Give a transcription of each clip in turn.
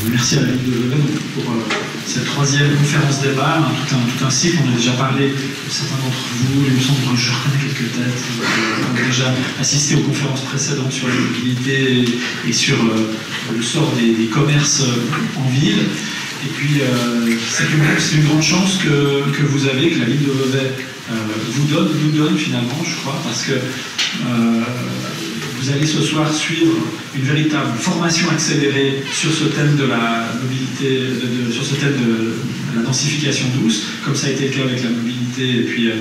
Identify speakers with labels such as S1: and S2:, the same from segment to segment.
S1: Merci à la Ville de Vevey pour cette troisième conférence débat, tout un cycle. On a déjà parlé, certains d'entre vous, il me semble que je reconnais quelques têtes, on a déjà assisté aux conférences précédentes sur la mobilité et sur le sort des commerces en ville. Et puis, c'est une grande chance que vous avez, que la Ville de Vevey nous donne finalement, je crois, parce que vous allez ce soir suivre une véritable formation accélérée sur ce thème de la mobilité, sur ce thème de la densification douce, comme ça a été le cas avec la mobilité et puis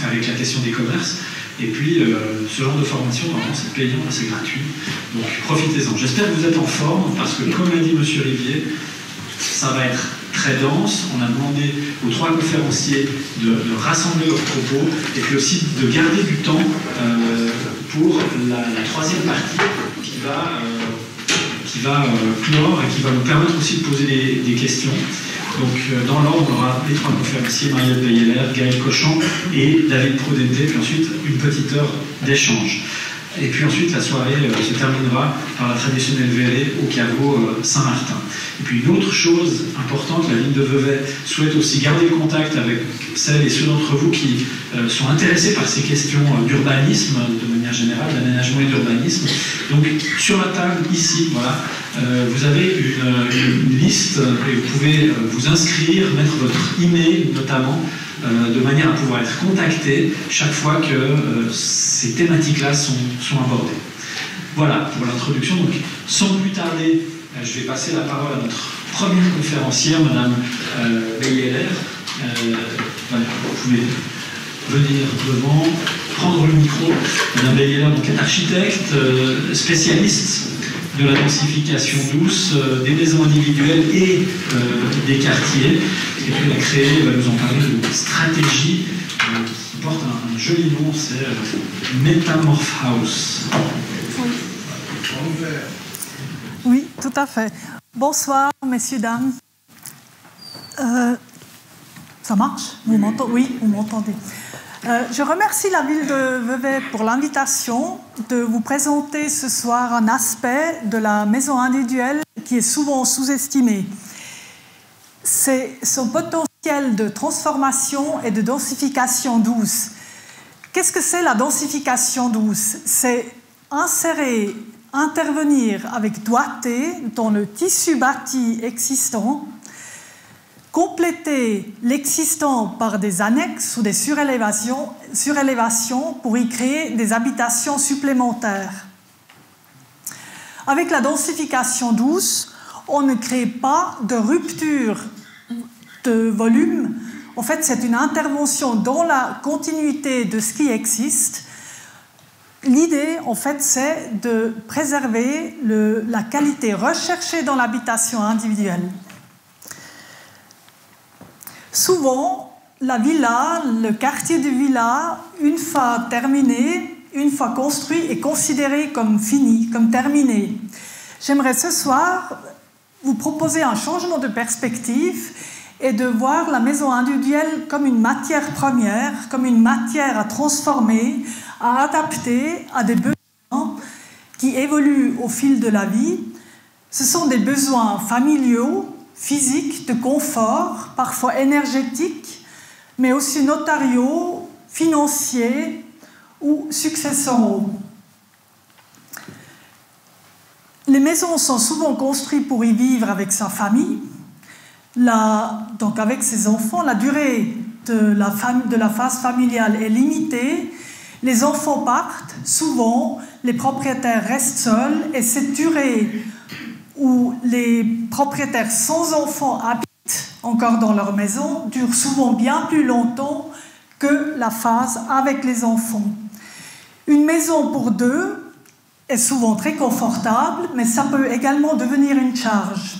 S1: avec la question des commerces. Et puis, ce genre de formation, vraiment, c'est payant, c'est gratuit. Donc, profitez-en. J'espère que vous êtes en forme, parce que, comme l'a dit M. Rivier, ça va être très dense. On a demandé aux trois conférenciers de rassembler leurs propos et puis aussi de garder du temps pour la troisième partie qui va clore et qui va nous permettre aussi de poser des questions. Donc, dans l'ordre, on aura les trois conférenciers, Marielle Beyeler, Gaël Cochon et David Prodente, puis ensuite une petite heure d'échange. Et puis ensuite, la soirée se terminera par la traditionnelle veillée au caveau Saint-Martin. Et puis une autre chose importante, la Ville de Vevey souhaite aussi garder le contact avec celles et ceux d'entre vous qui sont intéressés par ces questions d'urbanisme, de manière générale, d'aménagement et d'urbanisme. Donc sur la table, ici, voilà, vous avez une liste et vous pouvez vous inscrire, mettre votre email notamment, de manière à pouvoir être contacté chaque fois que ces thématiques-là sont abordées. Voilà pour l'introduction. Donc, sans plus tarder, je vais passer la parole à notre première conférencière, Madame Beyeler. Voilà, vous pouvez venir devant, prendre le micro. Madame Beyeler donc, est architecte, spécialiste de la densification douce, des maisons individuelles et des quartiers. Et puis elle a créé, elle va nous en parler, de stratégie qui porte un joli nom, c'est Metamorph House.
S2: Oui, tout à fait. Bonsoir, messieurs, dames. Ça marche? Vous m'entendez? Oui, vous m'entendez. Je remercie la Ville de Vevey pour l'invitation de vous présenter ce soir un aspect de la maison individuelle qui est souvent sous-estimé. C'est son potentiel de transformation et de densification douce. Qu'est-ce que c'est la densification douce? C'est intervenir avec doigté dans le tissu bâti existant, compléter l'existant par des annexes ou des surélévations pour y créer des habitations supplémentaires. Avec la densification douce, on ne crée pas de rupture de volume. En fait, c'est une intervention dans la continuité de ce qui existe. L'idée, en fait, c'est de préserver la qualité recherchée dans l'habitation individuelle. Souvent, la villa, le quartier de villa, une fois terminé, une fois construit, est considéré comme fini, comme terminé. J'aimerais ce soir vous proposer un changement de perspective et de voir la maison individuelle comme une matière première, comme une matière à transformer, à adapter à des besoins qui évoluent au fil de la vie. Ce sont des besoins familiaux, physiques, de confort, parfois énergétiques, mais aussi notariaux, financiers ou successoraux. Les maisons sont souvent construites pour y vivre avec sa famille, donc avec ses enfants. La durée de la phase familiale est limitée. Les enfants partent, souvent les propriétaires restent seuls, et cette durée où les propriétaires sans enfants habitent encore dans leur maison dure souvent bien plus longtemps que la phase avec les enfants. Une maison pour deux est souvent très confortable, mais ça peut également devenir une charge.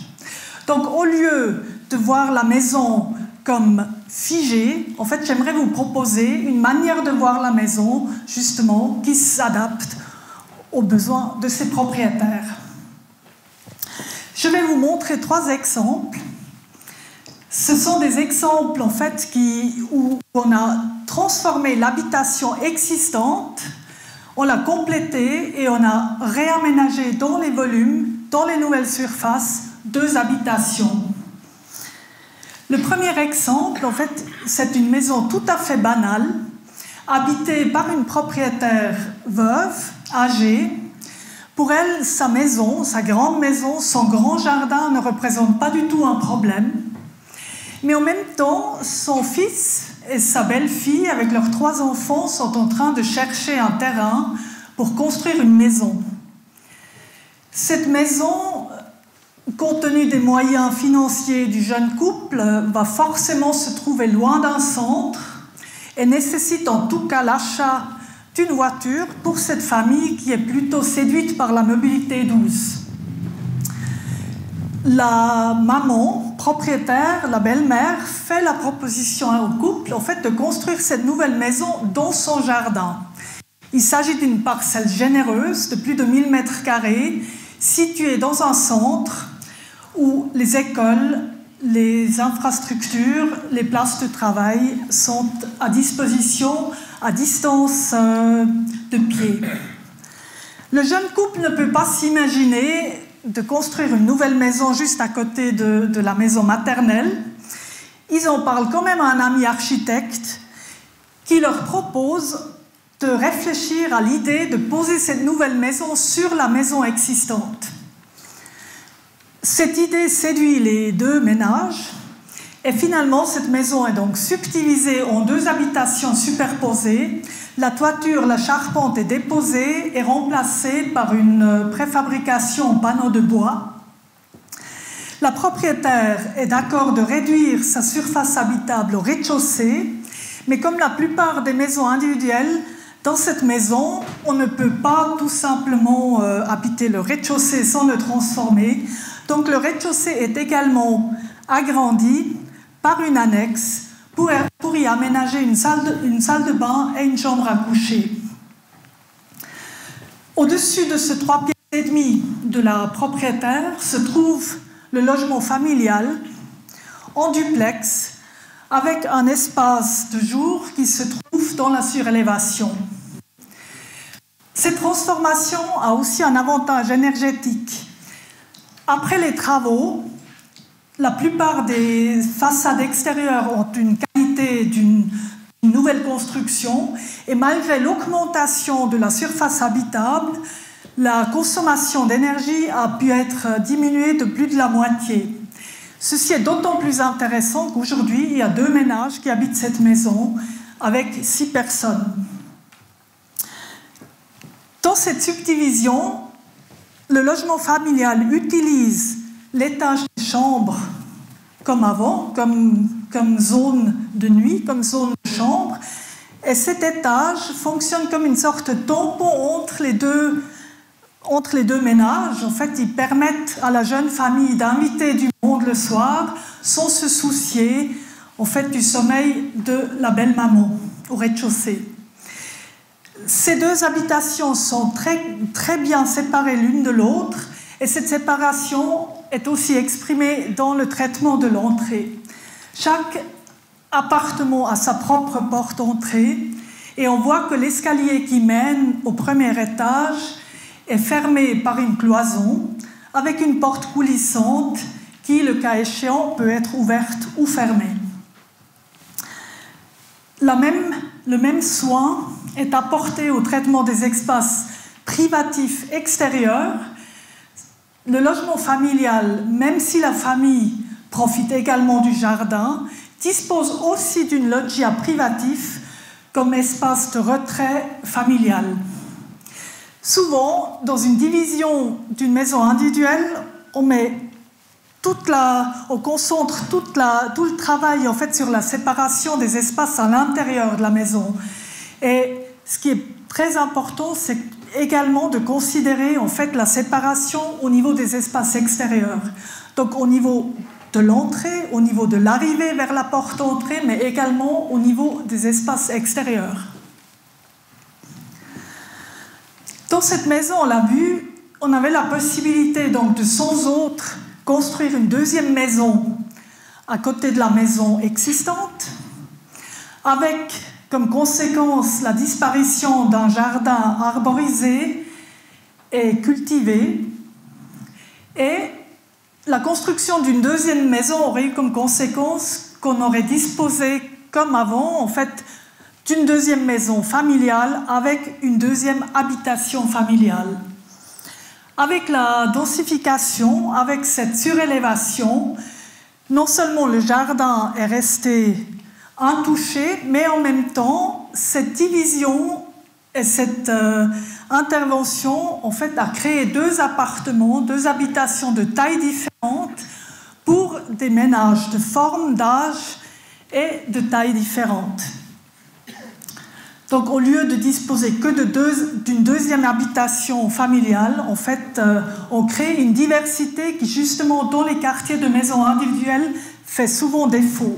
S2: Donc, au lieu de voir la maison comme figée, en fait, j'aimerais vous proposer une manière de voir la maison, justement, qui s'adapte aux besoins de ses propriétaires. Je vais vous montrer 3 exemples. Ce sont des exemples, en fait, où on a transformé l'habitation existante, on l'a complétée et on a réaménagé dans les volumes, dans les nouvelles surfaces, 2 habitations. Le premier exemple, en fait, c'est une maison tout à fait banale, habitée par une propriétaire veuve, âgée. Pour elle, sa maison, sa grande maison, son grand jardin ne représente pas du tout un problème. Mais en même temps, son fils et sa belle-fille, avec leurs 3 enfants, sont en train de chercher un terrain pour construire une maison. Cette maison, compte tenu des moyens financiers du jeune couple, va forcément se trouver loin d'un centre et nécessite en tout cas l'achat d'une voiture pour cette famille qui est plutôt séduite par la mobilité douce. La maman propriétaire, la belle-mère, fait la proposition au couple en fait, de construire cette nouvelle maison dans son jardin. Il s'agit d'une parcelle généreuse de plus de 1000 mètres carrés, située dans un centre où les écoles, les infrastructures, les places de travail sont à disposition, à distance de pied. Le jeune couple ne peut pas s'imaginer de construire une nouvelle maison juste à côté de la maison maternelle. Ils en parlent quand même à un ami architecte qui leur propose de réfléchir à l'idée de poser cette nouvelle maison sur la maison existante. Cette idée séduit les 2 ménages et finalement cette maison est donc subdivisée en 2 habitations superposées. La toiture, la charpente est déposée et remplacée par une préfabrication en panneaux de bois. La propriétaire est d'accord de réduire sa surface habitable au rez-de-chaussée, mais comme la plupart des maisons individuelles, dans cette maison, on ne peut pas tout simplement habiter le rez-de-chaussée sans le transformer. Donc le rez-de-chaussée est également agrandi par une annexe pour y aménager une salle de bain et une chambre à coucher. Au-dessus de ce 3,5 pieds de la propriétaire se trouve le logement familial en duplex avec un espace de jour qui se trouve dans la surélévation. Cette transformation a aussi un avantage énergétique. Après les travaux, la plupart des façades extérieures ont une qualité d'une nouvelle construction et malgré l'augmentation de la surface habitable, la consommation d'énergie a pu être diminuée de plus de la moitié. Ceci est d'autant plus intéressant qu'aujourd'hui, il y a 2 ménages qui habitent cette maison avec 6 personnes. Dans cette subdivision, le logement familial utilise l'étage des chambres comme avant, comme zone de nuit, comme zone de chambre. Et cet étage fonctionne comme une sorte de tampon entre les deux ménages. En fait, ils permettent à la jeune famille d'inviter du monde le soir sans se soucier en fait, du sommeil de la belle-maman au rez-de-chaussée. Ces 2 habitations sont très bien séparées l'une de l'autre et cette séparation est aussi exprimée dans le traitement de l'entrée. Chaque appartement a sa propre porte d'entrée et on voit que l'escalier qui mène au premier étage est fermé par une cloison avec une porte coulissante qui, le cas échéant, peut être ouverte ou fermée. Le même soin est apporté au traitement des espaces privatifs extérieurs. Le logement familial, même si la famille profite également du jardin, dispose aussi d'une loggia privatif comme espace de retrait familial. Souvent, dans une division d'une maison individuelle, on concentre tout le travail en fait, sur la séparation des espaces à l'intérieur de la maison. Et ce qui est très important, c'est également de considérer en fait, la séparation au niveau des espaces extérieurs. Donc au niveau de l'entrée, au niveau de l'arrivée vers la porte d'entrée, mais également au niveau des espaces extérieurs. Dans cette maison, on l'a vu, on avait la possibilité donc, de sans autre construire une 2e maison à côté de la maison existante, avec comme conséquence la disparition d'un jardin arborisé et cultivé, et la construction d'une deuxième maison aurait eu comme conséquence qu'on aurait disposé, comme avant, en fait, d'une deuxième maison familiale avec une deuxième habitation familiale. Avec la densification, avec cette surélévation, non seulement le jardin est resté intouché, mais en même temps, cette division et cette intervention en fait, a créé deux appartements, deux habitations de tailles différentes pour des ménages de forme, d'âge et de tailles différentes. Donc, au lieu de disposer que d'une deuxième habitation familiale, en fait, on crée une diversité qui, justement, dans les quartiers de maisons individuelles, fait souvent défaut.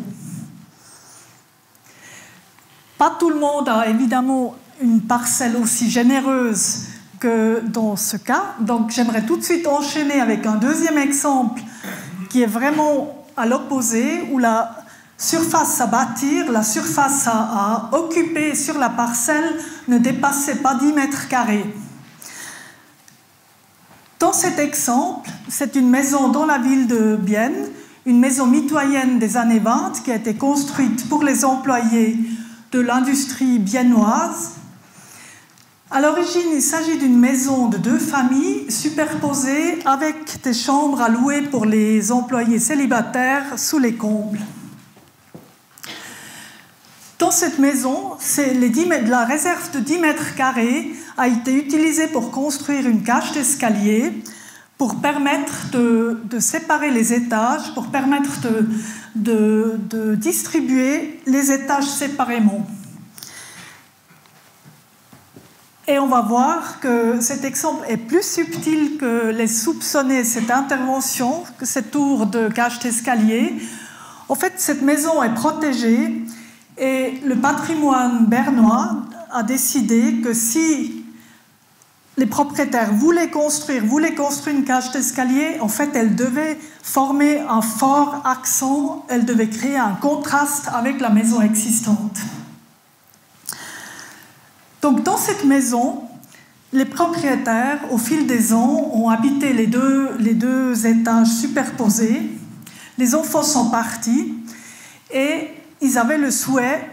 S2: Pas tout le monde a évidemment une parcelle aussi généreuse que dans ce cas. Donc, j'aimerais tout de suite enchaîner avec un deuxième exemple qui est vraiment à l'opposé, où la surface à bâtir, la surface à occuper sur la parcelle ne dépassait pas 10 mètres carrés. Dans cet exemple, c'est une maison dans la ville de Bienne, une maison mitoyenne des années 20 qui a été construite pour les employés de l'industrie biennoise. À l'origine, il s'agit d'une maison de 2 familles superposées avec des chambres à louer pour les employés célibataires sous les combles. Dans cette maison, la réserve de 10 mètres carrés a été utilisée pour construire une cage d'escalier, pour permettre de séparer les étages, pour permettre de distribuer les étages séparément. Et on va voir que cet exemple est plus subtil que les soupçonnés, cette intervention, que cette tour de cage d'escalier. En fait, cette maison est protégée. Et le patrimoine bernois a décidé que si les propriétaires voulaient construire une cage d'escalier, en fait, elle devait former un fort accent, elle devait créer un contraste avec la maison existante. Donc, dans cette maison, les propriétaires, au fil des ans, ont habité les deux étages superposés. Les enfants sont partis et ils avaient le souhait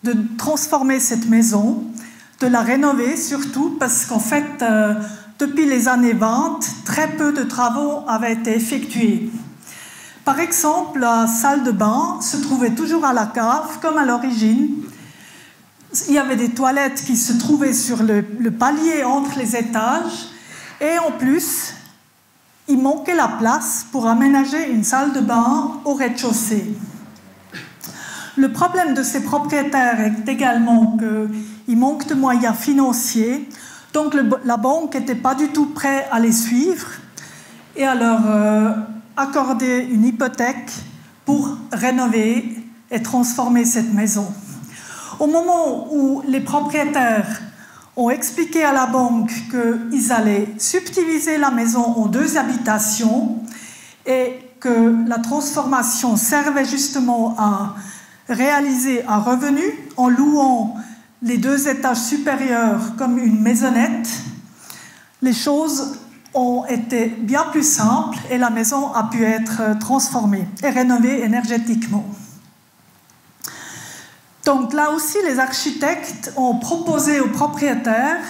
S2: de transformer cette maison, de la rénover surtout, parce qu'en fait, depuis les années 20, très peu de travaux avaient été effectués. Par exemple, la salle de bain se trouvait toujours à la cave, comme à l'origine. Il y avait des toilettes qui se trouvaient sur le palier entre les étages, et en plus, il manquait la place pour aménager une salle de bain au rez-de-chaussée. Le problème de ces propriétaires est également qu'il manque de moyens financiers, donc la banque n'était pas du tout prête à les suivre et à leur accorder une hypothèque pour rénover et transformer cette maison. Au moment où les propriétaires ont expliqué à la banque qu'ils allaient subdiviser la maison en 2 habitations et que la transformation servait justement à réaliser un revenu en louant les 2 étages supérieurs comme une maisonnette, les choses ont été bien plus simples et la maison a pu être transformée et rénovée énergétiquement. Donc là aussi, les architectes ont proposé aux propriétaires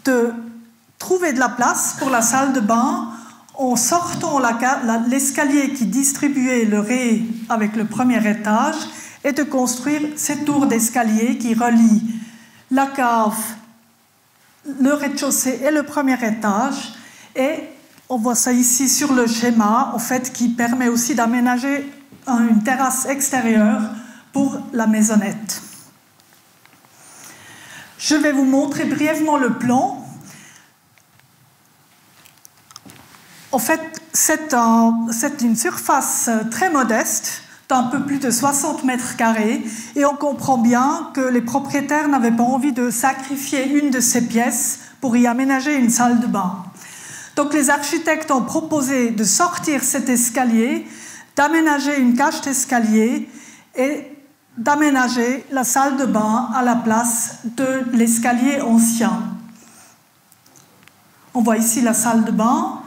S2: de trouver de la place pour la salle de bain en sortant l'escalier qui distribuait le rez avec le premier étage et de construire cette tour d'escalier qui relie la cave, le rez-de-chaussée et le premier étage. Et on voit ça ici sur le schéma, en fait, qui permet aussi d'aménager une terrasse extérieure pour la maisonnette. Je vais vous montrer brièvement le plan. En fait, c'est une surface très modeste, d'un peu plus de 60 mètres carrés, et on comprend bien que les propriétaires n'avaient pas envie de sacrifier une de ces pièces pour y aménager une salle de bain. Donc les architectes ont proposé de sortir cet escalier, d'aménager une cage d'escalier et d'aménager la salle de bain à la place de l'escalier ancien. On voit ici la salle de bain.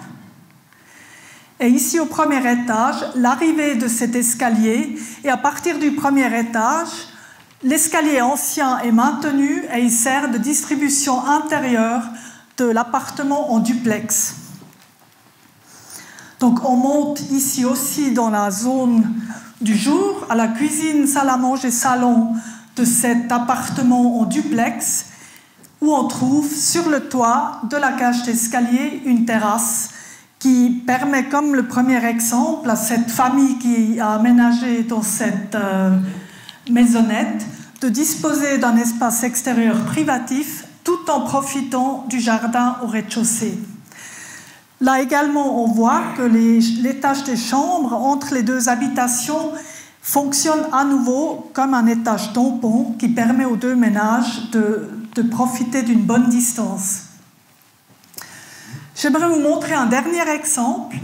S2: Et ici, au premier étage, l'arrivée de cet escalier, et à partir du premier étage, l'escalier ancien est maintenu et il sert de distribution intérieure de l'appartement en duplex. Donc on monte ici aussi dans la zone du jour, à la cuisine, salle à manger, salon de cet appartement en duplex, où on trouve sur le toit de la cage d'escalier une terrasse qui permet, comme le premier exemple, à cette famille qui a aménagé dans cette maisonnette, de disposer d'un espace extérieur privatif tout en profitant du jardin au rez-de-chaussée. Là également, on voit que l'étage des chambres entre les deux habitations fonctionne à nouveau comme un étage tampon qui permet aux deux ménages de profiter d'une bonne distance. J'aimerais vous montrer un dernier exemple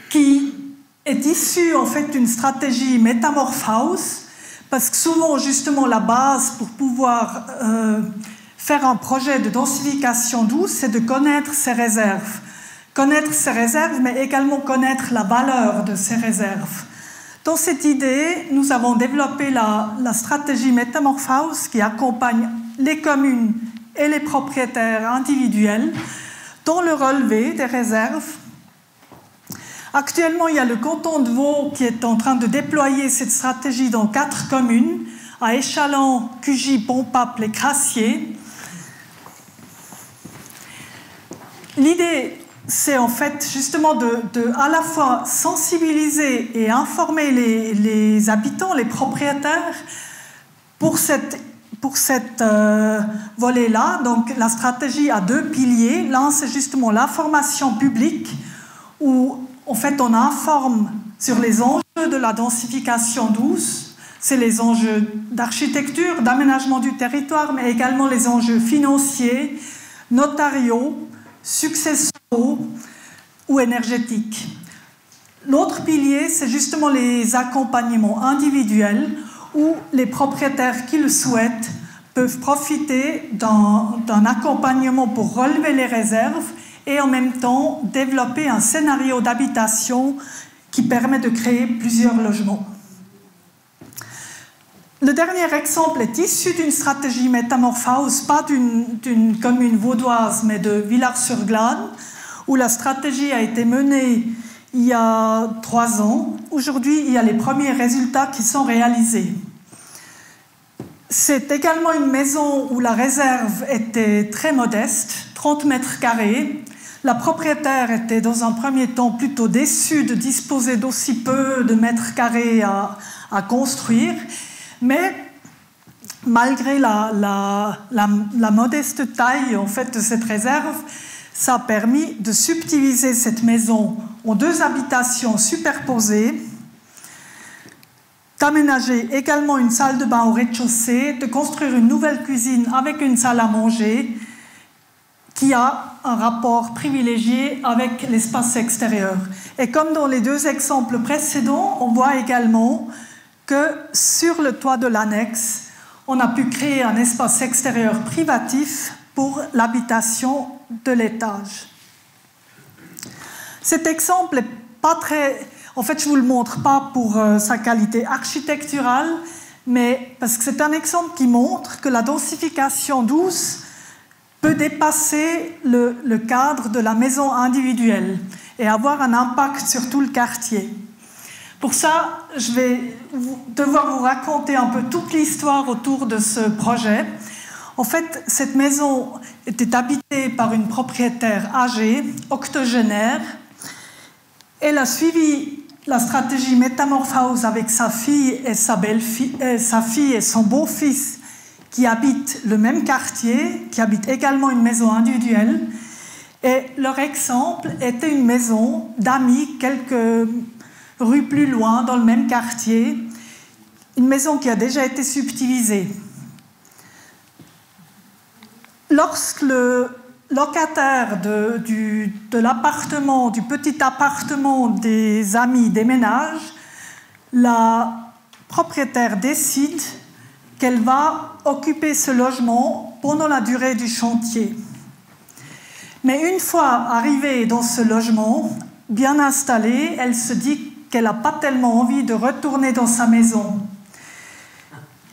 S2: qui est issu en fait d'une stratégie Metamorph House, parce que souvent justement la base pour pouvoir faire un projet de densification douce, c'est de connaître ses réserves. Connaître ses réserves, mais également connaître la valeur de ces réserves. Dans cette idée, nous avons développé la stratégie Metamorph House qui accompagne les communes et les propriétaires individuels dans le relevé des réserves. Actuellement, il y a le canton de Vaud qui est en train de déployer cette stratégie dans 4 communes, à Échallens, Cugy, Pontpaple et Crassier. L'idée, c'est en fait justement de à la fois sensibiliser et informer les habitants, les propriétaires pour cette volet-là. Donc la stratégie a 2 piliers. L'un, c'est justement l'information publique, où en fait on informe sur les enjeux de la densification douce. C'est les enjeux d'architecture, d'aménagement du territoire, mais également les enjeux financiers, notariaux, successoraux ou énergétiques. L'autre pilier, c'est justement les accompagnements individuels où les propriétaires qui le souhaitent peuvent profiter d'un accompagnement pour relever les réserves et en même temps développer un scénario d'habitation qui permet de créer plusieurs logements. Le dernier exemple est issu d'une stratégie Metamorph House, pas d'une commune vaudoise, mais de Villars-sur-Glâne, où la stratégie a été menée il y a 3 ans. Aujourd'hui, il y a les premiers résultats qui sont réalisés. C'est également une maison où la réserve était très modeste, 30 mètres carrés. La propriétaire était dans un premier temps plutôt déçue de disposer d'aussi peu de mètres carrés à construire. Mais malgré la modeste taille en fait, de cette réserve, ça a permis de subtiliser cette maison en 2 habitations superposées, d'aménager également une salle de bain au rez-de-chaussée, de construire une nouvelle cuisine avec une salle à manger qui a un rapport privilégié avec l'espace extérieur. Et comme dans les 2 exemples précédents, on voit également que sur le toit de l'annexe, on a pu créer un espace extérieur privatif pour l'habitation de l'étage. Cet exemple n'est pas très... En fait, je ne vous le montre pas pour sa qualité architecturale, mais parce que c'est un exemple qui montre que la densification douce peut dépasser le cadre de la maison individuelle et avoir un impact sur tout le quartier. Pour ça, je vais devoir vous raconter un peu toute l'histoire autour de ce projet. En fait, cette maison était habitée par une propriétaire âgée, octogénaire. Elle a suivi la stratégie Metamorph House avec sa fille et sa belle-fille, sa fille et son beau-fils qui habitent le même quartier, qui habitent également une maison individuelle. Et leur exemple était une maison d'amis, quelques rues plus loin, dans le même quartier, une maison qui a déjà été subtilisée. Lorsque le locataire de l'appartement, du petit appartement des amis déménage, la propriétaire décide qu'elle va occuper ce logement pendant la durée du chantier. Mais une fois arrivée dans ce logement, bien installée, elle se dit qu'elle n'a pas tellement envie de retourner dans sa maison.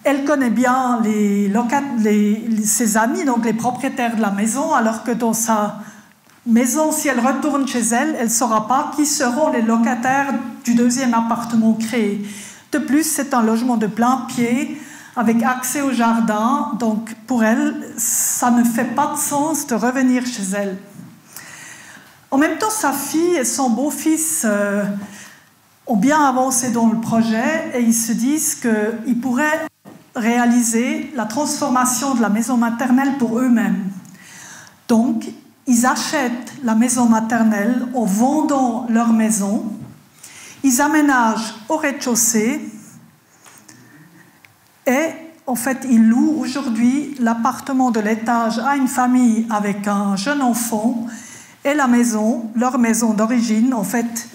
S2: Elle connaît bien ses amis, donc les propriétaires de la maison, alors que dans sa maison, si elle retourne chez elle, elle ne saura pas qui seront les locataires du deuxième appartement créé. De plus, c'est un logement de plein pied, avec accès au jardin, donc pour elle, ça ne fait pas de sens de revenir chez elle. En même temps, sa fille et son beau-fils ont bien avancé dans le projet et ils se disent qu'ils pourraient réaliser la transformation de la maison maternelle pour eux-mêmes. Donc, ils achètent la maison maternelle en vendant leur maison, ils aménagent au rez-de-chaussée et en fait, ils louent aujourd'hui l'appartement de l'étage à une famille avec un jeune enfant et la maison, leur maison d'origine, en fait,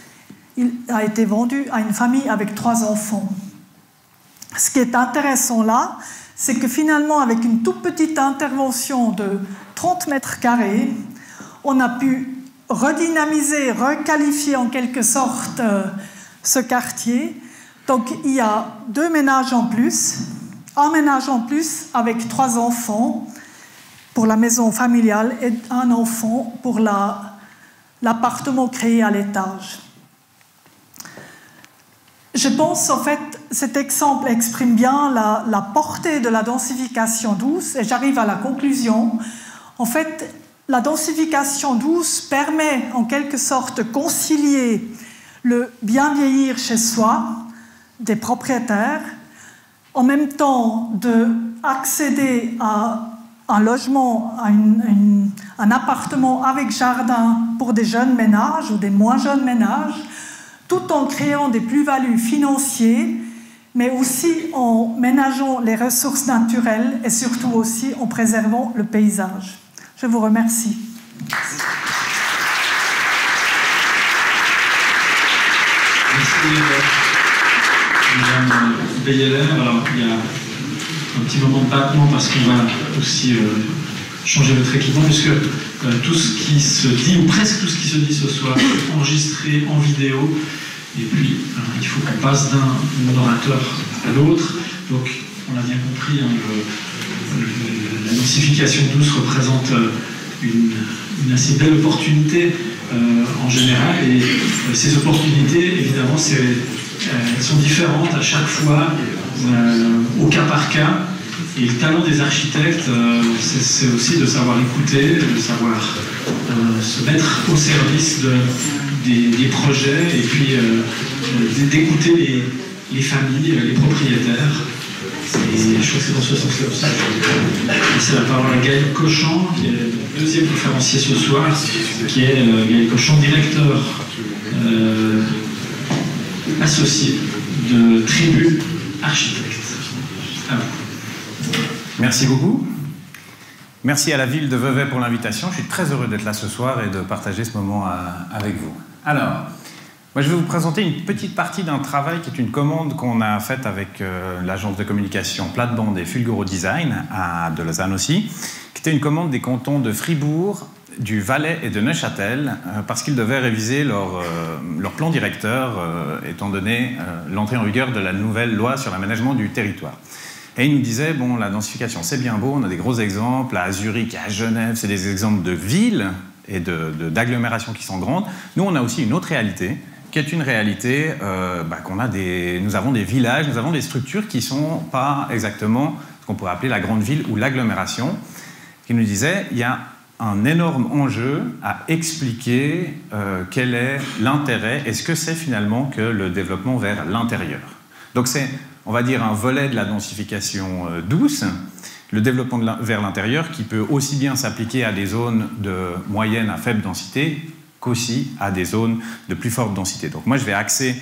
S2: il a été vendue à une famille avec 3 enfants. Ce qui est intéressant là, c'est que finalement, avec une toute petite intervention de 30 mètres carrés, on a pu redynamiser, requalifier en quelque sorte ce quartier. Donc il y a 2 ménages en plus, un ménage en plus avec 3 enfants pour la maison familiale et un enfant pour l'appartement créé à l'étage. Je pense, en fait, cet exemple exprime bien la portée de la densification douce, et j'arrive à la conclusion. En fait, la densification douce permet, en quelque sorte, de concilier le bien vieillir chez soi, des propriétaires, en même temps d'accéder à un logement, à un appartement avec jardin pour des jeunes ménages ou des moins jeunes ménages, tout en créant des plus-values financières, mais aussi en ménageant les ressources naturelles et surtout aussi en préservant le paysage. Je vous remercie.
S1: Merci, Madame Beyeler. Alors, il y a un petit moment de battement parce qu'on va aussi changer votre équipement, puisque tout ce qui se dit, ou presque tout ce qui se dit ce soir, est enregistré en vidéo, et puis il faut qu'on passe d'un orateur à l'autre. Donc, on l'a bien compris, hein, la densification douce représente une assez belle opportunité en général, et ces opportunités, évidemment, elles sont différentes à chaque fois, au cas par cas. Et le talent des architectes, c'est aussi de savoir écouter, de savoir se mettre au service des projets, et puis d'écouter les familles, les propriétaires. Et je crois que c'est dans ce sens-là aussi. C'est la parole à Gaël Cochon, qui est le deuxième conférencier ce soir, qui est Gaël Cochon, directeur associé de Tribu Architectes. À vous.
S3: Merci beaucoup. Merci à la ville de Vevey pour l'invitation. Je suis très heureux d'être là ce soir et de partager ce moment avec vous. Alors, moi je vais vous présenter une petite partie d'un travail qui est une commande qu'on a faite avec l'agence de communication Plate-Bande et Fulguro Design de Lausanne aussi, qui était une commande des cantons de Fribourg, du Valais et de Neuchâtel, parce qu'ils devaient réviser leur plan directeur, étant donné l'entrée en vigueur de la nouvelle loi sur l'aménagement du territoire. Et ils nous disaient, bon, la densification, c'est bien beau, on a des gros exemples, à Zurich, à Genève, c'est des exemples de villes et d'agglomérations qui sont grandes. Nous, on a aussi une autre réalité, qui est une réalité nous avons des villages, nous avons des structures qui ne sont pas exactement ce qu'on pourrait appeler la grande ville ou l'agglomération. Ils nous disaient, il y a un énorme enjeu à expliquer quel est l'intérêt et ce que c'est finalement que le développement vers l'intérieur. Donc c'est, on va dire, un volet de la densification douce, le développement vers l'intérieur qui peut aussi bien s'appliquer à des zones de moyenne à faible densité qu'aussi à des zones de plus forte densité. Donc moi je vais axer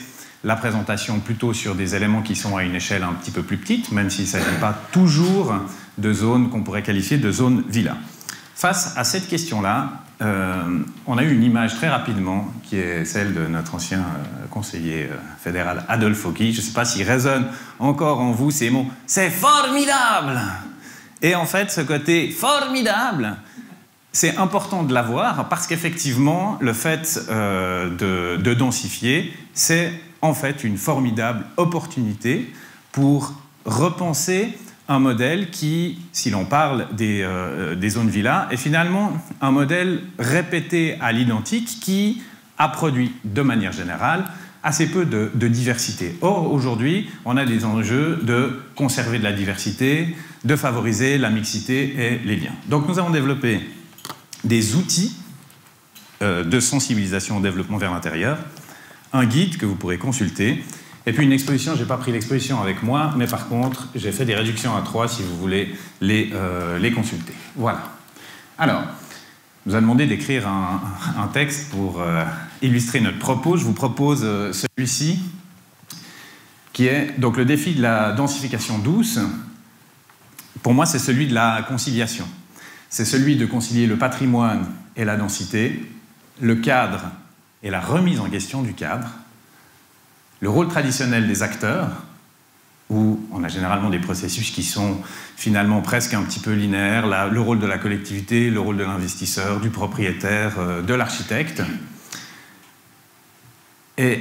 S3: la présentation plutôt sur des éléments qui sont à une échelle un petit peu plus petite, même s'il ne s'agit pas toujours de zones qu'on pourrait qualifier de zones villa. Face à cette question-là, on a eu une image très rapidement, qui est celle de notre ancien conseiller fédéral Adolphe Auqui. Je ne sais pas s'il résonne encore en vous ces mots. C'est formidable! Et en fait, ce côté formidable, c'est important de l'avoir parce qu'effectivement, le fait de densifier, c'est en fait une formidable opportunité pour repenser un modèle qui, si l'on parle des zones villas, est finalement un modèle répété à l'identique qui a produit de manière générale assez peu de diversité. Or, aujourd'hui, on a des enjeux de conserver de la diversité, de favoriser la mixité et les liens. Donc nous avons développé des outils de sensibilisation au développement vers l'intérieur, un guide que vous pourrez consulter, et puis une exposition. Je n'ai pas pris l'exposition avec moi, mais par contre, j'ai fait des réductions à 3 si vous voulez les consulter. Voilà. Alors, on nous a demandé d'écrire un texte pour illustrer notre propos. Je vous propose celui-ci, qui est donc le défi de la densification douce. Pour moi, c'est celui de la conciliation. C'est celui de concilier le patrimoine et la densité, le cadre et la remise en question du cadre, le rôle traditionnel des acteurs, où on a généralement des processus qui sont finalement presque un petit peu linéaires, le rôle de la collectivité, le rôle de l'investisseur, du propriétaire, de l'architecte, et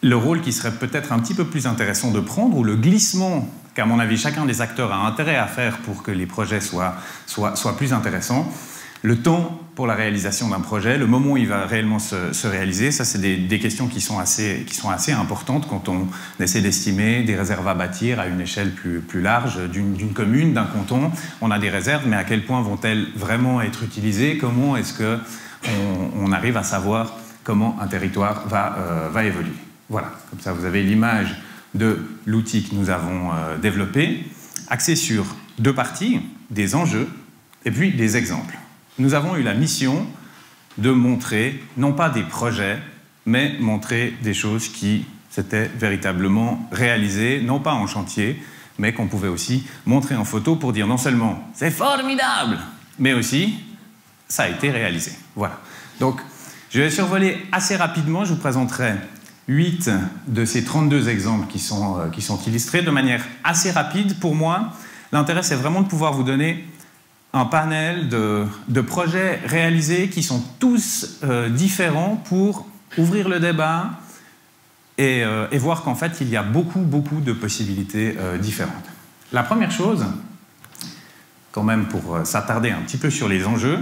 S3: le rôle qui serait peut-être un petit peu plus intéressant de prendre, ou le glissement qu'à mon avis chacun des acteurs a intérêt à faire pour que les projets soient plus intéressants, le temps pour la réalisation d'un projet, le moment où il va réellement se réaliser, ça c'est des questions qui sont assez importantes quand on essaie d'estimer des réserves à bâtir à une échelle plus large d'une commune, d'un canton. On a des réserves, mais à quel point vont-elles vraiment être utilisées? Comment est-ce qu'on arrive à savoir comment un territoire va évoluer? Voilà, comme ça vous avez l'image de l'outil que nous avons développé, axé sur 2 parties, des enjeux et puis des exemples. Nous avons eu la mission de montrer, non pas des projets, mais montrer des choses qui s'étaient véritablement réalisées, non pas en chantier, mais qu'on pouvait aussi montrer en photo pour dire non seulement « c'est formidable », mais aussi « ça a été réalisé ». Voilà. Donc, je vais survoler assez rapidement, je vous présenterai 8 de ces 32 exemples qui sont illustrés de manière assez rapide. Pour moi, l'intérêt, c'est vraiment de pouvoir vous donner un panel de projets réalisés qui sont tous différents pour ouvrir le débat et voir qu'en fait, il y a beaucoup de possibilités différentes. La première chose, quand même pour s'attarder un petit peu sur les enjeux,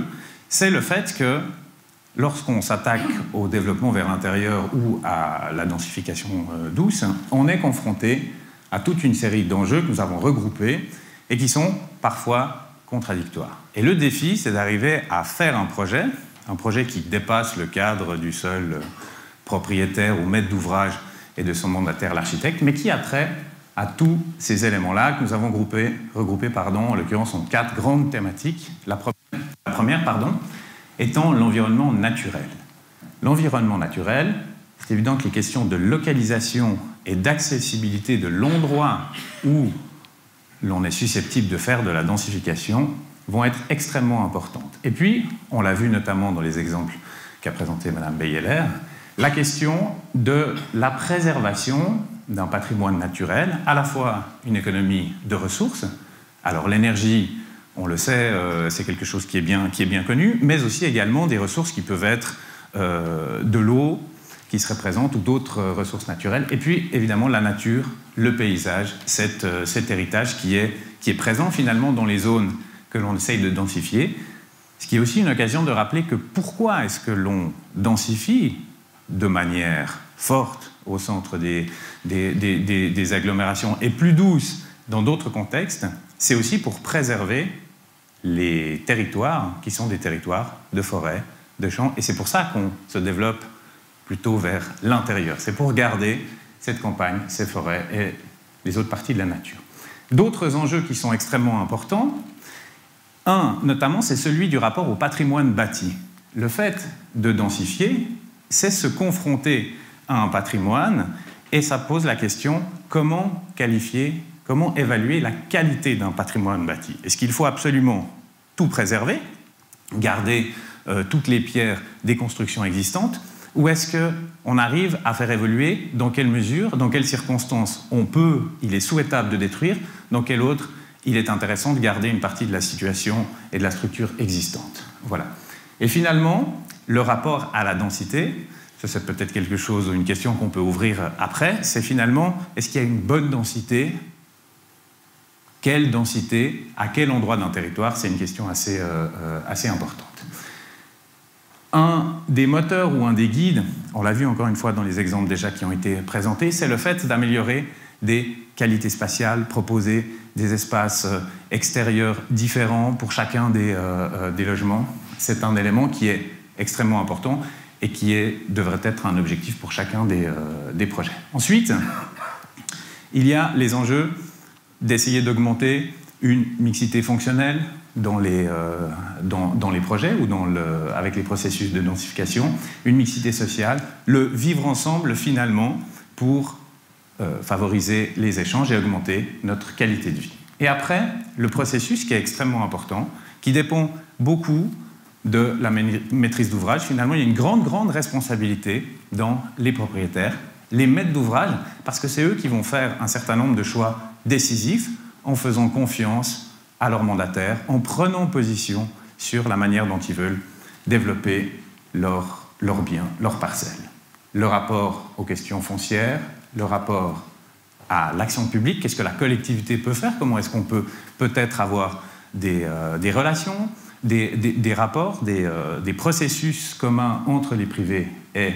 S3: c'est le fait que lorsqu'on s'attaque au développement vers l'intérieur ou à la densification douce, on est confronté à toute une série d'enjeux que nous avons regroupés et qui sont parfois contradictoires. Et le défi, c'est d'arriver à faire un projet qui dépasse le cadre du seul propriétaire ou maître d'ouvrage et de son mandataire, l'architecte, mais qui a trait à tous ces éléments-là que nous avons regroupés en l'occurrence en 4 grandes thématiques. La première, étant l'environnement naturel. L'environnement naturel, c'est évident que les questions de localisation et d'accessibilité de l'endroit où l'on est susceptible de faire de la densification vont être extrêmement importantes. Et puis, on l'a vu notamment dans les exemples qu'a présenté Mme Beyeler, la question de la préservation d'un patrimoine naturel, à la fois une économie de ressources, alors l'énergie, on le sait, c'est quelque chose qui est bien connu, mais aussi également des ressources qui peuvent être de l'eau qui serait présente ou d'autres ressources naturelles. Et puis, évidemment, la nature, le paysage, cet héritage qui est présent finalement dans les zones que l'on essaye de densifier. Ce qui est aussi une occasion de rappeler que pourquoi est-ce que l'on densifie de manière forte au centre des agglomérations et plus douce dans d'autres contextes, c'est aussi pour préserver les territoires qui sont des territoires de forêt, de champs, et c'est pour ça qu'on se développe plutôt vers l'intérieur. C'est pour garder cette campagne, ces forêts et les autres parties de la nature. D'autres enjeux qui sont extrêmement importants, un notamment, c'est celui du rapport au patrimoine bâti. Le fait de densifier, c'est se confronter à un patrimoine et ça pose la question comment qualifier, comment évaluer la qualité d'un patrimoine bâti. Est-ce qu'il faut absolument tout préserver, garder toutes les pierres des constructions existantes, ou est-ce qu'on arrive à faire évoluer dans quelle mesure, dans quelles circonstances il est souhaitable de détruire, dans quelle autre il est intéressant de garder une partie de la situation et de la structure existante. Voilà. Et finalement, le rapport à la densité, ça c'est peut-être quelque chose, une question qu'on peut ouvrir après, c'est finalement, est-ce qu'il y a une bonne densité? Quelle densité? À quel endroit d'un territoire? C'est une question assez importante. Un des moteurs ou un des guides, on l'a vu encore une fois dans les exemples déjà qui ont été présentés, c'est le fait d'améliorer des qualités spatiales, proposer des espaces extérieurs différents pour chacun des logements. C'est un élément qui est extrêmement important et qui devrait être un objectif pour chacun des projets. Ensuite, il y a les enjeux d'essayer d'augmenter une mixité fonctionnelle dans les projets ou avec les processus de densification, une mixité sociale, le vivre ensemble finalement pour favoriser les échanges et augmenter notre qualité de vie. Et après, le processus qui est extrêmement important, qui dépend beaucoup de la maîtrise d'ouvrage. Finalement, il y a une grande responsabilité dans les propriétaires, les maîtres d'ouvrage, parce que c'est eux qui vont faire un certain nombre de choix décisifs en faisant confiance à leurs mandataires, en prenant position sur la manière dont ils veulent développer leurs biens, leurs parcelles. Le rapport aux questions foncières, le rapport à l'action publique, qu'est-ce que la collectivité peut faire, comment est-ce qu'on peut peut-être avoir des relations, des rapports, des processus communs entre les privés et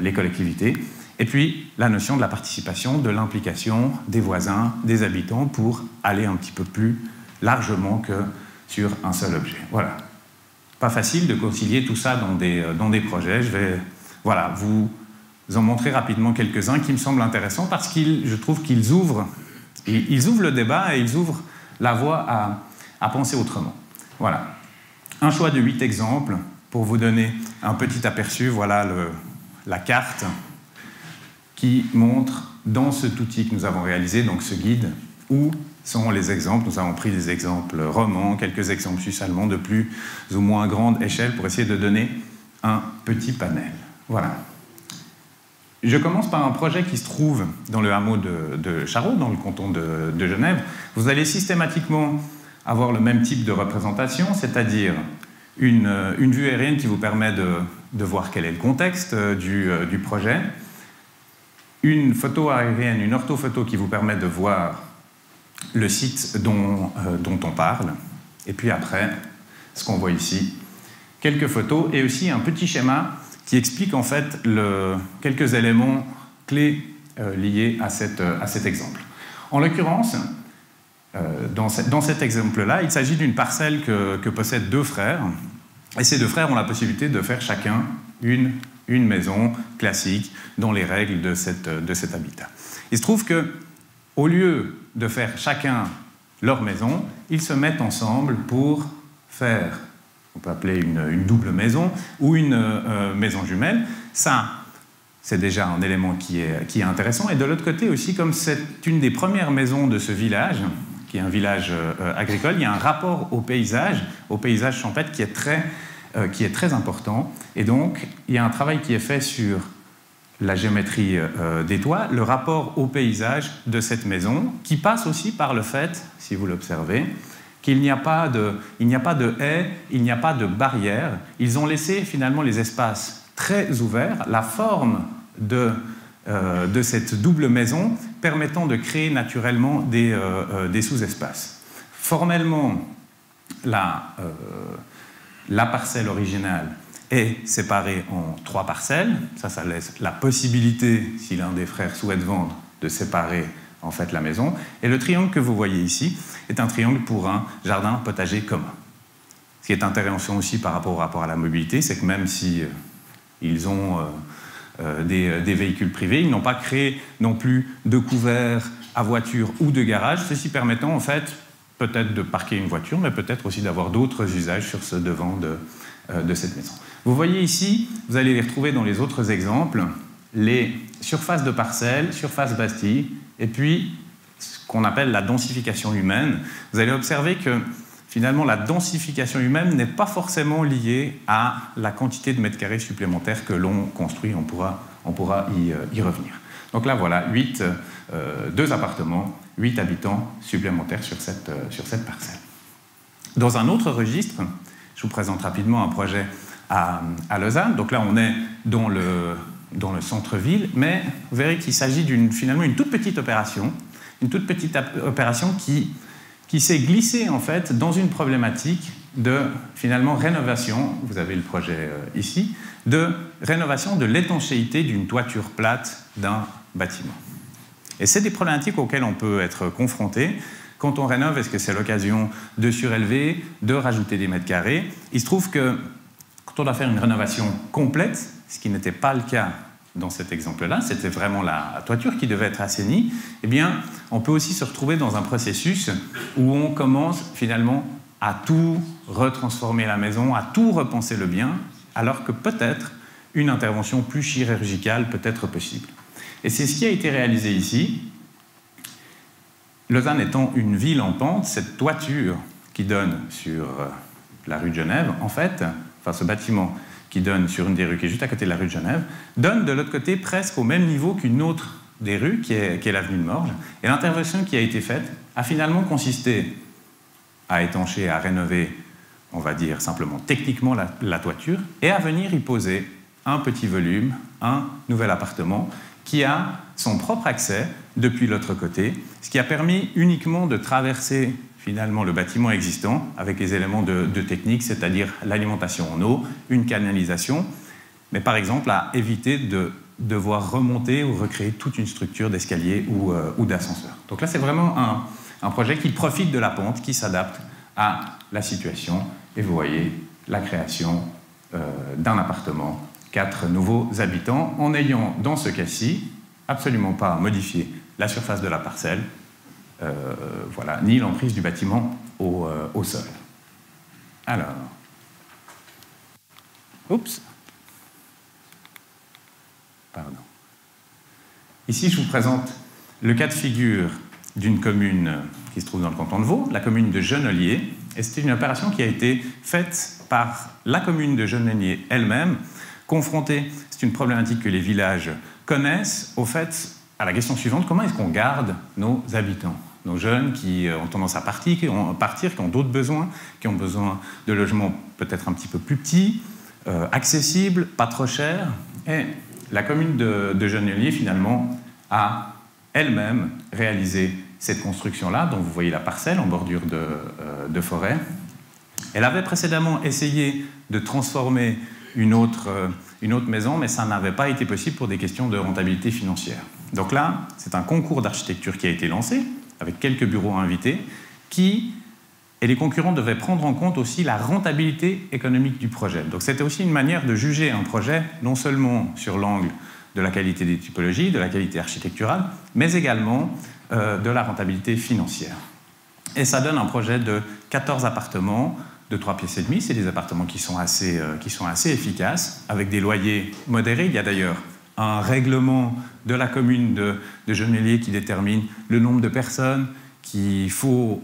S3: les collectivités, et puis la notion de la participation, de l'implication des voisins, des habitants, pour aller un petit peu plus largement que sur un seul objet. Voilà. Pas facile de concilier tout ça dans des projets. Je vais vous en montrer rapidement quelques-uns qui me semblent intéressants parce que je trouve qu'ils ouvrent le débat et ils ouvrent la voie à penser autrement. Voilà. Un choix de 8 exemples pour vous donner un petit aperçu. Voilà la carte qui montre dans cet outil que nous avons réalisé, donc ce guide, où sont les exemples. Nous avons pris des exemples romans, quelques exemples suisses-allemands de plus ou moins grande échelle pour essayer de donner un petit panel. Voilà. Je commence par un projet qui se trouve dans le hameau de Charroux, dans le canton de Genève. Vous allez systématiquement avoir le même type de représentation, c'est-à-dire une vue aérienne qui vous permet de voir quel est le contexte du projet, une photo aérienne, une orthophoto qui vous permet de voir le site dont on parle, et puis après, ce qu'on voit ici, quelques photos et aussi un petit schéma qui explique en fait quelques éléments clés liés à cet exemple. En l'occurrence, dans cet exemple-là, il s'agit d'une parcelle que possèdent 2 frères, et ces 2 frères ont la possibilité de faire chacun une maison classique dans les règles de cet habitat. Il se trouve qu'au lieu de faire chacun leur maison, ils se mettent ensemble pour faire, on peut appeler une double maison ou une maison jumelle. Ça, c'est déjà un élément qui est intéressant. Et de l'autre côté aussi, comme c'est une des premières maisons de ce village, qui est un village agricole, il y a un rapport au paysage champêtre qui est très important. Et donc, il y a un travail qui est fait sur la géométrie des toits, le rapport au paysage de cette maison, qui passe aussi par le fait, si vous l'observez, qu'il n'y a pas de haies, il n'y a pas de barrières. Ils ont laissé finalement les espaces très ouverts, la forme de cette double maison permettant de créer naturellement des sous-espaces. Formellement, la parcelle originale est séparée en 3 parcelles. Ça laisse la possibilité, si l'un des frères souhaite vendre, de séparer en fait la maison. Et le triangle que vous voyez ici est un triangle pour un jardin potager commun. Ce qui est intéressant aussi par rapport à la mobilité, c'est que même si ils ont des véhicules privés, ils n'ont pas créé non plus de couverts à voiture ou de garage, ceci permettant en fait peut-être de parquer une voiture, mais peut-être aussi d'avoir d'autres usages sur ce devant de cette maison. Vous voyez ici, vous allez les retrouver dans les autres exemples, les surfaces de parcelles, surfaces bâties, et puis ce qu'on appelle la densification humaine. Vous allez observer que finalement la densification humaine n'est pas forcément liée à la quantité de mètres carrés supplémentaires que l'on construit, on pourra y revenir. Donc là voilà, 2 appartements, 8 habitants supplémentaires sur cette parcelle. Dans un autre registre, Je vous présente rapidement un projet à Lausanne. Donc là, on est dans le centre-ville, mais vous verrez qu'il s'agit finalement une toute petite opération qui s'est glissée en fait dans une problématique de finalement rénovation, vous avez le projet ici, de rénovation de l'étanchéité d'une toiture plate d'un bâtiment. Et c'est des problématiques auxquelles on peut être confronté. Quand on rénove, est-ce que c'est l'occasion de surélever, de rajouter des mètres carrés? Il se trouve que quand on doit faire une rénovation complète, ce qui n'était pas le cas dans cet exemple-là, c'était vraiment la toiture qui devait être assainie, eh bien, on peut aussi se retrouver dans un processus où on commence finalement à tout retransformer la maison, à tout repenser le bien, alors que peut-être une intervention plus chirurgicale peut être possible. Et c'est ce qui a été réalisé ici. Lausanne étant une ville en pente, cette toiture qui donne sur la rue de Genève, en fait, enfin ce bâtiment qui donne sur une des rues qui est juste à côté de la rue de Genève, donne de l'autre côté presque au même niveau qu'une autre des rues, qui est l'avenue de Morges. Et l'intervention qui a été faite a finalement consisté à étancher, à rénover, on va dire simplement techniquement la toiture, et à venir y poser un petit volume, un nouvel appartement, qui a son propre accès depuis l'autre côté, ce qui a permis uniquement de traverser finalement le bâtiment existant avec les éléments de technique, c'est-à-dire l'alimentation en eau, une canalisation, mais par exemple à éviter de devoir remonter ou recréer toute une structure d'escalier ou d'ascenseur. Donc là, c'est vraiment un projet qui profite de la pente, qui s'adapte à la situation. Et vous voyez la création d'un appartement, 4 nouveaux habitants, en n'ayant, dans ce cas-ci, absolument pas modifié la surface de la parcelle, voilà, ni l'emprise du bâtiment au sol. Alors, oups, pardon. Ici, je vous présente le cas de figure d'une commune qui se trouve dans le canton de Vaud, la commune de Genolier, et c'était une opération qui a été faite par la commune de Genolier elle-même, confrontée, c'est une problématique que les villages connaissent, au fait, à la question suivante, comment est-ce qu'on garde nos habitants, nos jeunes qui ont tendance à partir, qui ont d'autres besoins, qui ont besoin de logements peut-être un petit peu plus petits, accessibles, pas trop chers. Et la commune de Genolier, finalement, a elle-même réalisé cette construction-là, dont vous voyez la parcelle en bordure de forêt. Elle avait précédemment essayé de transformer une autre maison, mais ça n'avait pas été possible pour des questions de rentabilité financière. Donc là, c'est un concours d'architecture qui a été lancé, avec quelques bureaux invités, et les concurrents devaient prendre en compte aussi la rentabilité économique du projet. Donc c'était aussi une manière de juger un projet, non seulement sur l'angle de la qualité des typologies, de la qualité architecturale, mais également de la rentabilité financière. Et ça donne un projet de 14 appartements, de 3 pièces et demie. C'est des appartements qui sont assez efficaces, avec des loyers modérés. Il y a d'ailleurs un règlement de la commune de Genolier qui détermine le nombre de personnes qu'il faut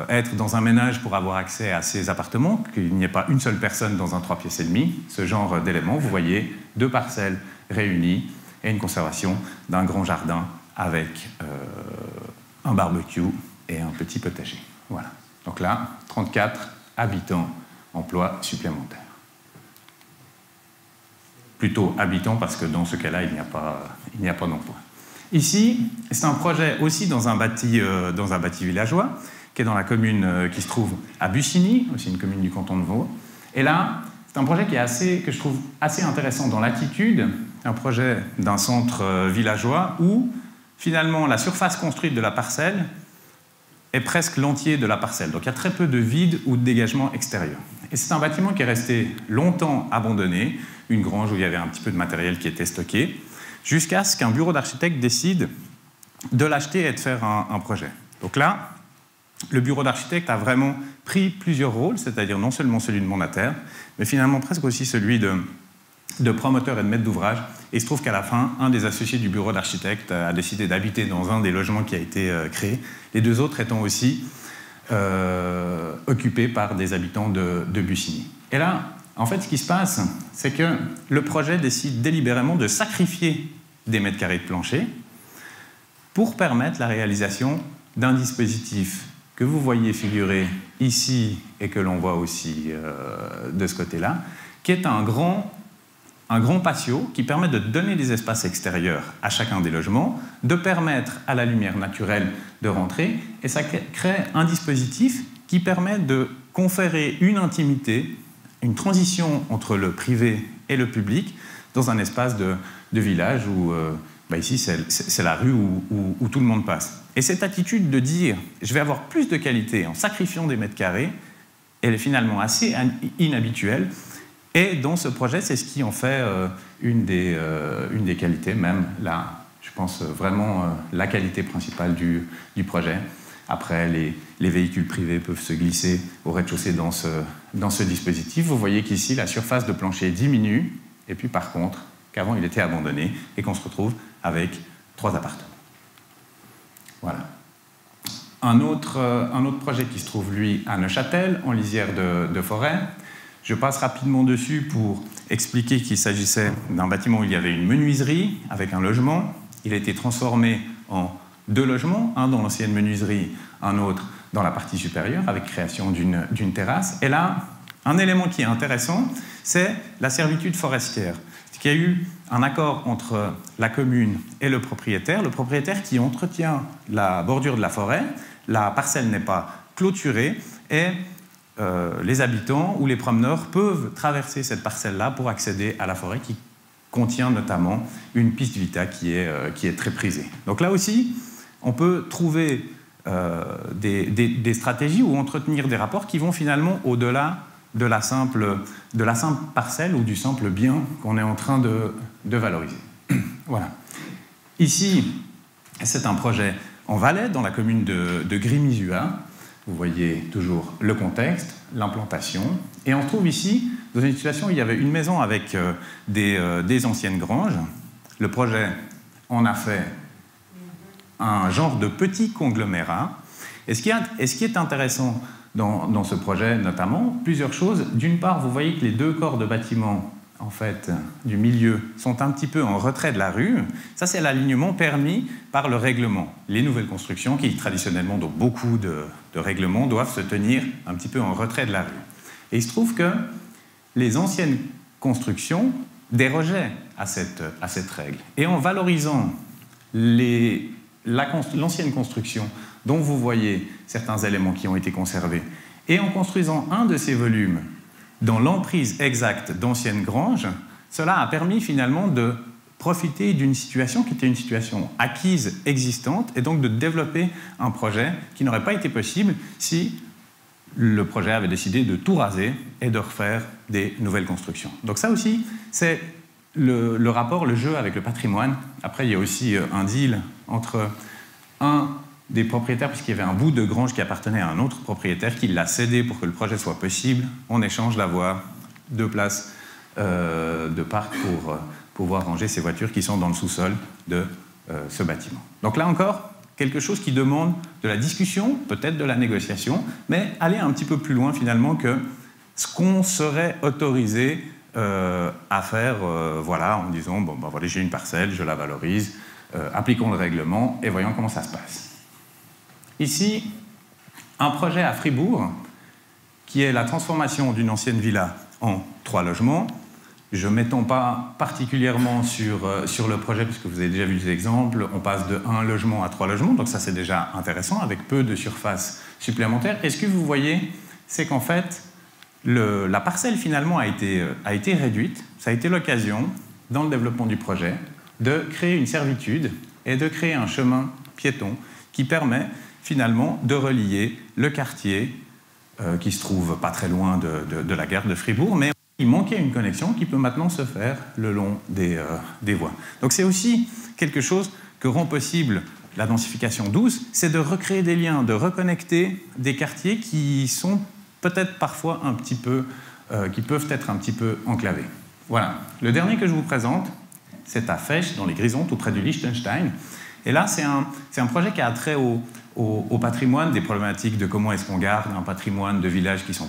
S3: être dans un ménage pour avoir accès à ces appartements, qu'il n'y ait pas une seule personne dans un 3 pièces et demie. Ce genre d'éléments, vous voyez, 2 parcelles réunies et une conservation d'un grand jardin avec un barbecue et un petit potager. Voilà. Donc là, 34 habitants, emploi supplémentaire. Plutôt habitants parce que dans ce cas-là, il n'y a pas d'emploi. Ici, c'est un projet aussi dans un bâti villageois, qui est dans la commune qui se trouve à Bussigny, aussi une commune du canton de Vaud. Et là, c'est un projet que je trouve assez intéressant dans l'attitude, un projet d'un centre villageois où, finalement, la surface construite de la parcelle est presque l'entier de la parcelle. Donc il y a très peu de vide ou de dégagement extérieur. Et c'est un bâtiment qui est resté longtemps abandonné, une grange où il y avait un petit peu de matériel qui était stocké, jusqu'à ce qu'un bureau d'architecte décide de l'acheter et de faire un projet. Donc là, le bureau d'architecte a vraiment pris plusieurs rôles, c'est-à-dire non seulement celui de mandataire, mais finalement presque aussi celui de promoteur et de maître d'ouvrage. Et il se trouve qu'à la fin, un des associés du bureau d'architecte a décidé d'habiter dans un des logements qui a été créé, les 2 autres étant aussi occupés par des habitants de Bussigny. Et là, en fait, ce qui se passe, c'est que le projet décide délibérément de sacrifier des mètres carrés de plancher pour permettre la réalisation d'un dispositif que vous voyez figurer ici et que l'on voit aussi de ce côté-là, qui est un grand patio qui permet de donner des espaces extérieurs à chacun des logements, de permettre à la lumière naturelle de rentrer, et ça crée un dispositif qui permet de conférer une intimité, une transition entre le privé et le public dans un espace de village où, ici, c'est la rue où tout le monde passe. Et cette attitude de dire « je vais avoir plus de qualité en sacrifiant des mètres carrés », elle est finalement assez inhabituelle. Et dans ce projet, c'est ce qui en fait une des qualités, même là, je pense vraiment la qualité principale du projet. Après, les véhicules privés peuvent se glisser au rez-de-chaussée dans ce dispositif. Vous voyez qu'ici, la surface de plancher diminue, et puis par contre, qu'avant il était abandonné, et qu'on se retrouve avec 3 appartements. Voilà. Un autre projet qui se trouve, lui, à Neuchâtel, en lisière de forêt. Je passe rapidement dessus pour expliquer qu'il s'agissait d'un bâtiment où il y avait une menuiserie avec un logement. Il a été transformé en 2 logements, un dans l'ancienne menuiserie, un autre dans la partie supérieure, avec création d'une terrasse. Et là, un élément qui est intéressant, c'est la servitude forestière. Il y a eu un accord entre la commune et le propriétaire qui entretient la bordure de la forêt, la parcelle n'est pas clôturée, et les habitants ou les promeneurs peuvent traverser cette parcelle-là pour accéder à la forêt qui contient notamment une piste vita qui est très prisée. Donc là aussi, on peut trouver des stratégies ou entretenir des rapports qui vont finalement au-delà de la simple parcelle ou du simple bien qu'on est en train de valoriser. Voilà. Ici, c'est un projet en Valais, dans la commune de Grimizua. Vous voyez toujours le contexte, l'implantation. Et on se trouve ici dans une situation où il y avait une maison avec des anciennes granges. Le projet en a fait un genre de petit conglomérat. Et ce qui est intéressant dans ce projet, notamment, plusieurs choses. D'une part, vous voyez que les 2 corps de bâtiments en fait, du milieu sont un petit peu en retrait de la rue. Ça, c'est l'alignement permis par le règlement. Les nouvelles constructions, qui traditionnellement, dans beaucoup de règlements, doivent se tenir un petit peu en retrait de la rue. Et il se trouve que les anciennes constructions dérogeaient à cette règle. Et en valorisant l'ancienne construction, dont vous voyez certains éléments qui ont été conservés, et en construisant un de ces volumes dans l'emprise exacte d'anciennes granges, cela a permis finalement de profiter d'une situation qui était une situation acquise, existante, et donc de développer un projet qui n'aurait pas été possible si le projet avait décidé de tout raser et de refaire des nouvelles constructions. Donc ça aussi, c'est le rapport, le jeu avec le patrimoine. Après, il y a aussi un deal entre un des propriétaires, puisqu'il y avait un bout de grange qui appartenait à un autre propriétaire qui l'a cédé pour que le projet soit possible, en échange d'avoir 2 places de parc pour pouvoir ranger ces voitures qui sont dans le sous-sol de ce bâtiment. Donc là encore, quelque chose qui demande de la discussion, peut-être de la négociation, mais aller un petit peu plus loin finalement que ce qu'on serait autorisé à faire voilà, en disant bon, ben, voilà, j'ai une parcelle, je la valorise, appliquons le règlement et voyons comment ça se passe. Ici, un projet à Fribourg qui est la transformation d'une ancienne villa en 3 logements. Je ne m'étends pas particulièrement sur le projet, puisque vous avez déjà vu des exemples. On passe de 1 logement à 3 logements, donc ça c'est déjà intéressant, avec peu de surface supplémentaire. Et ce que vous voyez, c'est qu'en fait, la parcelle finalement a été réduite. Ça a été l'occasion, dans le développement du projet, de créer une servitude et de créer un chemin piéton qui permet finalement de relier le quartier qui se trouve pas très loin de la gare de Fribourg, mais il manquait une connexion qui peut maintenant se faire le long des voies. Donc c'est aussi quelque chose que rend possible la densification douce, c'est de recréer des liens, de reconnecter des quartiers qui sont peut-être parfois un petit peu, qui peuvent être un petit peu enclavés. Voilà. Le dernier que je vous présente, c'est à Fesch, dans les Grisons, tout près du Liechtenstein. Et là, c'est un projet qui a trait au patrimoine, des problématiques de comment est-ce qu'on garde un patrimoine de villages qui sont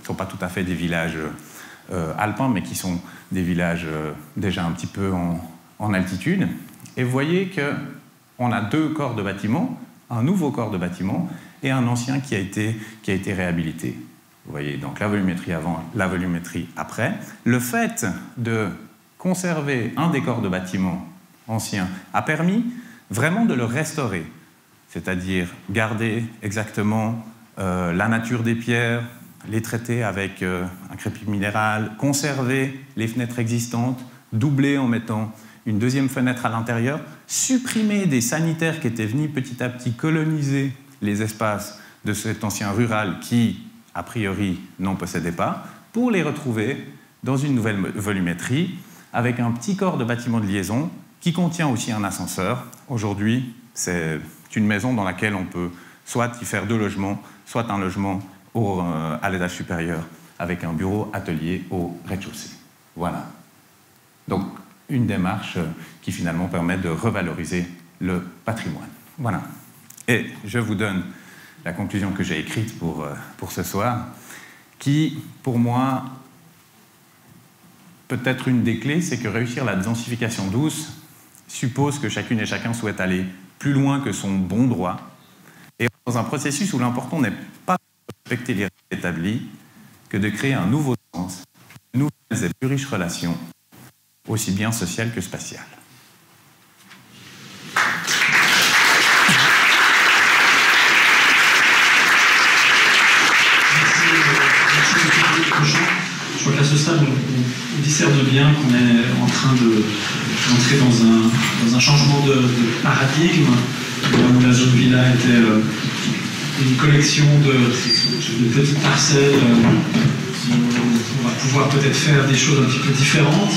S3: sont pas tout à fait des villages alpins, mais qui sont des villages déjà un petit peu en altitude. Et vous voyez qu'on a 2 corps de bâtiments, un nouveau corps de bâtiment, et un ancien qui a été réhabilité. Vous voyez, donc la volumétrie avant, la volumétrie après. Le fait de conserver un décor de bâtiment ancien a permis vraiment de le restaurer, c'est-à-dire garder exactement la nature des pierres, les traiter avec un crépi minéral, conserver les fenêtres existantes, doubler en mettant une deuxième fenêtre à l'intérieur, supprimer des sanitaires qui étaient venus petit à petit coloniser les espaces de cet ancien rural qui, a priori, n'en possédait pas, pour les retrouver dans une nouvelle volumétrie avec un petit corps de bâtiment de liaison qui contient aussi un ascenseur. Aujourd'hui, c'est une maison dans laquelle on peut soit y faire 2 logements, soit un logement à l'étage supérieur avec un bureau atelier au rez-de-chaussée. Voilà. Donc, une démarche qui finalement permet de revaloriser le patrimoine. Voilà. Et je vous donne la conclusion que j'ai écrite pour ce soir, qui, pour moi, peut être une des clés, c'est que réussir la densification douce suppose que chacune et chacun souhaite aller plus loin que son bon droit, et dans un processus où l'important n'est pas de respecter les règles établies, que de créer un nouveau sens, de nouvelles et plus riches relations, aussi bien sociales que spatiales.
S1: Je crois qu'à ce stade, on discerne bien qu'on est en train d'entrer dans un changement de paradigme. La zone villa était une collection de petites parcelles. On va pouvoir peut-être faire des choses un petit peu différentes,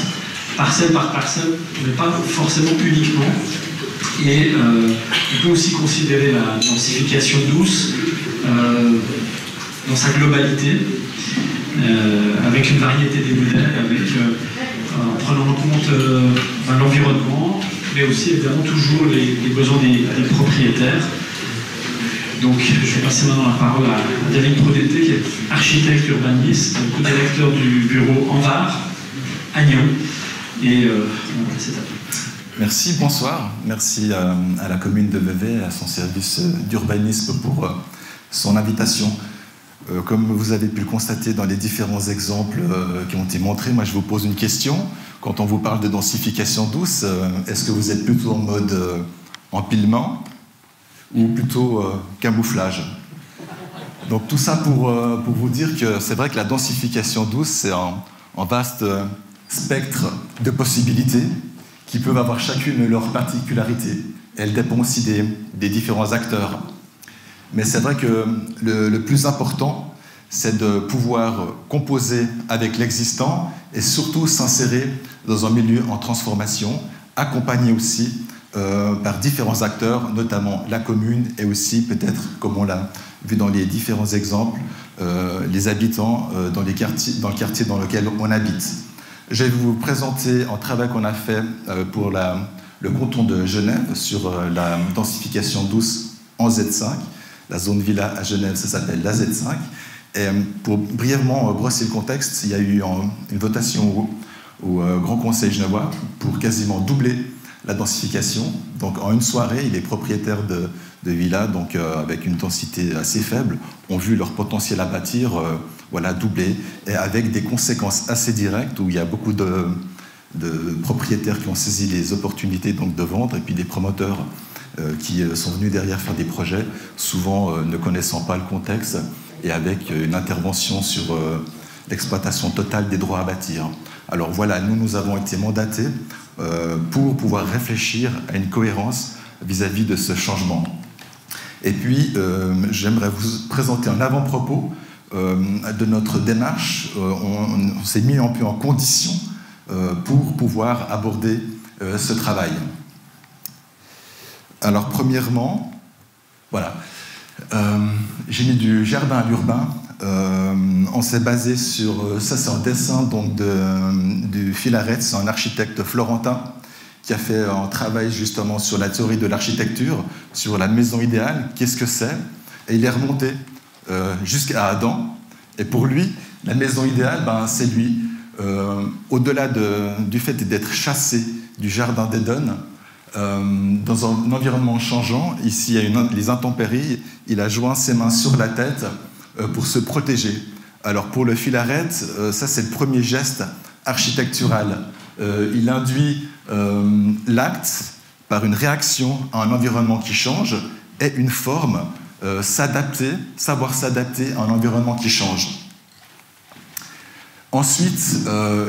S1: parcelle par parcelle, mais pas forcément uniquement. Et on peut aussi considérer la densification douce dans sa globalité, avec une variété des modèles, en prenant en compte l'environnement, mais aussi évidemment toujours les besoins des propriétaires. Donc je vais passer maintenant la parole à David Prodété, qui est architecte urbaniste, co-directeur du bureau Envar à Nyon. Et on va passer à toi.
S4: Merci, bonsoir. Merci à la commune de Vevey, à son service d'urbanisme pour son invitation. Comme vous avez pu le constater dans les différents exemples qui ont été montrés, moi je vous pose une question. Quand on vous parle de densification douce, est-ce que vous êtes plutôt en mode empilement ou plutôt camouflage? Donc tout ça pour vous dire que c'est vrai que la densification douce, c'est un vaste spectre de possibilités qui peuvent avoir chacune leur particularité. Elle dépend aussi des différents acteurs. Mais c'est vrai que le plus important, c'est de pouvoir composer avec l'existant et surtout s'insérer dans un milieu en transformation, accompagné aussi par différents acteurs, notamment la commune et aussi peut-être, comme on l'a vu dans les différents exemples, les habitants dans le quartier dans lequel on habite. Je vais vous présenter un travail qu'on a fait pour le canton de Genève sur la densification douce en Z5. La zone villa à Genève, ça s'appelle la Z5. Et pour brièvement brosser le contexte, il y a eu une votation au Grand Conseil genevois pour quasiment doubler la densification. Donc en une soirée, les propriétaires de villas, donc avec une densité assez faible, ont vu leur potentiel à bâtir doubler, et avec des conséquences assez directes où il y a beaucoup de propriétaires qui ont saisi les opportunités donc, de vendre, et puis des promoteurs qui sont venus derrière faire des projets, souvent ne connaissant pas le contexte, et avec une intervention sur l'exploitation totale des droits à bâtir. Alors voilà, nous avons été mandatés pour pouvoir réfléchir à une cohérence vis-à-vis de ce changement. Et puis, j'aimerais vous présenter un avant-propos de notre démarche. On s'est mis un peu en condition pour pouvoir aborder ce travail. Alors, premièrement, voilà, j'ai mis du jardin à l'urbain. On s'est basé sur... Ça, c'est un dessin donc, du Filaret, c'est un architecte florentin qui a fait un travail justement sur la théorie de l'architecture, sur la maison idéale, qu'est-ce que c'est, et il est remonté jusqu'à Adam. Et pour lui, la maison idéale, c'est lui. Au-delà du fait d'être chassé du jardin d'Éden, dans un environnement changeant, ici il y a les intempéries, il a joint ses mains sur la tête pour se protéger. Alors pour le fil à arête, ça c'est le premier geste architectural. Il induit l'acte par une réaction à un environnement qui change et une forme, savoir s'adapter à un environnement qui change. Ensuite,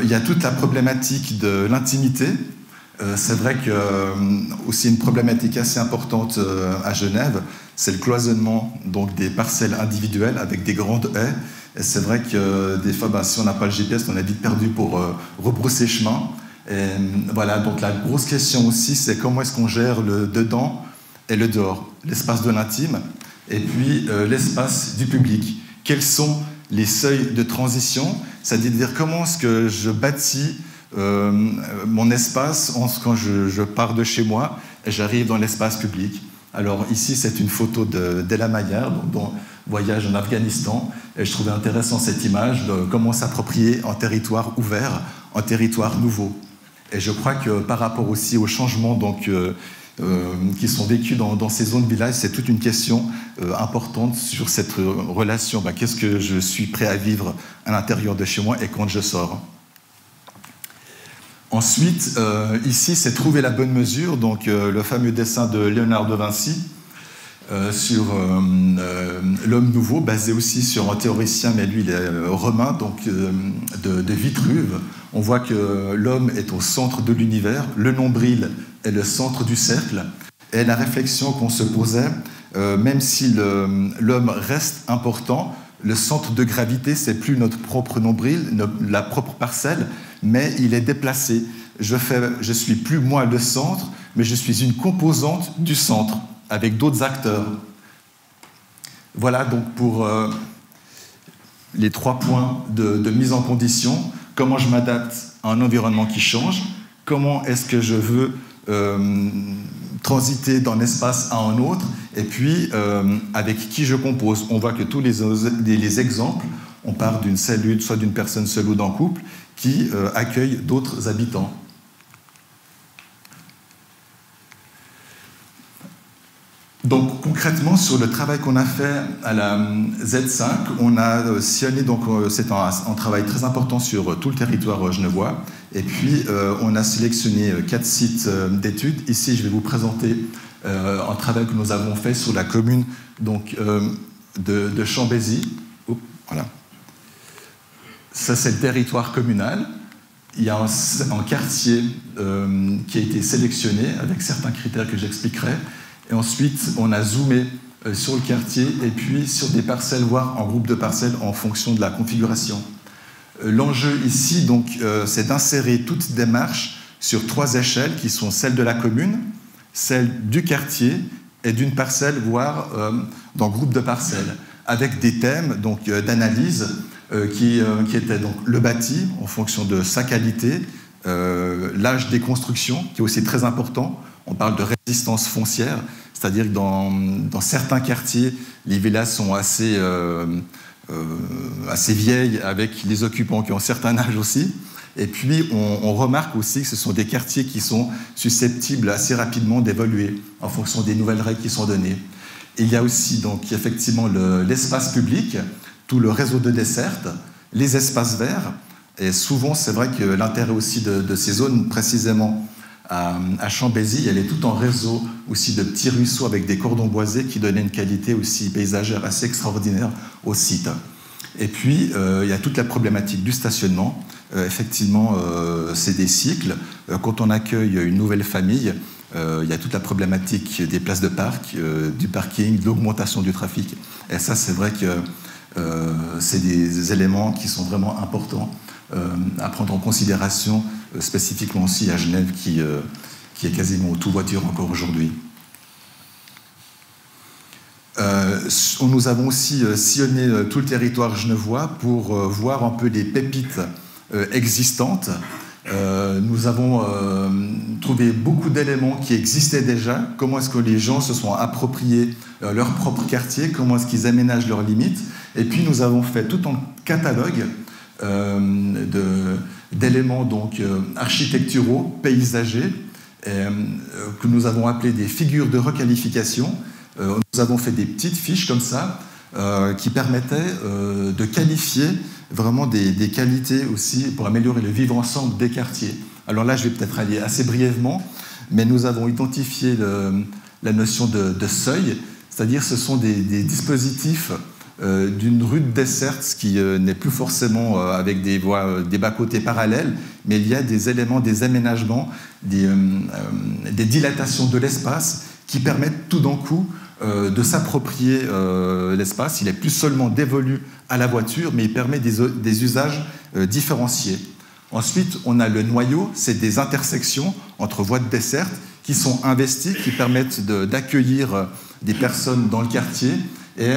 S4: il y a toute la problématique de l'intimité. C'est vrai que aussi une problématique assez importante à Genève, c'est le cloisonnement donc des parcelles individuelles avec des grandes haies. Et c'est vrai que des fois, si on n'a pas le GPS, on est vite perdu pour rebrousser chemin. Et voilà, donc la grosse question aussi, c'est comment est-ce qu'on gère le dedans et le dehors, l'espace de l'intime et puis l'espace du public. Quels sont les seuils de transition, c'est-à-dire comment est-ce que je bâtis mon espace quand je pars de chez moi et j'arrive dans l'espace public. Alors ici, c'est une photo d'Ella Maillard, dont voyage en Afghanistan, et je trouvais intéressant cette image de comment s'approprier un territoire ouvert, un territoire nouveau. Et je crois que par rapport aussi aux changements donc, qui sont vécus dans ces zones village, c'est toute une question importante sur cette relation. Qu'est-ce que je suis prêt à vivre à l'intérieur de chez moi et quand je sors? Ensuite, ici, c'est trouver la bonne mesure, donc le fameux dessin de Léonard de Vinci sur l'homme nouveau, basé aussi sur un théoricien, mais lui, il est romain, donc de Vitruve. On voit que l'homme est au centre de l'univers, le nombril est le centre du cercle, et la réflexion qu'on se posait, même si l'homme reste important, le centre de gravité, c'est plus notre propre nombril, la propre parcelle, mais il est déplacé. Je suis plus moi le centre, mais je suis une composante du centre, avec d'autres acteurs. Voilà donc pour les 3 points de mise en condition. Comment je m'adapte à un environnement qui change, comment est-ce que je veux transiter d'un espace à un autre, et puis avec qui je compose. On voit que tous les exemples, on part d'une cellule, soit d'une personne seule ou d'un couple, qui accueille d'autres habitants. Donc concrètement, sur le travail qu'on a fait à la Z5, on a sillonné, donc c'est un travail très important sur tout le territoire genevois, et puis on a sélectionné 4 sites d'études. Ici, je vais vous présenter un travail que nous avons fait sur la commune donc, de Chambésy. Voilà. Ça, c'est le territoire communal. Il y a un quartier qui a été sélectionné avec certains critères que j'expliquerai. Et ensuite, on a zoomé sur le quartier et puis sur des parcelles, voire en groupe de parcelles en fonction de la configuration. L'enjeu ici, donc, c'est d'insérer toute démarche sur 3 échelles qui sont celles de la commune, celle du quartier et d'une parcelle, voire d'un groupe de parcelles, avec des thèmes d'analyse qui étaient donc, le bâti en fonction de sa qualité, l'âge des constructions, qui est aussi très important. On parle de résistance foncière, c'est-à-dire que dans certains quartiers, les villas sont assez vieilles, avec les occupants qui ont un certain âge aussi. Et puis, on remarque aussi que ce sont des quartiers qui sont susceptibles assez rapidement d'évoluer en fonction des nouvelles règles qui sont données. Et il y a aussi, donc, effectivement, l'espace public, tout le réseau de dessertes, les espaces verts. Et souvent, c'est vrai que l'intérêt aussi de ces zones, précisément, à Chambésy, il y avait tout un réseau aussi de petits ruisseaux avec des cordons boisés qui donnaient une qualité aussi paysagère assez extraordinaire au site. Et puis, il y a toute la problématique du stationnement. Effectivement, c'est des cycles. Quand on accueille une nouvelle famille, il y a toute la problématique des places de parc, du parking, de l'augmentation du trafic. Et ça, c'est vrai que c'est des éléments qui sont vraiment importants à prendre en considération, spécifiquement aussi à Genève, qui est quasiment tout voiture encore aujourd'hui. Nous avons aussi sillonné tout le territoire genevois pour voir un peu les pépites existantes. Nous avons trouvé beaucoup d'éléments qui existaient déjà. Comment est-ce que les gens se sont appropriés leur propre quartier, comment est-ce qu'ils aménagent leurs limites. Et puis nous avons fait tout un catalogue d'éléments donc architecturaux, paysagers, que nous avons appelées des figures de requalification. Nous avons fait des petites fiches comme ça qui permettaient de qualifier vraiment des qualités aussi pour améliorer le vivre ensemble des quartiers. Alors là, je vais peut-être aller assez brièvement, mais nous avons identifié la notion de seuil, c'est-à-dire ce sont des dispositifs d'une rue de desserte qui n'est plus forcément avec des voies, des bas-côtés parallèles, mais il y a des éléments, des aménagements, des dilatations de l'espace qui permettent tout d'un coup de s'approprier l'espace. Il n'est plus seulement dévolu à la voiture, mais il permet des usages différenciés. Ensuite, on a le noyau, c'est des intersections entre voies de desserte qui sont investies, qui permettent d'accueillir des personnes dans le quartier et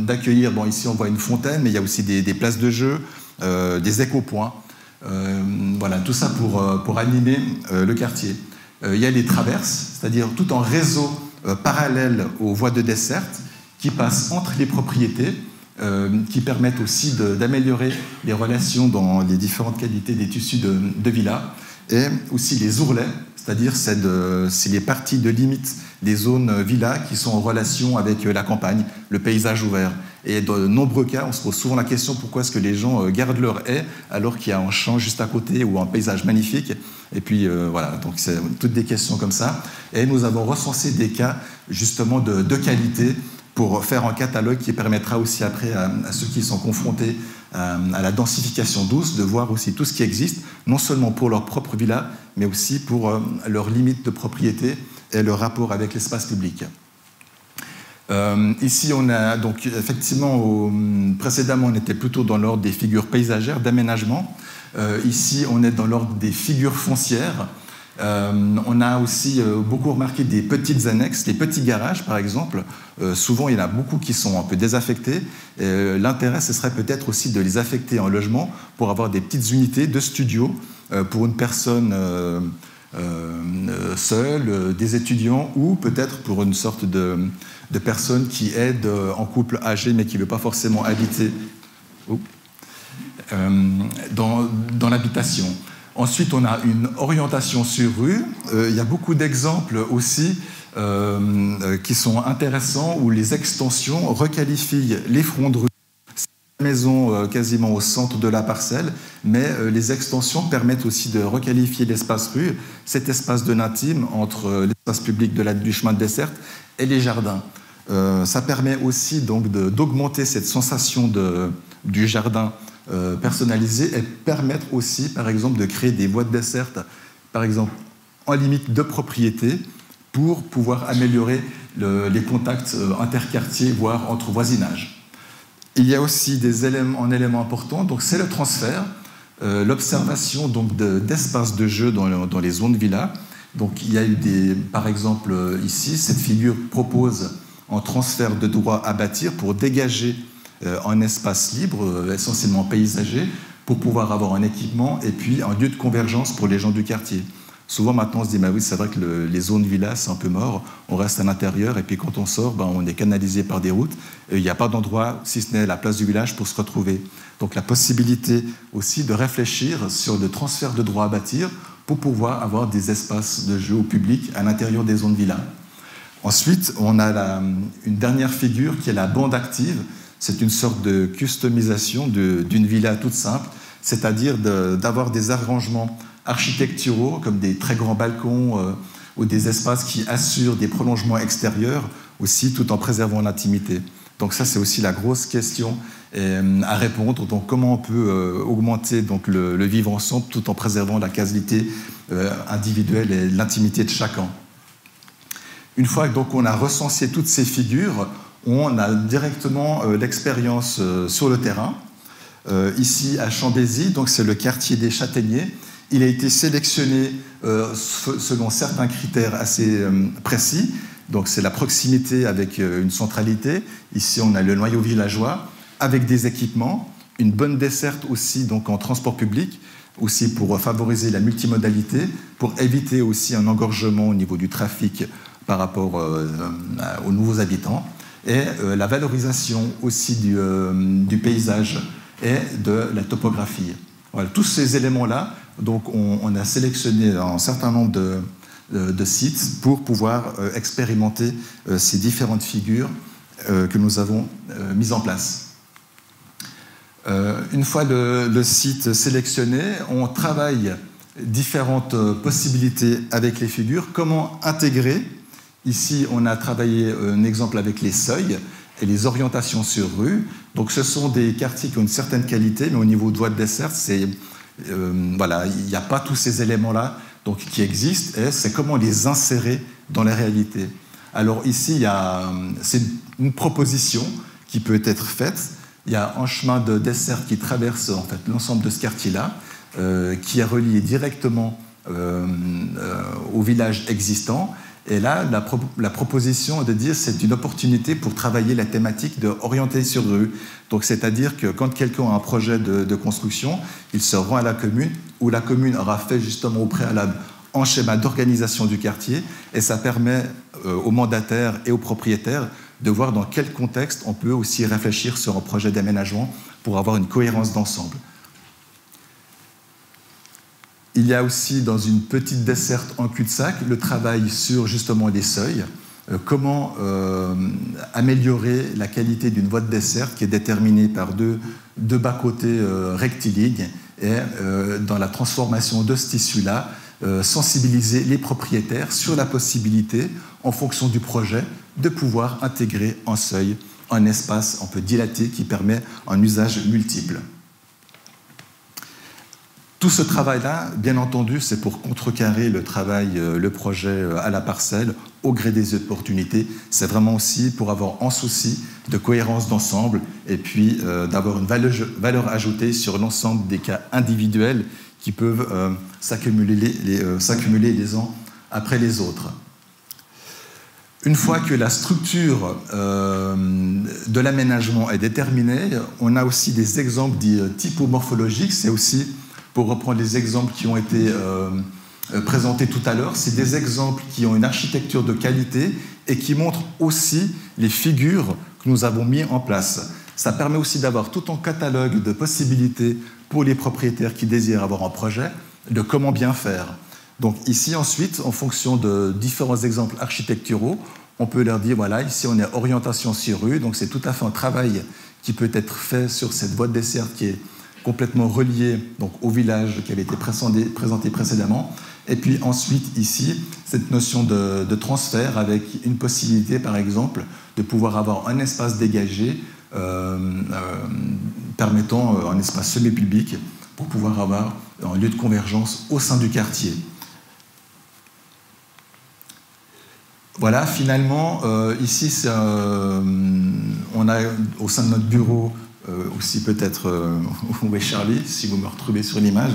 S4: d'accueillir, bon ici on voit une fontaine, mais il y a aussi des places de jeu, des éco-points, voilà, tout ça pour animer le quartier. Il y a les traverses, c'est-à-dire tout en réseau parallèle aux voies de desserte qui passent entre les propriétés, qui permettent aussi d'améliorer les relations dans les différentes qualités des tissus de villas, et aussi les ourlets, c'est-à-dire c'est les parties de limite des zones villas qui sont en relation avec la campagne, le paysage ouvert. Et dans de nombreux cas, on se pose souvent la question pourquoi est-ce que les gens gardent leur haie alors qu'il y a un champ juste à côté ou un paysage magnifique. Et puis voilà, donc c'est toutes des questions comme ça. Et nous avons recensé des cas justement de qualité pour faire un catalogue qui permettra aussi après à ceux qui sont confrontés à la densification douce de voir aussi tout ce qui existe, non seulement pour leur propre villa, mais aussi pour leurs limites de propriété et leur rapport avec l'espace public. Ici, on a donc effectivement, précédemment, on était plutôt dans l'ordre des figures paysagères, d'aménagement. Ici, on est dans l'ordre des figures foncières. On a aussi beaucoup remarqué des petites annexes, des petits garages par exemple. Souvent, il y en a beaucoup qui sont un peu désaffectés. L'intérêt, ce serait peut-être aussi de les affecter en logement pour avoir des petites unités de studio pour une personne seule, des étudiants ou peut-être pour une sorte de personne qui aide en couple âgé mais qui ne veut pas forcément habiter dans l'habitation. Ensuite, on a une orientation sur rue. Il y a beaucoup d'exemples aussi qui sont intéressants où les extensions requalifient les fronts de rue. C'est une maison quasiment au centre de la parcelle, mais les extensions permettent aussi de requalifier l'espace rue, cet espace de l'intime entre l'espace public du chemin de desserte et les jardins. Ça permet aussi donc d'augmenter cette sensation du jardin personnalisé et permettre aussi, par exemple, de créer des voies de desserte, par exemple, en limite de propriété, pour pouvoir améliorer les contacts interquartiers, voire entre voisinages. Il y a aussi un élément important, donc c'est le transfert, l'observation donc d'espaces de jeu dans les zones villas. Donc il y a eu par exemple ici, cette figure propose un transfert de droit à bâtir pour dégager un espace libre, essentiellement paysager, pour pouvoir avoir un équipement et puis un lieu de convergence pour les gens du quartier. Souvent maintenant on se dit, bah oui, c'est vrai que les zones villas c'est un peu mort, on reste à l'intérieur et puis quand on sort, on est canalisé par des routes, il n'y a pas d'endroit, si ce n'est la place du village, pour se retrouver. Donc la possibilité aussi de réfléchir sur le transfert de droit à bâtir pour pouvoir avoir des espaces de jeu au public à l'intérieur des zones villas. Ensuite, on a une dernière figure qui est la bande active. C'est une sorte de customisation d'une villa toute simple, c'est-à-dire d'avoir des arrangements architecturaux comme des très grands balcons ou des espaces qui assurent des prolongements extérieurs aussi tout en préservant l'intimité. Donc ça, c'est aussi la grosse question à répondre. Donc comment on peut augmenter donc, le vivre ensemble tout en préservant la qualité individuelle et l'intimité de chacun. Une fois donc on a recensé toutes ces figures, on a directement l'expérience sur le terrain. Ici, à Chambézy, donc c'est le quartier des Châtaigniers. Il a été sélectionné selon certains critères assez précis. Donc c'est la proximité avec une centralité. Ici, on a le noyau villageois avec des équipements, une bonne desserte aussi donc en transport public, aussi pour favoriser la multimodalité, pour éviter aussi un engorgement au niveau du trafic par rapport aux nouveaux habitants. Et la valorisation aussi du paysage et de la topographie. Voilà, tous ces éléments-là, donc on a sélectionné un certain nombre de sites pour pouvoir expérimenter ces différentes figures que nous avons mises en place. Une fois le site sélectionné, on travaille différentes possibilités avec les figures. Comment intégrer? Ici, on a travaillé un exemple avec les seuils et les orientations sur rue. Donc, ce sont des quartiers qui ont une certaine qualité, mais au niveau de voies de dessert, voilà, il n'y a pas tous ces éléments-là qui existent, et c'est comment les insérer dans la réalité. Alors ici, c'est une proposition qui peut être faite. Il y a un chemin de dessert qui traverse en fait l'ensemble de ce quartier-là, qui est relié directement au village existant. Et là, la proposition est de dire c'est une opportunité pour travailler la thématique de orienter sur rue. Donc, c'est-à-dire que quand quelqu'un a un projet de construction, il se rend à la commune, où la commune aura fait justement au préalable un schéma d'organisation du quartier, et ça permet aux mandataires et aux propriétaires de voir dans quel contexte on peut aussi réfléchir sur un projet d'aménagement pour avoir une cohérence d'ensemble. Il y a aussi, dans une petite desserte en cul-de-sac, le travail sur justement les seuils. Comment améliorer la qualité d'une voie de desserte qui est déterminée par deux bas-côtés rectilignes, et dans la transformation de ce tissu-là, sensibiliser les propriétaires sur la possibilité, en fonction du projet, de pouvoir intégrer un seuil, un espace un peu dilaté qui permet un usage multiple. Tout ce travail-là, bien entendu, c'est pour contrecarrer le travail, le projet à la parcelle, au gré des opportunités. C'est vraiment aussi pour avoir un souci de cohérence d'ensemble et puis d'avoir une valeur ajoutée sur l'ensemble des cas individuels qui peuvent s'accumuler les uns après les autres. Une fois que la structure de l'aménagement est déterminée, on a aussi des exemples dits typomorphologiques. C'est aussi, pour reprendre les exemples qui ont été présentés tout à l'heure, c'est des exemples qui ont une architecture de qualité et qui montrent aussi les figures que nous avons mis en place. Ça permet aussi d'avoir tout un catalogue de possibilités pour les propriétaires qui désirent avoir un projet, de comment bien faire. Donc ici, ensuite, en fonction de différents exemples architecturaux, on peut leur dire, voilà, ici on est orientation sur rue, donc c'est tout à fait un travail qui peut être fait sur cette voie de desserte qui est complètement reliée donc, au village qui avait été présenté précédemment. Et puis ensuite, ici, cette notion de transfert avec une possibilité, par exemple, de pouvoir avoir un espace dégagé permettant un espace semi-public pour pouvoir avoir un lieu de convergence au sein du quartier. Voilà, finalement, ici, on a au sein de notre bureau aussi peut-être où est Charlie, si vous me retrouvez sur l'image.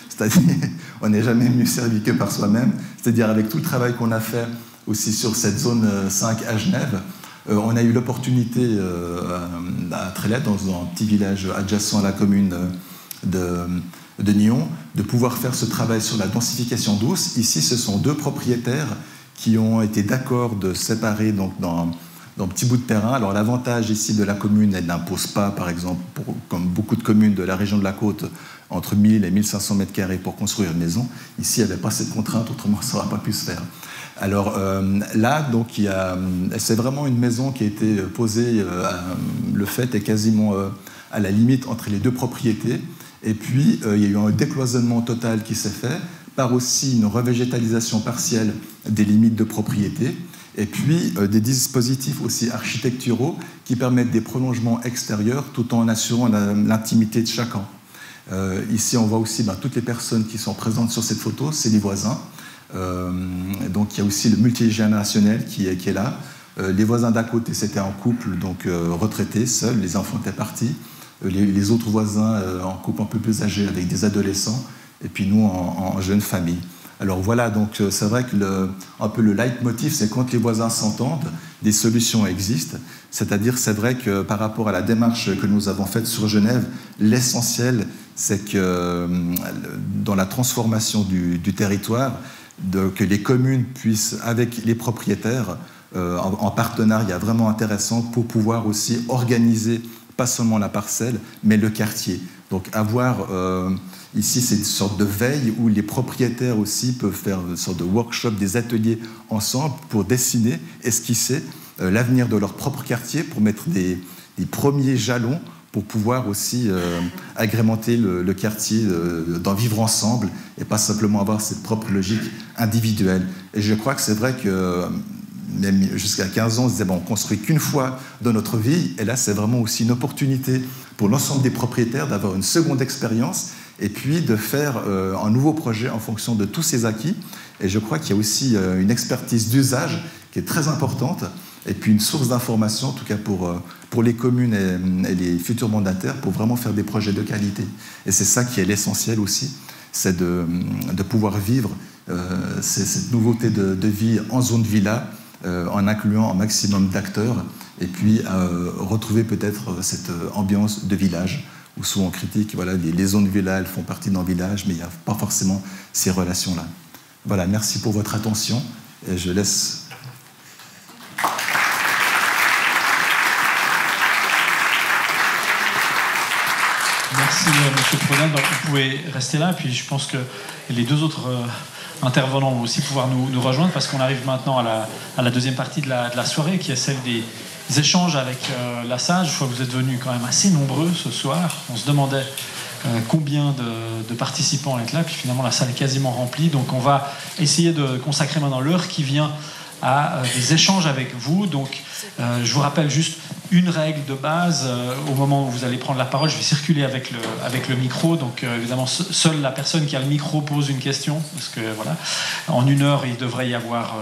S4: C'est-à-dire, on n'est jamais mieux servi que par soi-même. C'est-à-dire, avec tout le travail qu'on a fait aussi sur cette zone 5 à Genève, on a eu l'opportunité à Trélette, dans un petit village adjacent à la commune de Nyon, de pouvoir faire ce travail sur la densification douce. Ici, ce sont deux propriétaires qui ont été d'accord de séparer donc, dans un petit bout de terrain. Alors l'avantage ici de la commune, elle n'impose pas, par exemple, comme beaucoup de communes de la région de la Côte, entre 1000 et 1500 mètres carrés pour construire une maison. Ici, il n'y avait pas cette contrainte, autrement ça n'aurait pas pu se faire. Alors là, donc, c'est vraiment une maison qui a été posée, le fait est quasiment à la limite entre les deux propriétés. Et puis, il y a eu un décloisonnement total qui s'est fait, par aussi une revégétalisation partielle des limites de propriété, et puis des dispositifs aussi architecturaux qui permettent des prolongements extérieurs tout en assurant l'intimité de chacun. Ici, on voit aussi toutes les personnes qui sont présentes sur cette photo, c'est les voisins. Donc, il y a aussi le multigénérationnel qui est là. Les voisins d'à côté, c'était en couple, donc retraités, seuls, les enfants étaient partis. Les autres voisins en couple un peu plus âgés avec des adolescents, et puis nous en jeune famille. Alors voilà, donc c'est vrai que un peu le leitmotiv, c'est quand les voisins s'entendent, des solutions existent. C'est-à-dire, c'est vrai que par rapport à la démarche que nous avons faite sur Genève, l'essentiel, c'est que dans la transformation du territoire, que les communes puissent, avec les propriétaires, en partenariat vraiment intéressant pour pouvoir aussi organiser pas seulement la parcelle, mais le quartier. Donc avoir Ici, c'est une sorte de veille où les propriétaires aussi peuvent faire une sorte de workshop, des ateliers ensemble pour dessiner, esquisser l'avenir de leur propre quartier, pour mettre des premiers jalons pour pouvoir aussi agrémenter le quartier, d'en vivre ensemble et pas simplement avoir cette propre logique individuelle. Et je crois que c'est vrai que même jusqu'à 15 ans, on se disait, bon, on ne construit qu'une fois dans notre vie, et là, c'est vraiment aussi une opportunité pour l'ensemble des propriétaires d'avoir une seconde expérience et puis de faire un nouveau projet en fonction de tous ces acquis. Et je crois qu'il y a aussi une expertise d'usage qui est très importante, et puis une source d'information, en tout cas pour les communes et les futurs mandataires, pour vraiment faire des projets de qualité. Et c'est ça qui est l'essentiel aussi, c'est de pouvoir vivre cette nouveauté de vie en zone villa, en incluant un maximum d'acteurs, et puis retrouver peut-être cette ambiance de village, où souvent on critique, voilà, les zones villa, elles font partie d'un village, mais il n'y a pas forcément ces relations-là. Voilà, merci pour votre attention, et je laisse...
S1: Merci, M. Prodel. Vous pouvez rester là, puis je pense que les deux autres intervenants vont aussi pouvoir nous rejoindre, parce qu'on arrive maintenant à la deuxième partie de la soirée, qui est celle des échanges avec la salle. Je vois que vous êtes venus quand même assez nombreux ce soir. On se demandait combien de participants étaient là, puis finalement la salle est quasiment remplie. Donc on va essayer de consacrer maintenant l'heure qui vient à des échanges avec vous. Donc je vous rappelle juste une règle de base. Au moment où vous allez prendre la parole, je vais circuler avec le micro. Donc évidemment, seule la personne qui a le micro pose une question, parce que voilà, en 1 heure, il devrait y avoir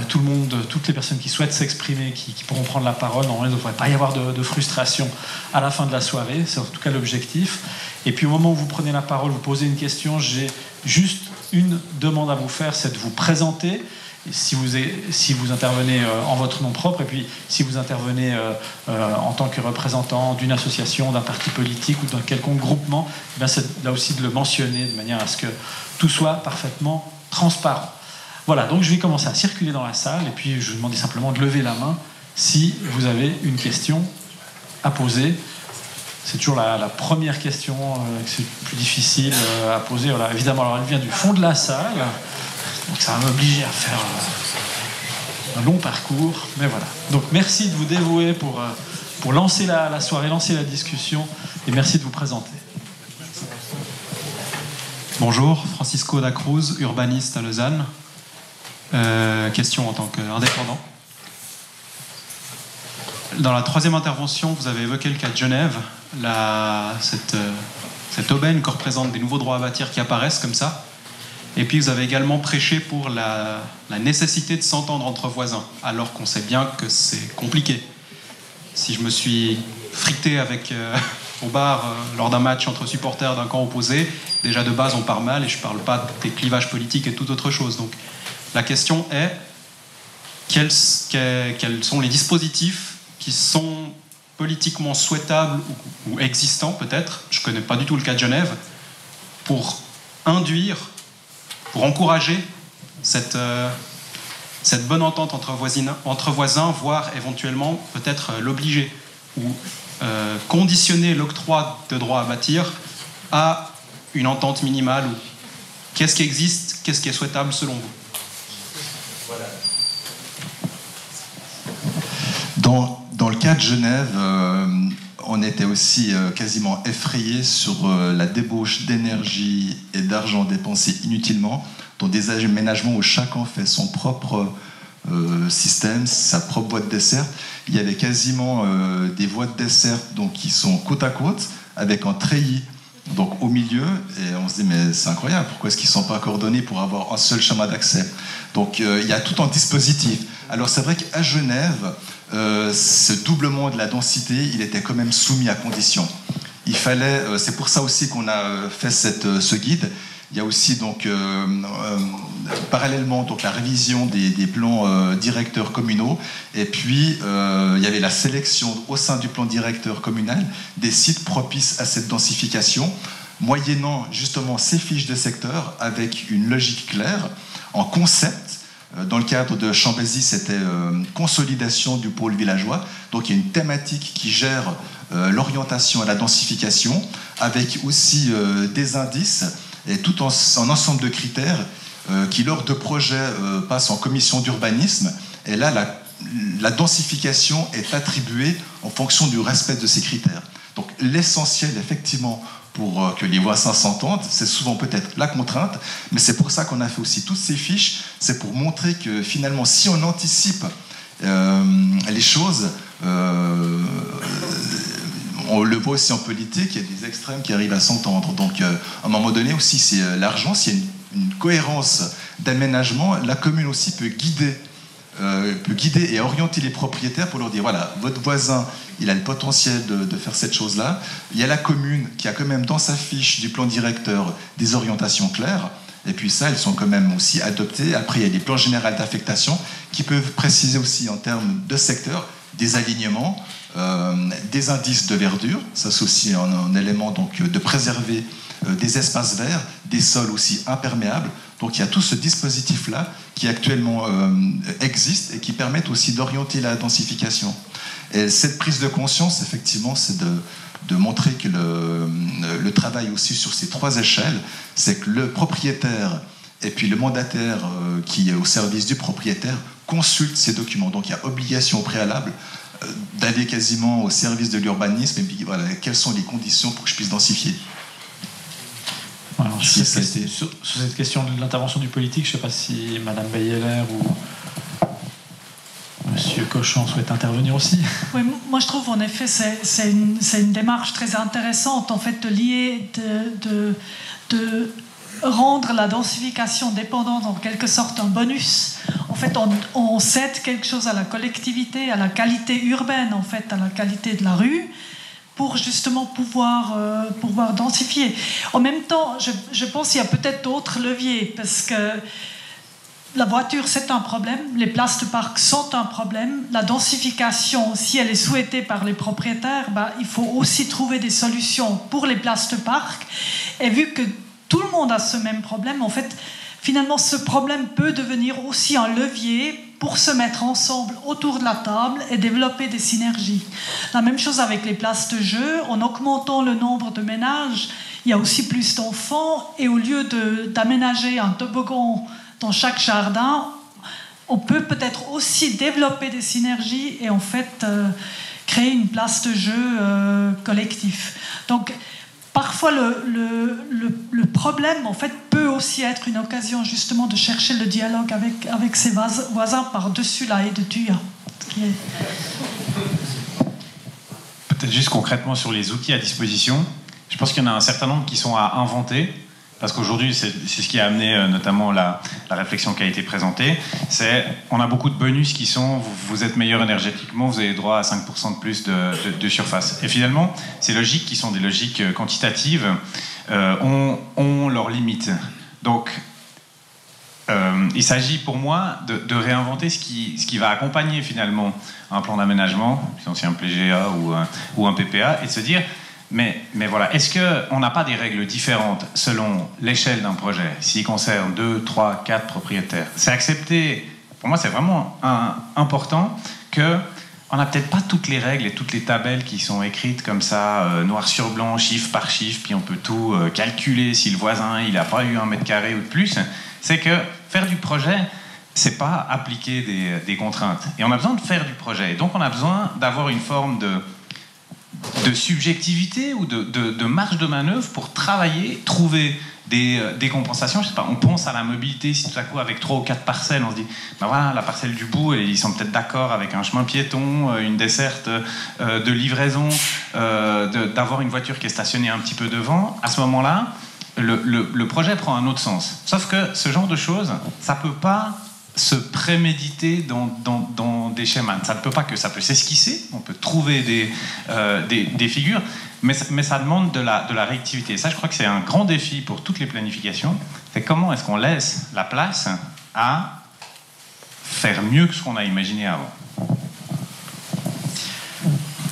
S1: tout le monde, toutes les personnes qui souhaitent s'exprimer, qui pourront prendre la parole. Normalement, il ne devrait pas y avoir de frustration à la fin de la soirée. C'est en tout cas l'objectif. Et puis au moment où vous prenez la parole, vous posez une question, j'ai juste une demande à vous faire, c'est de vous présenter. Si vous intervenez en votre nom propre, et puis si vous intervenez en tant que représentant d'une association, d'un parti politique ou d'un quelconque groupement, eh bien c'est là aussi de le mentionner de manière à ce que tout soit parfaitement transparent. Voilà, donc je vais commencer à circuler dans la salle, et puis je vous demande simplement de lever la main si vous avez une question à poser. C'est toujours la première question que c'est le plus difficile à poser. Voilà, évidemment, alors elle vient du fond de la salle. Donc ça va m'obliger à faire un long parcours, mais voilà. Donc merci de vous dévouer pour lancer la soirée, lancer la discussion, et merci de vous présenter.
S5: Bonjour, Francisco da Cruz, urbaniste à Lausanne. Question en tant qu'indépendant. Dans la troisième intervention, vous avez évoqué le cas de Genève, cette aubaine que représentent des nouveaux droits à bâtir qui apparaissent comme ça. Et puis vous avez également prêché pour la nécessité de s'entendre entre voisins, alors qu'on sait bien que c'est compliqué. Si je me suis frité au bar lors d'un match entre supporters d'un camp opposé, déjà de base on part mal, et je ne parle pas des clivages politiques et toute autre chose. Donc la question est, quels sont les dispositifs qui sont politiquement souhaitables ou existants peut-être, je ne connais pas du tout le cas de Genève, pour encourager cette bonne entente entre voisins, voire éventuellement peut-être l'obliger ou conditionner l'octroi de droits à bâtir à une entente minimale. Ou qu'est-ce qui existe, qu'est-ce qui est souhaitable selon vous?
S4: Voilà. Dans le cas de Genève, on était aussi quasiment effrayés sur la débauche d'énergie et d'argent dépensé inutilement dans des aménagements où chacun fait son propre système, sa propre voie de dessert. Il y avait quasiment des voies de dessert donc, qui sont côte à côte, avec un treillis donc, au milieu, et on se dit mais c'est incroyable, pourquoi est-ce qu'ils ne sont pas coordonnés pour avoir un seul chemin d'accès? Donc il y a tout un dispositif. Alors c'est vrai qu'à Genève, ce doublement de la densité, il était quand même soumis à conditions. Il fallait, c'est pour ça aussi qu'on a fait ce guide. Il y a aussi donc parallèlement donc la révision des plans directeurs communaux, et puis il y avait la sélection au sein du plan directeur communal des sites propices à cette densification, moyennant justement ces fiches de secteur avec une logique claire, en concept. Dans le cadre de Chambésy, c'était consolidation du pôle villageois. Donc il y a une thématique qui gère l'orientation et la densification, avec aussi des indices et tout un ensemble de critères qui, lors de projets, passent en commission d'urbanisme. Et là, la densification est attribuée en fonction du respect de ces critères. Donc l'essentiel, effectivement, pour que les voisins s'entendent, c'est souvent peut-être la contrainte, mais c'est pour ça qu'on a fait aussi toutes ces fiches, c'est pour montrer que finalement, si on anticipe les choses, on le voit aussi en politique, il y a des extrêmes qui arrivent à s'entendre. Donc à un moment donné aussi, c'est l'argent, s'il y a une cohérence d'aménagement, la commune aussi peut guider et orienter les propriétaires pour leur dire, voilà, votre voisin, il a le potentiel de faire cette chose-là. Il y a la commune qui a quand même dans sa fiche du plan directeur des orientations claires. Et puis ça, elles sont quand même aussi adoptées. Après, il y a des plans généraux d'affectation qui peuvent préciser aussi en termes de secteur des alignements, des indices de verdure. Ça, c'est aussi un élément donc, de préserver des espaces verts, des sols aussi imperméables. Donc il y a tout ce dispositif-là qui actuellement existe et qui permet aussi d'orienter la densification. Et cette prise de conscience, effectivement, c'est de montrer que le travail aussi sur ces 3 échelles, c'est que le propriétaire et puis le mandataire qui est au service du propriétaire consulte ces documents. Donc il y a obligation au préalable d'aller quasiment au service de l'urbanisme et puis voilà, quelles sont les conditions pour que je puisse densifier.
S1: Alors, sur cette question de l'intervention du politique, je ne sais pas si Mme Bayeler ou M. Cochon souhaite intervenir aussi.
S2: Oui, moi je trouve en effet c'est une démarche très intéressante en fait de lier, de rendre la densification dépendante en quelque sorte un bonus. En fait, on cède quelque chose à la collectivité, à la qualité urbaine, en fait, à la qualité de la rue, pour justement pouvoir densifier. En même temps, je pense qu'il y a peut-être d'autres leviers, parce que la voiture, c'est un problème, les places de parc sont un problème, la densification, si elle est souhaitée par les propriétaires, il faut aussi trouver des solutions pour les places de parc. Et vu que tout le monde a ce même problème, en fait, finalement, ce problème peut devenir aussi un levier pour se mettre ensemble autour de la table et développer des synergies. La même chose avec les places de jeu. En augmentant le nombre de ménages, il y a aussi plus d'enfants. Et au lieu d'aménager un toboggan dans chaque jardin, on peut peut-être aussi développer des synergies et en fait créer une place de jeu collectif. Donc, parfois, le problème, en fait, peut aussi être une occasion, justement, de chercher le dialogue avec ses voisins par-dessus la haie de tuya.
S3: Peut-être juste concrètement sur les outils à disposition. Je pense qu'il y en a un certain nombre qui sont à inventer, parce qu'aujourd'hui, c'est ce qui a amené notamment la réflexion qui a été présentée. On a beaucoup de bonus qui sont, vous êtes meilleur énergétiquement, vous avez droit à 5% de plus de surface. Et finalement, ces logiques qui sont des logiques quantitatives ont leurs limites. Donc, il s'agit pour moi de réinventer ce qui va accompagner finalement un plan d'aménagement, si un PGA ou un PPA, et de se dire... Mais voilà, est-ce qu'on n'a pas des règles différentes selon l'échelle d'un projet, s'il concerne 2, 3, 4 propriétaires? C'est accepté, pour moi c'est vraiment important qu'on n'a peut-être pas toutes les règles et toutes les tabelles qui sont écrites comme ça, noir sur blanc, chiffre par chiffre, puis on peut tout calculer si le voisin il n'a pas eu 1 mètre carré ou de plus. C'est que faire du projet, c'est pas appliquer des contraintes. Et on a besoin de faire du projet. Et donc on a besoin d'avoir une forme de subjectivité ou de marge de manœuvre pour travailler, trouver des compensations. Je sais pas, on pense à la mobilité, si tout à coup avec 3 ou 4 parcelles, on se dit, voilà, la parcelle du bout, ils sont peut-être d'accord avec un chemin piéton, une desserte de livraison, d'avoir une voiture qui est stationnée un petit peu devant. À ce moment-là, le projet prend un autre sens. Sauf que ce genre de choses, ça peut pas se préméditer dans des schémas. Ça ne peut pas que ça peut s'esquisser, on peut trouver des figures, mais ça demande de la réactivité. Et ça, je crois que c'est un grand défi pour toutes les planifications. C'est comment est-ce qu'on laisse la place à faire mieux que ce qu'on a imaginé avant.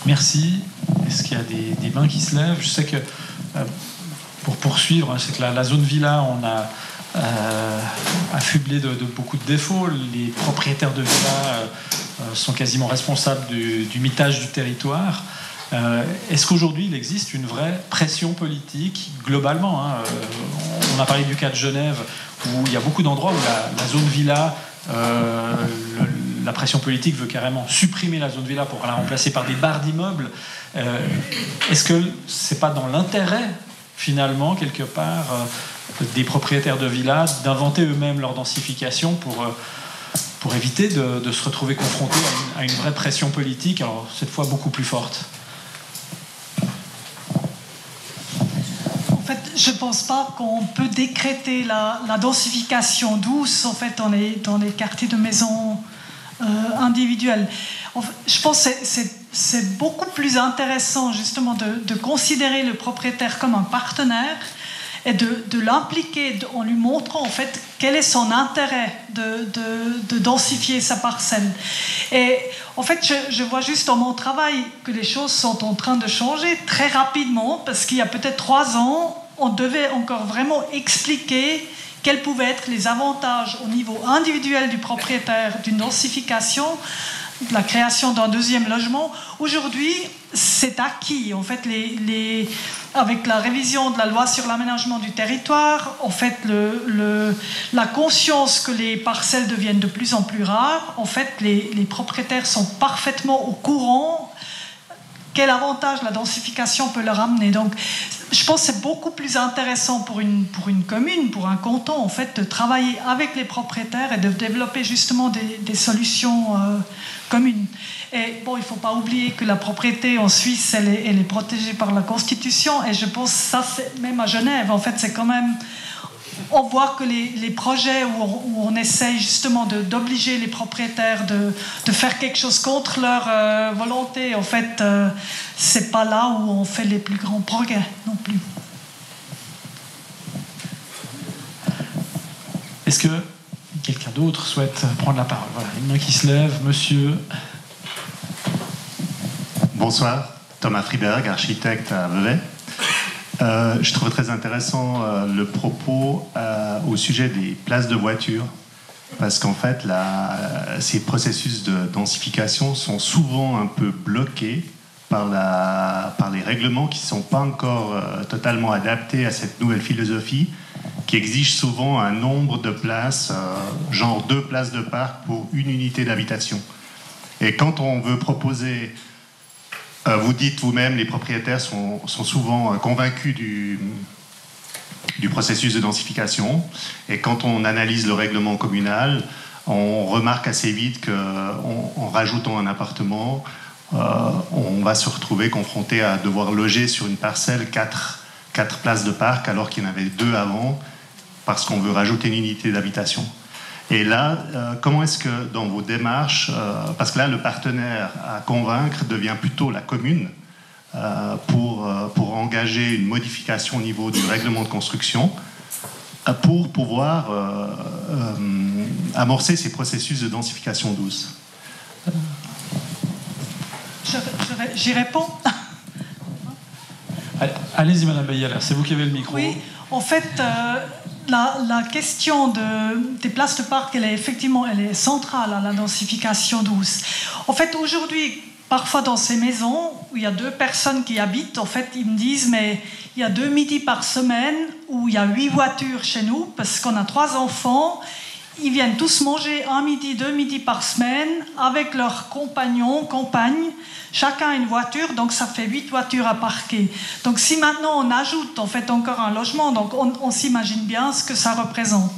S1: Merci. Est-ce qu'il y a des mains qui se lèvent? Je sais que, pour poursuivre, c'est que la zone villa, on a affublé de beaucoup de défauts. Les propriétaires de villas sont quasiment responsables du mitage du territoire. Est-ce qu'aujourd'hui il existe une vraie pression politique globalement, hein, on a parlé du cas de Genève où il y a beaucoup d'endroits où la zone villa, la pression politique veut carrément supprimer la zone villa pour la remplacer par des barres d'immeubles. Est-ce que c'est pas dans l'intérêt finalement quelque part des propriétaires de villas d'inventer eux-mêmes leur densification pour éviter de se retrouver confrontés à une vraie pression politique, alors cette fois beaucoup plus forte?
S2: En fait, je ne pense pas qu'on peut décréter la densification douce en fait, dans les quartiers de maisons individuelles. En fait, je pense que c'est beaucoup plus intéressant justement de considérer le propriétaire comme un partenaire et de l'impliquer en lui montrant en fait quel est son intérêt de densifier sa parcelle. Et en fait, je vois juste dans mon travail que les choses sont en train de changer très rapidement, parce qu'il y a peut-être 3 ans, on devait encore vraiment expliquer quels pouvaient être les avantages au niveau individuel du propriétaire d'une densification, de la création d'un deuxième logement. Aujourd'hui, c'est acquis. En fait, avec la révision de la loi sur l'aménagement du territoire, en fait, la conscience que les parcelles deviennent de plus en plus rares, en fait, les propriétaires sont parfaitement au courant quel avantage la densification peut leur amener. Donc, je pense que c'est beaucoup plus intéressant pour une commune, pour un canton, en fait, de travailler avec les propriétaires et de développer justement des solutions communes. Et bon, il ne faut pas oublier que la propriété en Suisse, elle est protégée par la Constitution. Et je pense que ça, même à Genève, en fait, c'est quand même... On voit que les projets où on essaye justement d'obliger les propriétaires de faire quelque chose contre leur volonté, en fait, c'est pas là où on fait les plus grands progrès non plus.
S1: Est-ce que quelqu'un d'autre souhaite prendre la parole? Voilà, une main qui se lève, monsieur.
S6: Bonsoir, Thomas Friberg, architecte à Vevey. Je trouve très intéressant le propos au sujet des places de voiture, parce qu'en fait, ces processus de densification sont souvent un peu bloqués par les règlements qui ne sont pas encore totalement adaptés à cette nouvelle philosophie, qui exige souvent un nombre de places, genre 2 places de parc pour une unité d'habitation. Et quand on veut proposer... vous dites vous-même, les propriétaires sont souvent convaincus du processus de densification. Et quand on analyse le règlement communal, on remarque assez vite qu'en rajoutant un appartement, on va se retrouver confronté à devoir loger sur une parcelle 4 places de parc, alors qu'il y en avait 2 avant, parce qu'on veut rajouter une unité d'habitation. Et là, comment est-ce que dans vos démarches, parce que là le partenaire à convaincre devient plutôt la commune pour engager une modification au niveau du règlement de construction pour pouvoir amorcer ces processus de densification douce.
S2: J'y réponds.
S1: Allez-y, Madame Bayala, c'est vous qui avez le micro.
S2: Oui, en fait... La question des places de parc, elle est centrale à la densification douce. En fait, aujourd'hui, parfois dans ces maisons où il y a 2 personnes qui habitent, en fait, ils me disent, mais il y a 2 midis par semaine où il y a 8 voitures chez nous, parce qu'on a 3 enfants. Ils viennent tous manger 1 midi, 2 midis par semaine avec leurs compagnons, compagnes. Chacun a une voiture, donc ça fait 8 voitures à parquer. Donc si maintenant on ajoute en fait encore un logement, donc on s'imagine bien ce que ça représente.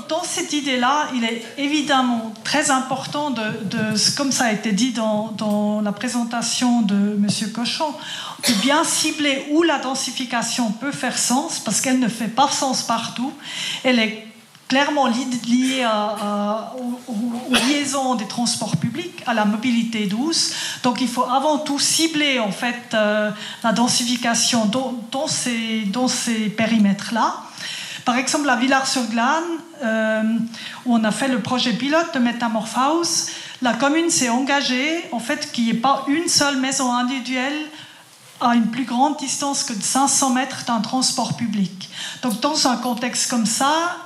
S2: Dans cette idée-là, il est évidemment très important comme ça a été dit dans la présentation de M. Cochon, de bien cibler où la densification peut faire sens, parce qu'elle ne fait pas sens partout. Elle est clairement liée aux liaisons des transports publics, à la mobilité douce. Donc il faut avant tout cibler en fait la densification dans ces périmètres-là. Par exemple, à Villars-sur-Glâne, où on a fait le projet pilote de Métamorphose, la commune s'est engagée en fait qu'il n'y ait pas une seule maison individuelle à une plus grande distance que de 500 mètres d'un transport public. Donc dans un contexte comme ça,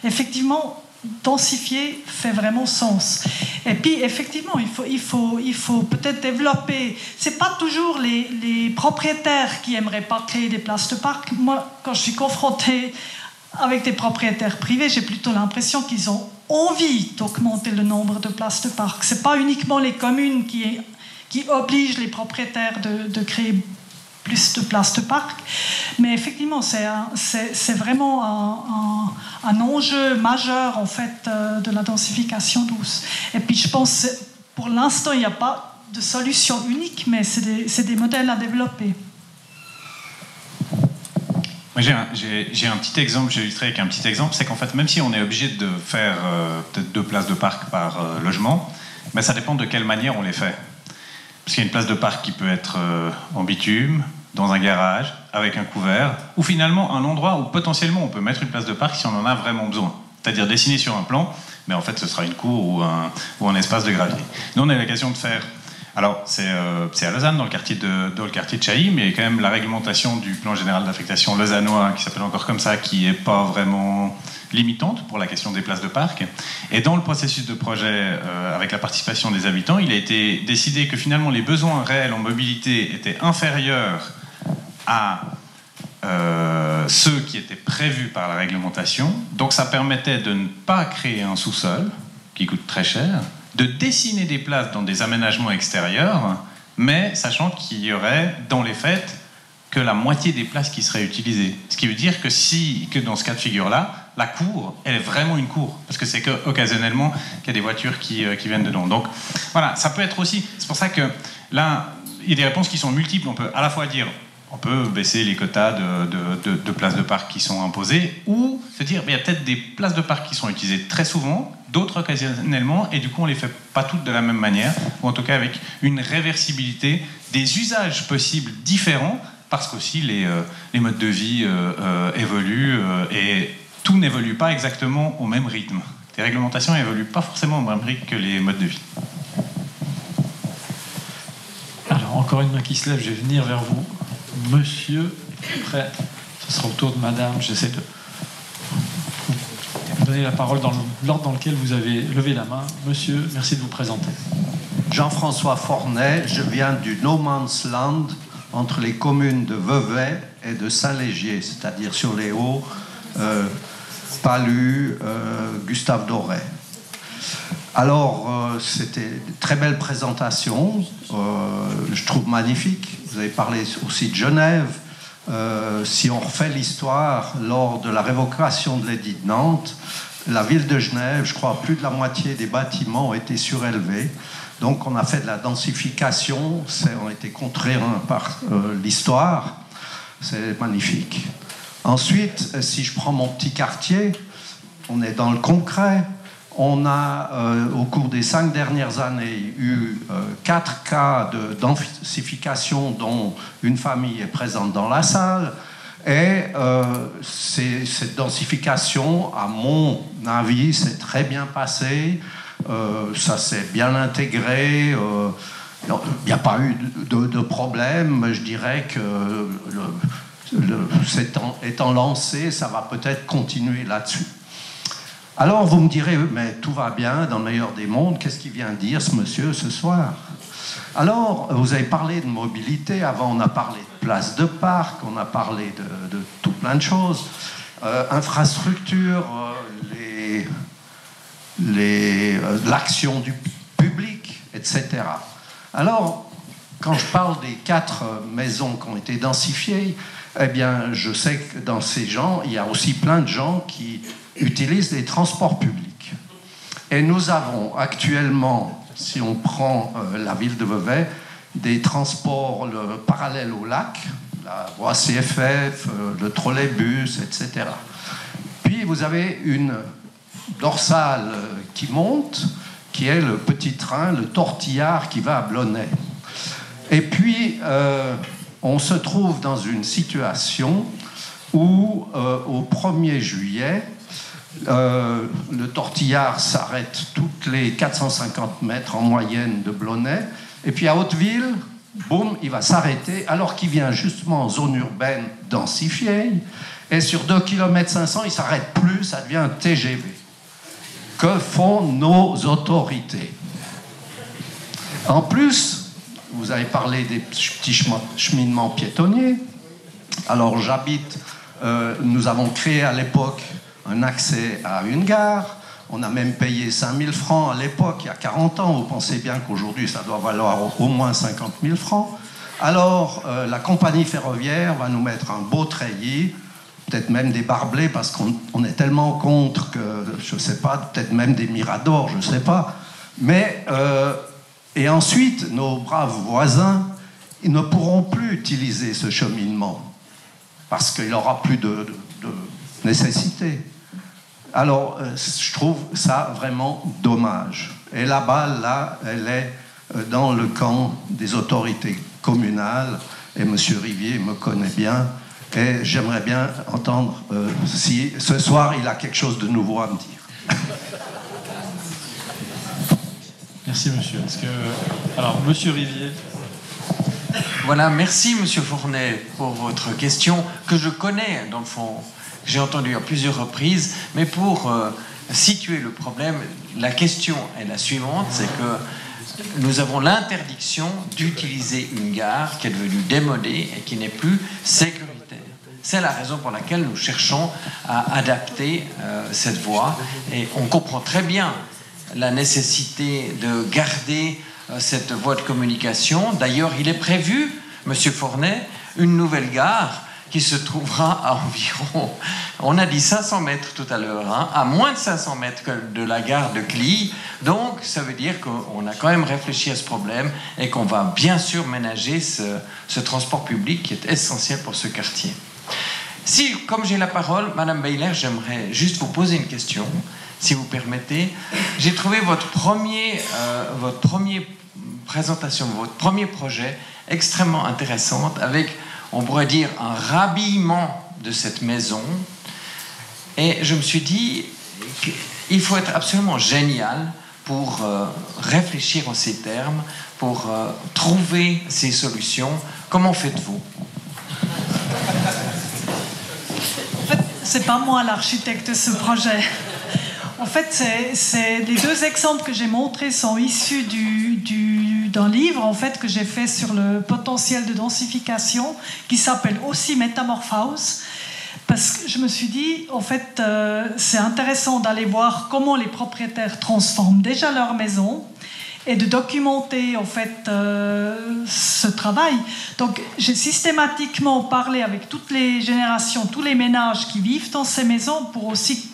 S2: effectivement, densifier fait vraiment sens. Et puis effectivement, il faut peut-être développer. C'est pas toujours les propriétaires qui aimeraient pas créer des places de parc. Moi, quand je suis confrontée avec des propriétaires privés, j'ai plutôt l'impression qu'ils ont envie d'augmenter le nombre de places de parc. C'est pas uniquement les communes qui obligent les propriétaires de créer plus de places de parc, mais effectivement c'est vraiment un enjeu majeur en fait de la densification douce. Et puis je pense pour l'instant il n'y a pas de solution unique, mais c'est des modèles à développer.
S3: J'ai un petit exemple, j'ai illustré avec un petit exemple, c'est qu'en fait même si on est obligé de faire peut-être 2 places de parc par logement, mais ça dépend de quelle manière on les fait. Parce qu'il y a une place de parc qui peut être en bitume, dans un garage, avec un couvert, ou finalement un endroit où potentiellement on peut mettre une place de parc si on en a vraiment besoin. C'est-à-dire dessiné sur un plan, mais en fait ce sera une cour ou un espace de gravier. Nous on a l'occasion de faire... Alors c'est à Lausanne, dans le quartier de Chailly, mais il y a quand même la réglementation du plan général d'affectation lausannois, qui s'appelle encore comme ça, qui n'est pas vraiment limitante pour la question des places de parc. Et dans le processus de projet, avec la participation des habitants, il a été décidé que finalement les besoins réels en mobilité étaient inférieurs à ceux qui étaient prévus par la réglementation. Donc ça permettait de ne pas créer un sous-sol, qui coûte très cher, de dessiner des places dans des aménagements extérieurs, mais sachant qu'il y aurait, dans les faits, que la moitié des places qui seraient utilisées. Ce qui veut dire que dans ce cas de figure-là, la cour, elle est vraiment une cour, parce que c'est qu'occasionnellement qu'il y a des voitures qui viennent dedans. Donc voilà, ça peut être aussi... C'est pour ça que là, il y a des réponses qui sont multiples. On peut à la fois dire, on peut baisser les quotas de places de parc qui sont imposées, ou se dire, il y a peut-être des places de parc qui sont utilisées très souvent, d'autres occasionnellement, et du coup on les fait pas toutes de la même manière, ou en tout cas avec une réversibilité des usages possibles différents, parce qu'aussi les modes de vie évoluent, et tout n'évolue pas exactement au même rythme. Les réglementations n'évoluent pas forcément au même rythme que les modes de vie.
S1: Alors encore une main qui se lève, je vais venir vers vous. Monsieur, après, ce sera au tour de madame, j'essaie de vous donner la parole dans l'ordre dans lequel vous avez levé la main. Monsieur, merci de vous présenter.
S7: Jean-François Fornet, je viens du No Man's Land entre les communes de Vevey et de Saint-Légier, c'est-à-dire sur les Hauts, Palu, Gustave Doré. Alors, c'était une très belle présentation, je trouve magnifique. Vous avez parlé aussi de Genève. Si on refait l'histoire, lors de la révocation de l'édit de Nantes, la ville de Genève, je crois, plus de la moitié des bâtiments ont été surélevés. Donc, on a fait de la densification, on a été contraint par l'histoire. C'est magnifique. Ensuite, si je prends mon petit quartier, on est dans le concret. On a, au cours des 5 dernières années, eu 4 cas de densification dont une famille est présente dans la salle. Et cette densification, à mon avis, s'est très bien passée. Ça s'est bien intégré. Il n'y a pas eu de problème. Je dirais que étant lancé, ça va peut-être continuer là-dessus. Alors vous me direz, mais tout va bien dans le meilleur des mondes, qu'est-ce qu'il vient dire ce monsieur ce soir? Alors, vous avez parlé de mobilité, avant on a parlé de place de parc, on a parlé de tout plein de choses, infrastructures, l'action du public, etc. Alors, quand je parle des 4 maisons qui ont été densifiées, eh bien, je sais que dans ces gens, il y a aussi plein de gens qui utilisent les transports publics. Et nous avons actuellement, si on prend la ville de Vevey, des transports parallèles au lac, la voie CFF, le trolleybus, etc. Puis vous avez une dorsale qui monte, qui est le petit train, le tortillard qui va à Blonay. Et puis, on se trouve dans une situation où, au 1er juillet, le tortillard s'arrête toutes les 450 mètres en moyenne de Blonay, et puis à Hauteville, boum, il va s'arrêter, alors qu'il vient justement en zone urbaine densifiée, et sur 2,5 km, il ne s'arrête plus, ça devient un TGV. que font nos autorités. En plus, vous avez parlé des petits cheminements piétonniers. Alors j'habite, nous avons créé à l'époque un accès à une gare. On a même payé 5 000 francs à l'époque, il y a 40 ans. Vous pensez bien qu'aujourd'hui, ça doit valoir au moins 50 000 francs. Alors, la compagnie ferroviaire va nous mettre un beau treillis, peut-être même des barbelés, parce qu'on est tellement contre que, je ne sais pas, peut-être même des miradors, je ne sais pas. Mais, et ensuite, nos braves voisins, ils ne pourront plus utiliser ce cheminement, parce qu'il n'y aura plus de nécessité. Alors, je trouve ça vraiment dommage. Et la balle, là, elle est dans le camp des autorités communales. Et M. Rivier me connaît bien. Et j'aimerais bien entendre si ce soir, il a quelque chose de nouveau à me dire.
S1: Merci, monsieur. Alors, M. Rivier.
S8: Voilà, merci, M. Fournet, pour votre question, que je connais, dans le fond. J'ai entendu à plusieurs reprises, mais pour situer le problème, la question est la suivante, c'est que nous avons l'interdiction d'utiliser une gare qui est devenue démodée et qui n'est plus sécuritaire. C'est la raison pour laquelle nous cherchons à adapter cette voie, et on comprend très bien la nécessité de garder cette voie de communication. D'ailleurs, il est prévu, M. Fournet, une nouvelle gare qui se trouvera à environ, on a dit 500 mètres tout à l'heure, hein, à moins de 500 mètres de la gare de Cly. Donc, ça veut dire qu'on a quand même réfléchi à ce problème et qu'on va bien sûr ménager ce transport public qui est essentiel pour ce quartier. Si, comme j'ai la parole, Madame Bayler, j'aimerais juste vous poser une question, si vous permettez. J'ai trouvé votre première présentation, votre premier projet extrêmement intéressante, avec, on pourrait dire, un rhabillement de cette maison. Et je me suis dit qu'il faut être absolument génial pour réfléchir en ces termes, pour trouver ces solutions. Comment faites-vous?
S2: En fait, c'est pas moi l'architecte de ce projet. En fait, les deux exemples que j'ai montrés sont issus d'un livre en fait, que j'ai fait sur le potentiel de densification qui s'appelle aussi Métamorphose. Parce que je me suis dit, en fait, c'est intéressant d'aller voir comment les propriétaires transforment déjà leur maison et de documenter en fait ce travail. Donc, j'ai systématiquement parlé avec toutes les générations, tous les ménages qui vivent dans ces maisons pour aussi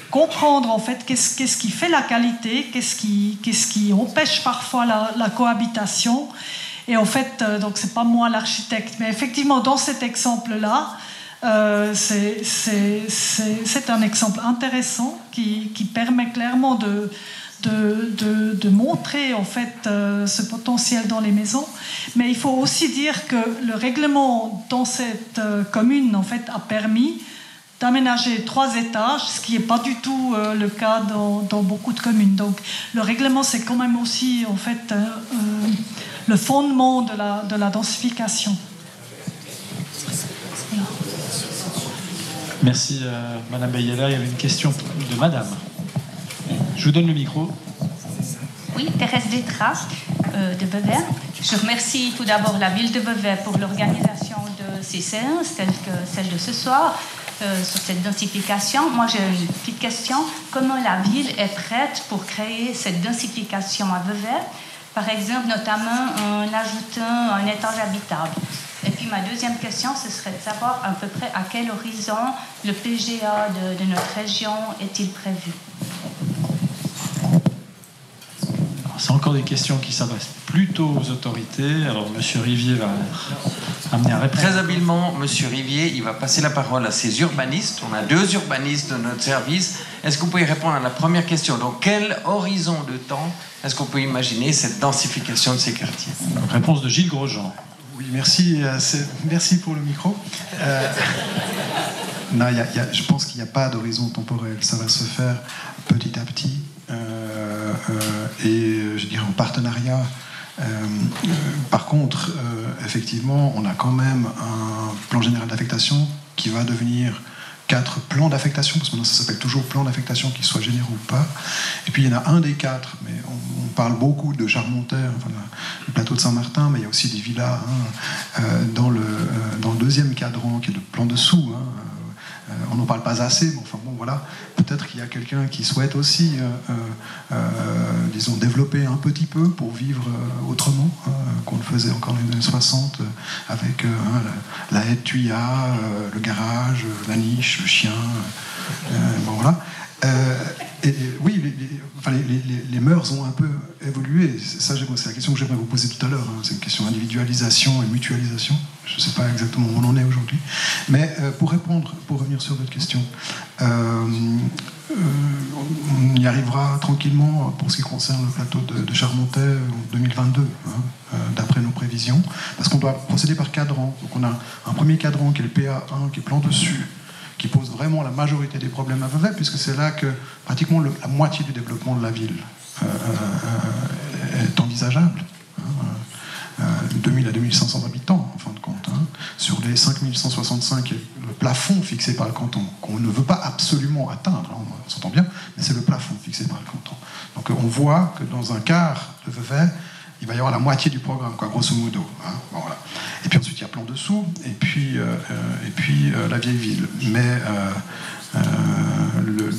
S2: comprendre en fait qu'est-ce qui fait la qualité, qu'est-ce qui empêche parfois la cohabitation. Et en fait, donc c'est pas moi l'architecte, mais effectivement dans cet exemple-là, c'est un exemple intéressant qui permet clairement de montrer en fait ce potentiel dans les maisons. Mais il faut aussi dire que le règlement dans cette commune en fait a permis d'aménager 3 étages, ce qui n'est pas du tout le cas dans beaucoup de communes. Donc le règlement, c'est quand même aussi en fait le fondement de la densification. Voilà.
S1: Merci Madame Bayela. Il y avait une question de Madame. Je vous donne le micro.
S9: Oui, Thérèse Détra de Vevey. Je remercie tout d'abord la ville de Vevey pour l'organisation de ces séances, telles que celle de ce soir, sur cette densification. Moi, j'ai une petite question. Comment la ville est prête pour créer cette densification à Vevey? Par exemple, notamment en ajoutant un étage habitable. Et puis, ma deuxième question, ce serait de savoir à peu près à quel horizon le PGA de notre région est-il prévu?
S1: C'est encore des questions qui s'adressent plutôt aux autorités. Alors, M. Rivier va amener à répondre.
S8: Très habilement, M. Rivier, il va passer la parole à ses urbanistes. On a 2 urbanistes de notre service. Est-ce que vous pouvez répondre à la première question? Dans quel horizon de temps est-ce qu'on peut imaginer cette densification de ces quartiers?
S1: Réponse de Gilles Grosjean.
S10: Oui, merci, merci pour le micro. Non, je pense qu'il n'y a pas d'horizon temporel. Ça va se faire petit à petit. Et je dirais en partenariat. Par contre, effectivement, on a quand même un plan général d'affectation qui va devenir 4 plans d'affectation, parce que maintenant ça s'appelle toujours plan d'affectation, qu'ils soient généraux ou pas. Et puis il y en a un des 4, mais on parle beaucoup de Charmontel, enfin, le plateau de Saint-Martin, mais il y a aussi des villas dans le deuxième cadran, qui est le plan dessous. On n'en parle pas assez, mais enfin bon, voilà. Peut-être qu'il y a quelqu'un qui souhaite aussi, disons, développer un petit peu pour vivre autrement, qu'on le faisait encore dans les années 60, avec la haie de Thuya, le garage, la niche, le chien. Bon, voilà. Et oui, les mœurs ont un peu évolué. Ça, c'est la question que j'aimerais vous poser tout à l'heure. C'est une question d'individualisation et mutualisation. Je ne sais pas exactement où on en est aujourd'hui. Mais pour revenir sur votre question, on y arrivera tranquillement pour ce qui concerne le plateau de Charmontel en 2022, d'après nos prévisions, parce qu'on doit procéder par cadran. Donc on a un premier cadran qui est le PA1, qui est plan dessus, qui pose vraiment la majorité des problèmes à Vevey, puisque c'est là que pratiquement la moitié du développement de la ville est envisageable. 2000 à 2500 habitants, en fin de compte. Sur les 5165, le plafond fixé par le canton, qu'on ne veut pas absolument atteindre, on s'entend bien, mais c'est le plafond fixé par le canton. Donc on voit que dans un quart de Vevey, il va y avoir la moitié du programme, quoi, grosso modo. Bon, voilà. Et puis ensuite, il y a plan dessous, et puis la vieille ville. Mais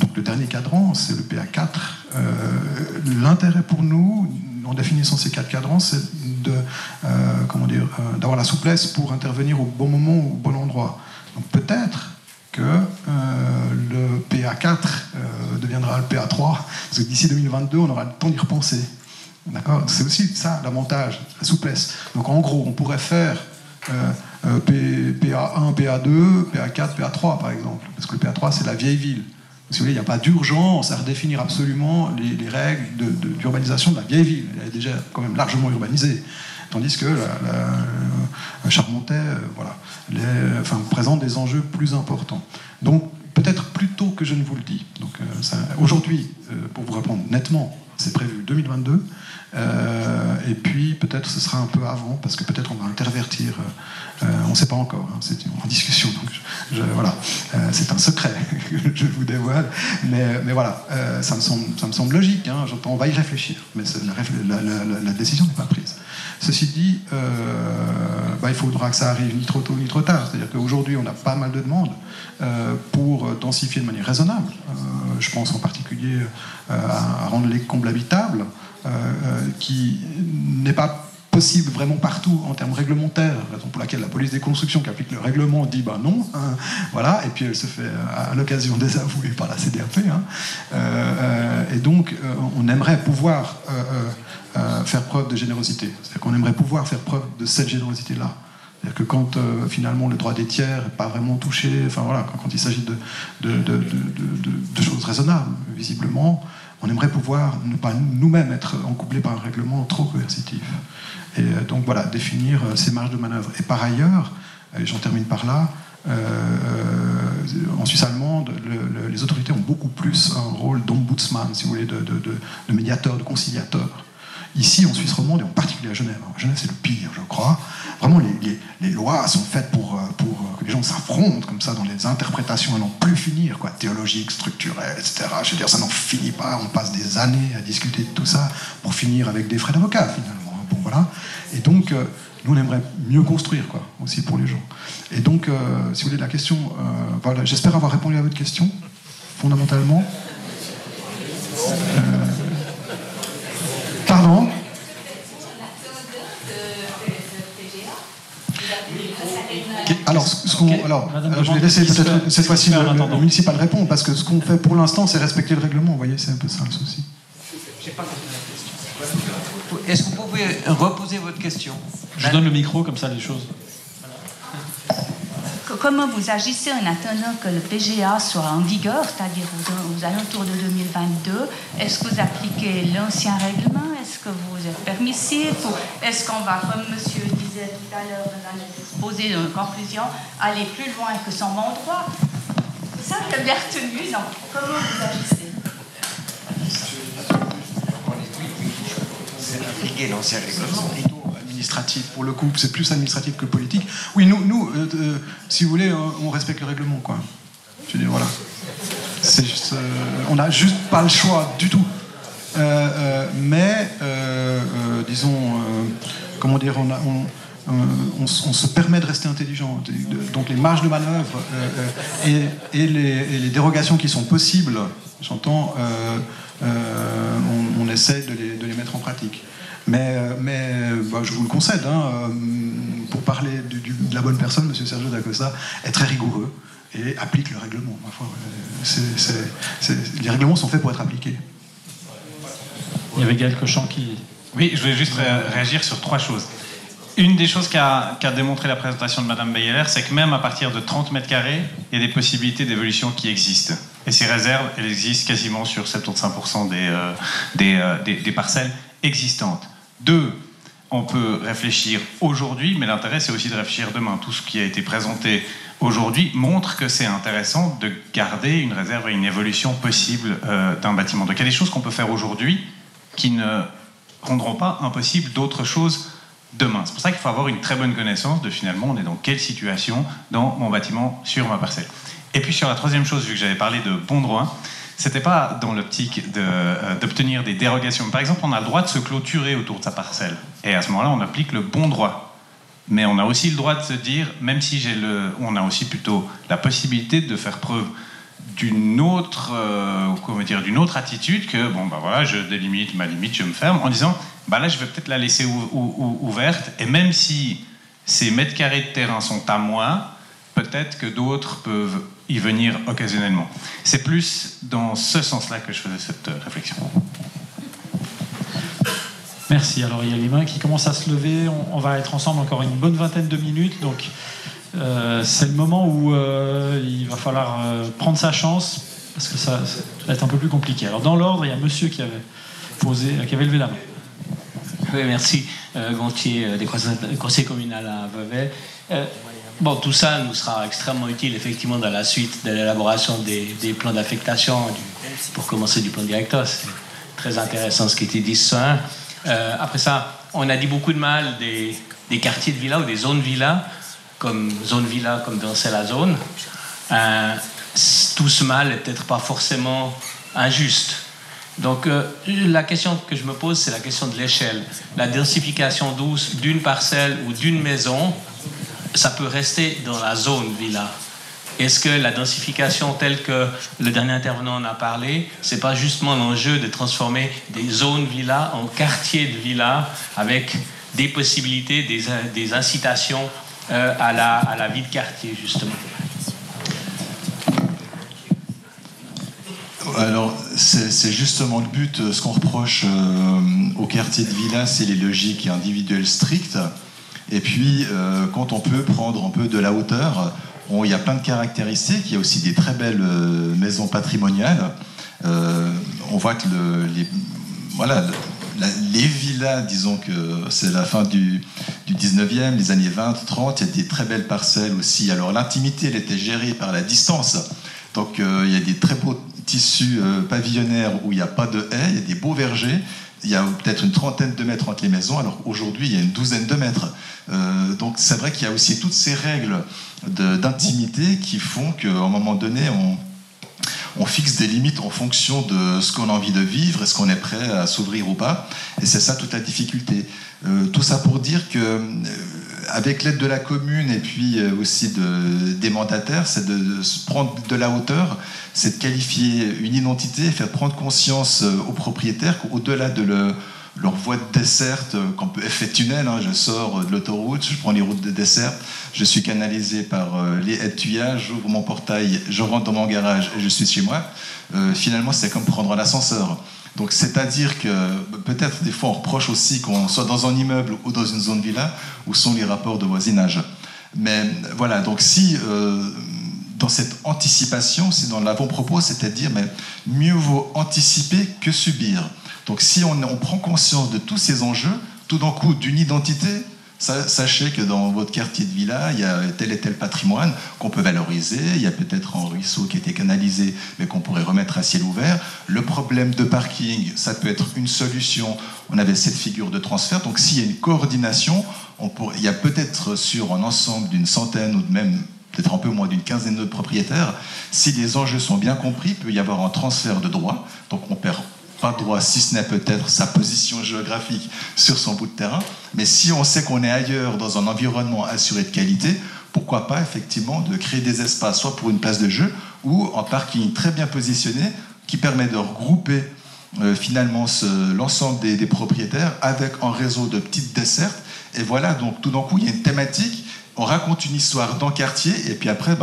S10: donc le dernier cadran, c'est le PA4. L'intérêt pour nous, en définissant ces 4 cadrans, c'est d'avoir la souplesse pour intervenir au bon moment, au bon endroit. Donc peut-être que le PA4 deviendra le PA3, parce que d'ici 2022, on aura le temps d'y repenser. D'accord ? C'est aussi ça l'avantage, la souplesse. Donc en gros, on pourrait faire PA1, PA2, PA4, PA3 par exemple, parce que le PA3 c'est la vieille ville. Si vous voulez, il n'y a pas d'urgence à redéfinir absolument les règles d'urbanisation de la vieille ville. Elle est déjà quand même largement urbanisée. Tandis que Charmontel présente des enjeux plus importants. Donc peut-être plus tôt que je ne vous le dis. Donc aujourd'hui, pour vous répondre nettement, c'est prévu 2022. Et puis peut-être ce sera un peu avant, parce que peut-être on va intervertir. On ne sait pas encore, c'est en discussion. Donc voilà, c'est un secret que je vous dévoile. Mais voilà, ça me semble logique. On va y réfléchir, mais la décision n'est pas prise. Ceci dit, il faudra que ça arrive ni trop tôt ni trop tard. C'est-à-dire qu'aujourd'hui, on a pas mal de demandes pour densifier de manière raisonnable. Je pense en particulier à rendre les combles habitables, qui n'est pas possible vraiment partout en termes réglementaires, raison pour laquelle la police des constructions qui applique le règlement dit non, voilà, et puis elle se fait à l'occasion désavouer par la CDAP. Et donc on aimerait pouvoir faire preuve de générosité. C'est-à-dire qu'on aimerait pouvoir faire preuve de cette générosité-là. C'est-à-dire que quand finalement le droit des tiers n'est pas vraiment touché, enfin voilà, quand il s'agit de choses raisonnables, visiblement, on aimerait pouvoir ne pas nous-mêmes être encouplés par un règlement trop coercitif. Et donc voilà, définir ces marges de manœuvre. Et par ailleurs, et j'en termine par là, en Suisse allemande, les autorités ont beaucoup plus un rôle d'ombudsman, si vous voulez, de médiateur, de conciliateur. Ici, en Suisse romande, et en particulier à Genève, Genève c'est le pire, je crois, vraiment les lois sont faites pour que les gens s'affrontent comme ça dans les interprétations à n'en plus finir, quoi, théologiques, structurelles, etc. Je veux dire, ça n'en finit pas, on passe des années à discuter de tout ça pour finir avec des frais d'avocat, finalement. Bon, voilà. Et donc, nous, on aimerait mieux construire, quoi, aussi pour les gens. Et donc, si vous voulez, la question, voilà, j'espère avoir répondu à votre question, fondamentalement. Pardon ? Alors, je vais laisser peut-être cette fois-ci le municipal répondre, parce que ce qu'on fait pour l'instant, c'est respecter le règlement. Vous voyez, c'est un peu ça le souci.
S8: J'ai pas compris la question. Est-ce que vous pouvez reposer votre question ?
S1: Je donne le micro, comme ça les choses.
S9: Comment vous agissez en attendant que le PGA soit en vigueur, c'est-à-dire aux alentours de 2022? Est-ce que vous appliquez l'ancien règlement? Est-ce que vous êtes permissif? Ou est-ce qu'on va, comme monsieur disait tout à l'heure dans l'exposé de conclusion, aller plus loin que son bon droit? Ça, j'ai bien retenu, non? Comment vous agissez?
S8: C'est appliquer l'ancien règlement.
S10: Administratif, pour le coup, c'est plus administratif que politique. Oui, nous si vous voulez, on respecte le règlement, quoi. Je veux dire, voilà. C'est juste, on n'a juste pas le choix du tout. Mais, disons, comment dire, on se permet de rester intelligent. Donc les marges de manœuvre et les dérogations qui sont possibles, j'entends, on essaie de les mettre en pratique. Mais je vous le concède, hein, pour parler de la bonne personne, M. Sergio D'Acosta est très rigoureux et applique le règlement. Ma foi, les règlements sont faits pour être appliqués.
S1: Il y avait Gaël Cochon qui...
S3: Oui, je voulais juste réagir sur 3 choses. Une des choses qu'a démontré la présentation de Mme Beyeler, c'est que même à partir de 30 mètres carrés, il y a des possibilités d'évolution qui existent. Et ces réserves, elles existent quasiment sur 75% des parcelles existantes. 2, on peut réfléchir aujourd'hui, mais l'intérêt, c'est aussi de réfléchir demain. Tout ce qui a été présenté aujourd'hui montre que c'est intéressant de garder une réserve et une évolution possible d'un bâtiment. Donc il y a des choses qu'on peut faire aujourd'hui qui ne rendront pas impossible d'autres choses demain. C'est pour ça qu'il faut avoir une très bonne connaissance de finalement on est dans quelle situation dans mon bâtiment sur ma parcelle. Et puis sur la troisième chose, vu que j'avais parlé de bon droit, c'était pas dans l'optique d'obtenir des dérogations. Par exemple, on a le droit de se clôturer autour de sa parcelle. Et à ce moment-là, on applique le bon droit. Mais on a aussi le droit de se dire, même si on a aussi plutôt la possibilité de faire preuve d'une autre attitude que, bon, ben voilà, je délimite ma limite, je me ferme, en disant, bah là, je vais peut-être la laisser ouverte, et même si ces mètres carrés de terrain sont à moi, peut-être que d'autres peuvent y venir occasionnellement. C'est plus dans ce sens-là que je faisais cette réflexion.
S1: Merci. Alors, il y a les mains qui commencent à se lever. On va être ensemble encore une bonne vingtaine de minutes, donc c'est le moment où il va falloir prendre sa chance, parce que ça va être un peu plus compliqué. Alors, dans l'ordre, il y a monsieur qui avait levé la main.
S11: Oui, merci. Gontier, des conseils communal à Vevey. Bon, tout ça nous sera extrêmement utile, effectivement, dans la suite de l'élaboration des plans d'affectation, pour commencer du plan directeur. C'est très intéressant ce qui était dit ce soir. Après ça, on a dit beaucoup de mal des quartiers de villa ou des zones villa, comme zone villa, comme dans la zone. Tout ce mal n'est peut-être pas forcément injuste. Donc, la question que je me pose, c'est la question de l'échelle. La densification douce d'une parcelle ou d'une maison, ça peut rester dans la zone villa. Est-ce que la densification telle que le dernier intervenant en a parlé, c'est pas justement l'enjeu de transformer des zones villa en quartiers de villa avec des possibilités, des incitations à la vie de quartier, justement?
S4: Alors, c'est justement le but. Ce qu'on reproche au quartier de villa, c'est les logiques individuelles strictes. Et puis, quand on peut prendre un peu de la hauteur, il y a plein de caractéristiques. Il y a aussi des très belles maisons patrimoniales. On voit que les villas, disons que c'est la fin du 19e, les années 20, 30, il y a des très belles parcelles aussi. Alors, l'intimité, elle était gérée par la distance. Donc, il y a des très beaux tissus pavillonnaires où il n'y a pas de haies, il y a des beaux vergers. Il y a peut-être une trentaine de mètres entre les maisons, alors qu'aujourd'hui, il y a une douzaine de mètres. Donc c'est vrai qu'il y a aussi toutes ces règles d'intimité qui font qu'à un moment donné, on fixe des limites en fonction de ce qu'on a envie de vivre, est-ce qu'on est prêt à s'ouvrir ou pas. Et c'est ça toute la difficulté. Tout ça pour dire que avec l'aide de la commune et puis aussi des mandataires, c'est de se prendre de la hauteur, c'est de qualifier une identité, faire prendre conscience aux propriétaires qu'au-delà de leur voie de desserte, qu'on peut effet tunnel, hein, je sors de l'autoroute, je prends les routes de desserte, je suis canalisé par les haies de tuyage, j'ouvre mon portail, je rentre dans mon garage et je suis chez moi. Finalement, c'est comme prendre un ascenseur. Donc, c'est-à-dire que peut-être des fois on reproche aussi qu'on soit dans un immeuble ou dans une zone villa, où sont les rapports de voisinage. Mais voilà, donc si dans cette anticipation, si dans l'avant-propos, c'est-à-dire mais mieux vaut anticiper que subir. Donc si on prend conscience de tous ces enjeux, tout d'un coup d'une identité, sachez que dans votre quartier de villa, il y a tel et tel patrimoine qu'on peut valoriser. Il y a peut-être un ruisseau qui a été canalisé, mais qu'on pourrait remettre à ciel ouvert. Le problème de parking, ça peut être une solution. On avait cette figure de transfert. Donc, s'il y a une coordination, il y a peut-être sur un ensemble d'une centaine ou même peut-être un peu moins d'une quinzaine de propriétaires. Si les enjeux sont bien compris, il peut y avoir un transfert de droit, donc on perd pas de droit, si ce n'est peut-être sa position géographique sur son bout de terrain, mais si on sait qu'on est ailleurs dans un environnement assuré de qualité, pourquoi pas effectivement de créer des espaces, soit pour une place de jeu, ou un parking très bien positionné, qui permet de regrouper finalement l'ensemble des propriétaires avec un réseau de petites dessertes. Et voilà, donc tout d'un coup, il y a une thématique, on raconte une histoire dans le quartier, et puis après,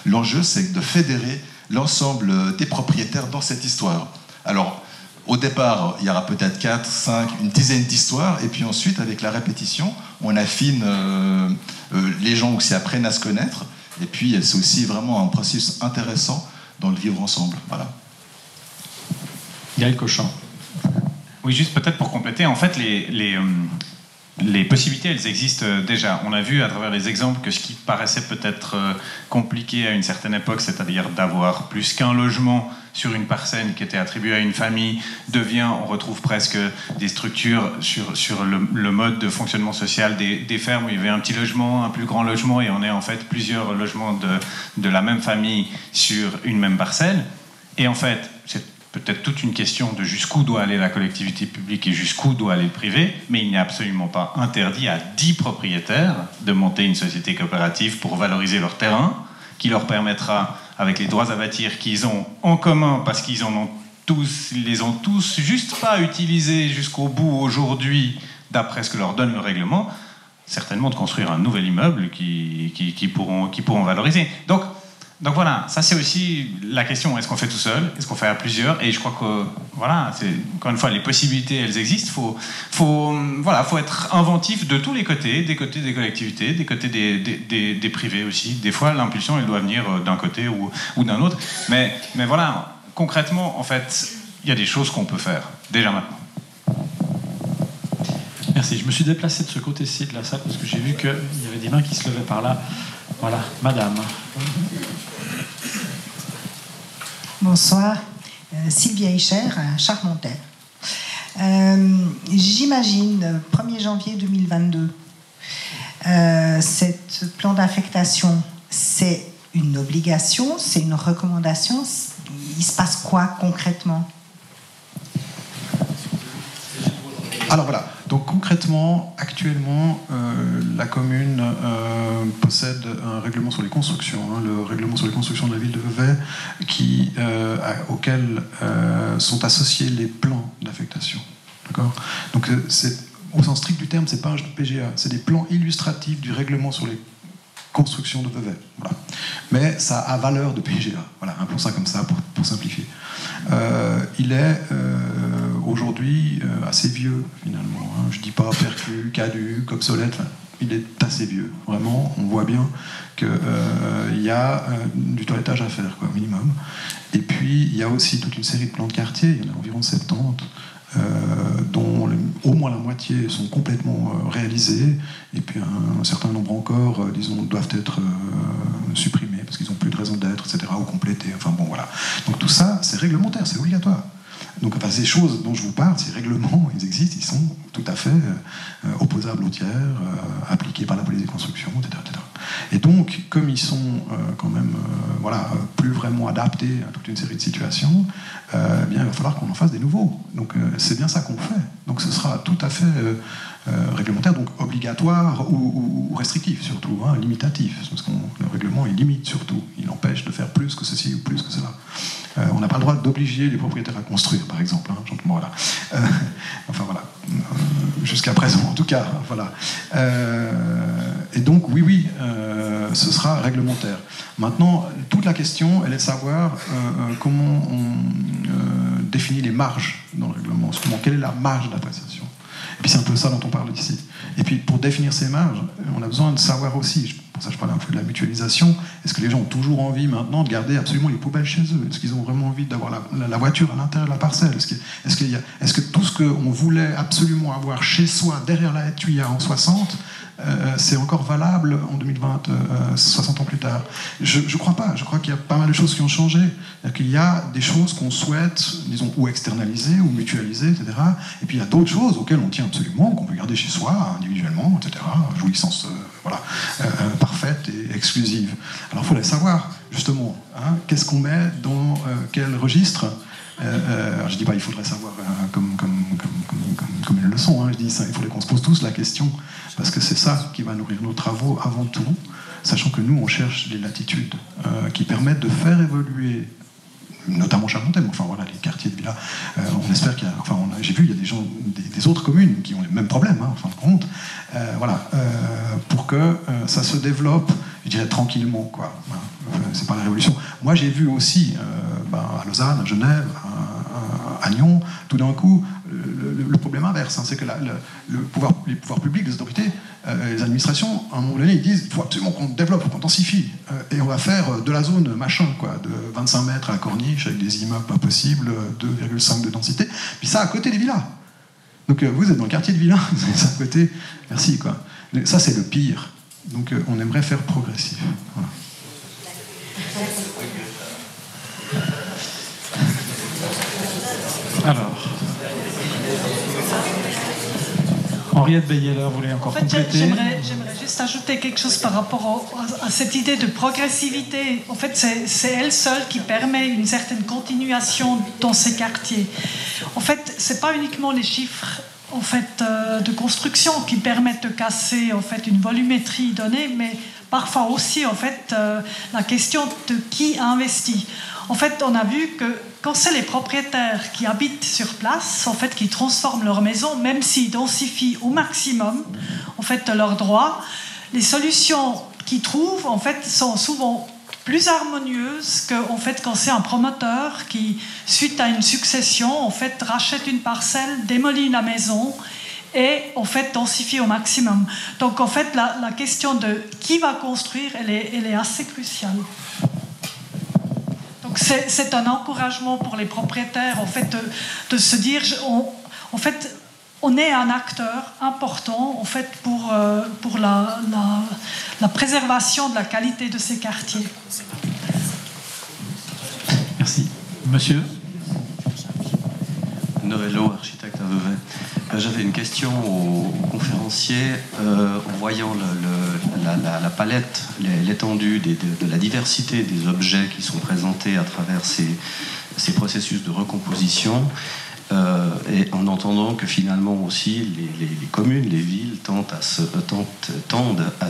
S4: l'enjeu, c'est de fédérer l'ensemble des propriétaires dans cette histoire. Alors, au départ, il y aura peut-être 4, 5, une dizaine d'histoires, et puis ensuite, avec la répétition, on affine, les gens aussi apprennent à se connaître, et puis c'est aussi vraiment un processus intéressant dans le vivre ensemble. Voilà.
S5: Gaël Cochon.
S3: Oui, juste peut-être pour compléter, en fait, les possibilités, elles existent déjà. On a vu à travers les exemples que ce qui paraissait peut-être compliqué à une certaine époque, c'est-à-dire d'avoir plus qu'un logement sur une parcelle qui était attribuée à une famille, on retrouve presque des structures sur le mode de fonctionnement social des fermes où il y avait un petit logement, un plus grand logement, et on est en fait plusieurs logements de la même famille sur une même parcelle. Et en fait, c'est peut-être toute une question de jusqu'où doit aller la collectivité publique et jusqu'où doit aller le privé, mais il n'est absolument pas interdit à 10 propriétaires de monter une société coopérative pour valoriser leur terrain, qui leur permettra, avec les droits à bâtir qu'ils ont en commun, parce qu'ils les ont tous juste pas utilisés jusqu'au bout aujourd'hui, d'après ce que leur donne le règlement, certainement de construire un nouvel immeuble qui pourront valoriser. Donc voilà, ça c'est aussi la question, est-ce qu'on fait tout seul, est-ce qu'on fait à plusieurs, et je crois que, voilà, encore une fois, les possibilités, elles existent, faut être inventif de tous les côtés, des côtés des collectivités, des côtés des privés aussi. Des fois, l'impulsion, elle doit venir d'un côté ou d'un autre, mais voilà, concrètement, en fait, il y a des choses qu'on peut faire, déjà maintenant.
S1: Merci, je me suis déplacé de ce côté-ci de la salle, parce que j'ai vu qu'il y avait des mains qui se levaient par là. Voilà, madame.
S12: Bonsoir, Sylvia Hicher, à Charmontel. J'imagine, 1er janvier 2022, cette plan d'affectation, c'est une obligation, c'est une recommandation. Il se passe quoi concrètement ?
S10: Alors voilà, donc concrètement, actuellement, la commune possède un règlement sur les constructions, le règlement sur les constructions de la ville de Vevey, auquel sont associés les plans d'affectation. D'accord ? Donc au sens strict du terme, c'est pas un PGA, c'est des plans illustratifs du règlement sur les constructions de Vevey. Voilà. Mais ça a valeur de PGA. Voilà, appelons ça comme ça pour simplifier. Il est aujourd'hui assez vieux finalement. Je dis pas percu, caduc, obsolète. Il est assez vieux. Vraiment, on voit bien qu'il y a du toilettage à faire, quoi, minimum. Et puis il y a aussi toute une série de plans de quartier. Il y en a environ 70. Dont au moins la moitié sont complètement réalisés, et puis un certain nombre encore, disons, doivent être supprimés parce qu'ils n'ont plus de raison d'être, etc., ou complétés. Enfin bon, voilà. Donc tout ça, c'est réglementaire, c'est obligatoire. Donc enfin, ces choses dont je vous parle, ces règlements, ils existent, ils sont tout à fait opposables aux tiers, appliqués par la police des constructions, etc., etc. Et donc, comme ils sont quand même plus vraiment adaptés à toute une série de situations, bien, il va falloir qu'on en fasse des nouveaux. Donc c'est bien ça qu'on fait. Donc ce sera tout à fait réglementaire, donc obligatoire ou restrictif surtout, limitatif, parce que le règlement il limite surtout, il empêche de faire plus que ceci ou plus que cela. On n'a pas le droit d'obliger les propriétaires à construire, par exemple. Voilà. Enfin voilà, jusqu'à présent en tout cas. Voilà. Et donc oui, ce sera réglementaire. Maintenant, toute la question, elle est de savoir comment on définit les marges dans le règlement. Quelle est la marge d'appréciation ? Et puis c'est un peu ça dont on parle ici. Et puis pour définir ces marges, on a besoin de savoir aussi, pour ça je parle un peu de la mutualisation, est-ce que les gens ont toujours envie maintenant de garder absolument les poubelles chez eux ? Est-ce qu'ils ont vraiment envie d'avoir la voiture à l'intérieur de la parcelle ? Est-ce que tout ce qu'on voulait absolument avoir chez soi, derrière la tuyère en 60, c'est encore valable en 2020, 60 ans plus tard? Je ne crois pas. Je crois qu'il y a pas mal de choses qui ont changé. Il y a des choses qu'on souhaite, disons, ou externaliser, ou mutualiser, etc. Et puis il y a d'autres choses auxquelles on tient absolument, qu'on peut garder chez soi, individuellement, etc. Jouissance parfaite et exclusive. Alors il faudrait savoir, justement, qu'est-ce qu'on met dans quel registre. Je ne dis pas il faudrait savoir comme une leçon, je dis ça, il faudrait qu'on se pose tous la question, parce que c'est ça qui va nourrir nos travaux avant tout, sachant que nous on cherche les latitudes qui permettent de faire évoluer, notamment Charentais, mais enfin voilà, les quartiers de villa, on espère qu'il y a, enfin j'ai vu il y a des gens des autres communes qui ont les mêmes problèmes, en fin de compte, pour que ça se développe, je dirais tranquillement, quoi. C'est pas la révolution. Moi j'ai vu aussi à Lausanne, à Genève, à Nyon, tout d'un coup, le problème inverse, c'est que les pouvoirs publics, les autorités, les administrations, à un moment donné, ils disent il faut absolument qu'on développe, qu'on intensifie, et on va faire de la zone machin, quoi, de 25 mètres à Corniche, avec des immeubles pas possibles, 2,5 de densité, puis ça à côté des villas. Donc vous êtes dans le quartier de villas, vous êtes ça à côté, merci, quoi. Ça, c'est le pire. Donc on aimerait faire progressif. Voilà.
S1: Alors, Henriette Beyeler voulait encore compléter.
S2: J'aimerais juste ajouter quelque chose par rapport à cette idée de progressivité. En fait, c'est elle seule qui permet une certaine continuation dans ces quartiers. En fait, c'est pas uniquement les chiffres de construction qui permettent de casser une volumétrie donnée, mais parfois aussi la question de qui investit. En fait, on a vu que quand c'est les propriétaires qui habitent sur place, qui transforment leur maison, même s'ils densifient au maximum leurs droits, les solutions qu'ils trouvent sont souvent plus harmonieuses que quand c'est un promoteur qui, suite à une succession, rachète une parcelle, démolit la maison et densifie au maximum. Donc la question de qui va construire, elle est assez cruciale. Donc c'est un encouragement pour les propriétaires de se dire on est un acteur important pour la préservation de la qualité de ces quartiers.
S1: Merci. Monsieur
S13: Noëllo, architecte à Vevey. J'avais une question au conférencier. En voyant la palette, l'étendue de la diversité des objets qui sont présentés à travers ces processus de recomposition, et en entendant que finalement aussi les communes, les villes tendent à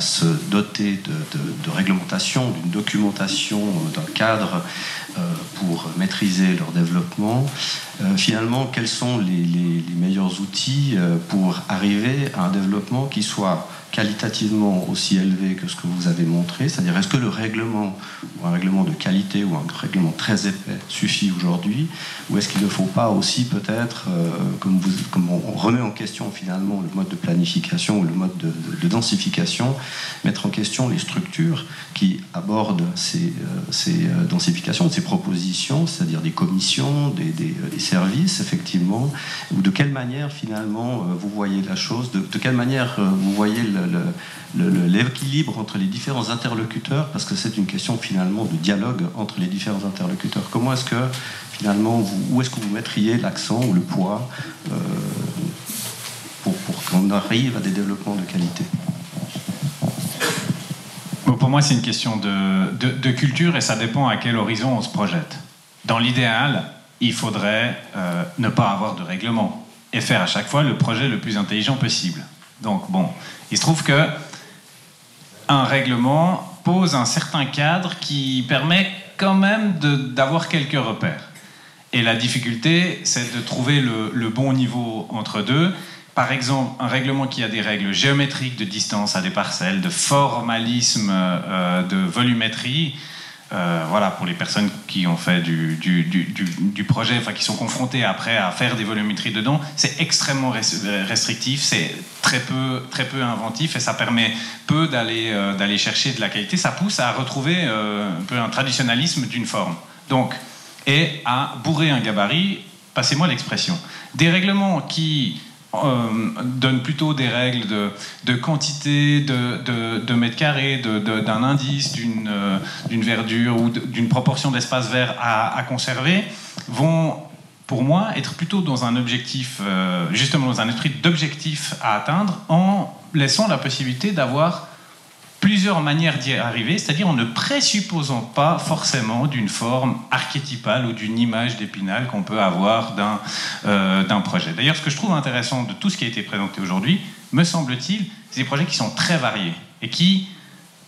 S13: se doter de réglementation, d'une documentation, d'un cadre pour maîtriser leur développement. Finalement, quels sont les meilleurs outils pour arriver à un développement qui soit qualitativement aussi élevé que ce que vous avez montré? C'est-à-dire, est-ce que le règlement, ou un règlement de qualité, ou un règlement très épais suffit aujourd'hui? Ou est-ce qu'il ne faut pas aussi peut-être, comme on remet en question finalement le mode de planification ou le mode de densification, mettre en question les structures qui abordent ces densifications, ces propositions, c'est-à-dire des commissions, des services, effectivement, ou de quelle manière finalement vous voyez la chose, de quelle manière vous voyez l'équilibre entre les différents interlocuteurs, parce que c'est une question finalement de dialogue entre les différents interlocuteurs. Comment est-ce que finalement, où est-ce que vous mettriez l'accent ou le poids pour qu'on arrive à des développements de qualité?
S3: Pour moi, c'est une question de culture, et ça dépend à quel horizon on se projette. Dans l'idéal, il faudrait ne pas avoir de règlement et faire à chaque fois le projet le plus intelligent possible. Donc bon, il se trouve que un règlement pose un certain cadre qui permet quand même d'avoir quelques repères. Et la difficulté, c'est de trouver le bon niveau entre deux. Par exemple, un règlement qui a des règles géométriques de distance à des parcelles, de formalisme, de volumétrie, voilà, pour les personnes qui ont fait du projet, enfin qui sont confrontées après à faire des volumétries dedans, c'est extrêmement restrictif, c'est très peu inventif, et ça permet peu d'aller chercher de la qualité. Ça pousse à retrouver un peu un traditionnalisme d'une forme. Donc, et à bourrer un gabarit, passez-moi l'expression. Des règlements qui donne plutôt des règles de quantité, de mètres carrés, d'un indice, d'une verdure ou d'une proportion d'espace vert à conserver, vont, pour moi, être plutôt dans un objectif, justement dans un esprit d'objectif à atteindre, en laissant la possibilité d'avoir plusieurs manières d'y arriver, c'est-à-dire en ne présupposant pas forcément d'une forme archétypale ou d'une image d'Épinal qu'on peut avoir d'un projet. D'ailleurs, ce que je trouve intéressant de tout ce qui a été présenté aujourd'hui, me semble-t-il, c'est des projets qui sont très variés et qui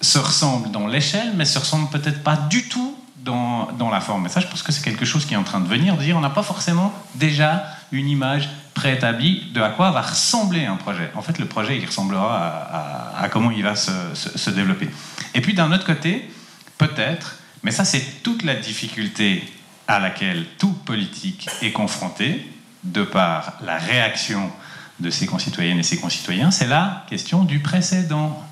S3: se ressemblent dans l'échelle, mais se ressemblent peut-être pas du tout dans la forme. Et ça, je pense que c'est quelque chose qui est en train de venir, de dire on n'a pas forcément déjà une image préétablie de à quoi va ressembler un projet. En fait, le projet, il ressemblera à comment il va se développer. Et puis, d'un autre côté, peut-être, mais ça, c'est toute la difficulté à laquelle tout politique est confronté, de par la réaction de ses concitoyennes et ses concitoyens, c'est la question du précédent.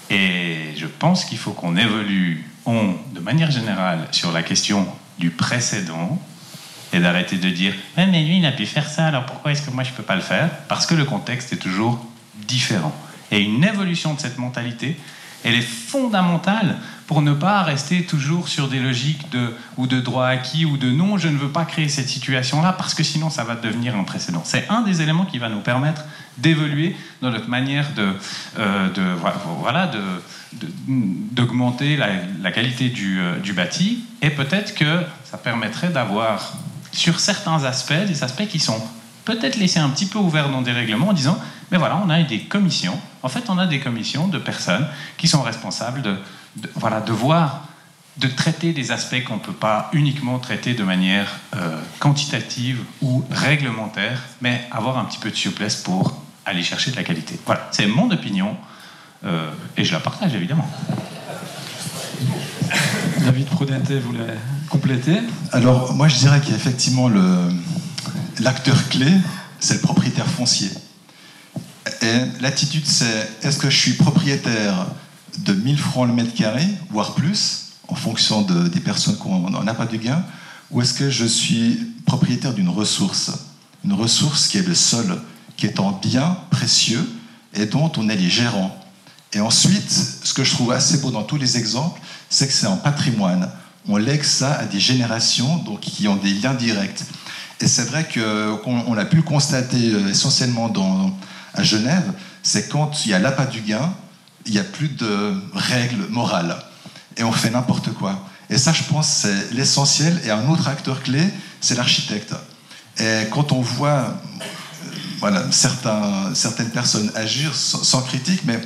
S3: Et je pense qu'il faut qu'on évolue, de manière générale, sur la question du précédent, et d'arrêter de dire « mais lui, il a pu faire ça, alors pourquoi est-ce que moi, je ne peux pas le faire ?» Parce que le contexte est toujours différent. Et une évolution de cette mentalité, elle est fondamentale pour ne pas rester toujours sur des logiques ou de droit acquis ou de « non, je ne veux pas créer cette situation-là, parce que sinon, ça va devenir un précédent ». C'est un des éléments qui va nous permettre d'évoluer dans notre manière d'augmenter la qualité du bâti, et peut-être que ça permettrait d'avoir sur certains aspects, des aspects qui sont peut-être laissés un petit peu ouverts dans des règlements en disant mais voilà, on a des commissions, en fait on a des commissions de personnes qui sont responsables de traiter des aspects qu'on ne peut pas uniquement traiter de manière quantitative ou réglementaire, mais avoir un petit peu de souplesse pour aller chercher de la qualité. Voilà, c'est mon opinion et je la partage évidemment.
S14: David Prudente voulait compléter.
S4: Alors, moi, je dirais qu'effectivement, l'acteur clé, c'est le propriétaire foncier. Et l'attitude, c'est est-ce que je suis propriétaire de 1000 francs le mètre carré, voire plus, en fonction des personnes qu'on n'a pas de gain, ou est-ce que je suis propriétaire d'une ressource qui est le sol, qui est un bien précieux et dont on est les gérants. Et ensuite, ce que je trouve assez beau dans tous les exemples, c'est que c'est un patrimoine. On lègue ça à des générations donc, qui ont des liens directs. Et c'est vrai qu'on a pu le constater essentiellement à Genève, c'est quand il y a l'appât du gain, il n'y a plus de règles morales. Et on fait n'importe quoi. Et ça, je pense, c'est l'essentiel. Et un autre acteur clé, c'est l'architecte. Et quand on voit certaines personnes agir sans critique, mais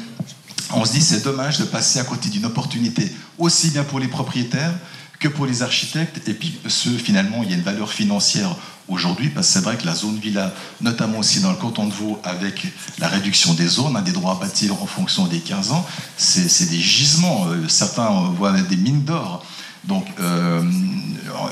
S4: on se dit c'est dommage de passer à côté d'une opportunité, aussi bien pour les propriétaires que pour les architectes, et puis finalement, il y a une valeur financière aujourd'hui, parce que c'est vrai que la zone villa, notamment aussi dans le canton de Vaud, avec la réduction des zones, des droits à bâtir en fonction des 15 ans, c'est des gisements. Certains voient des mines d'or. Donc,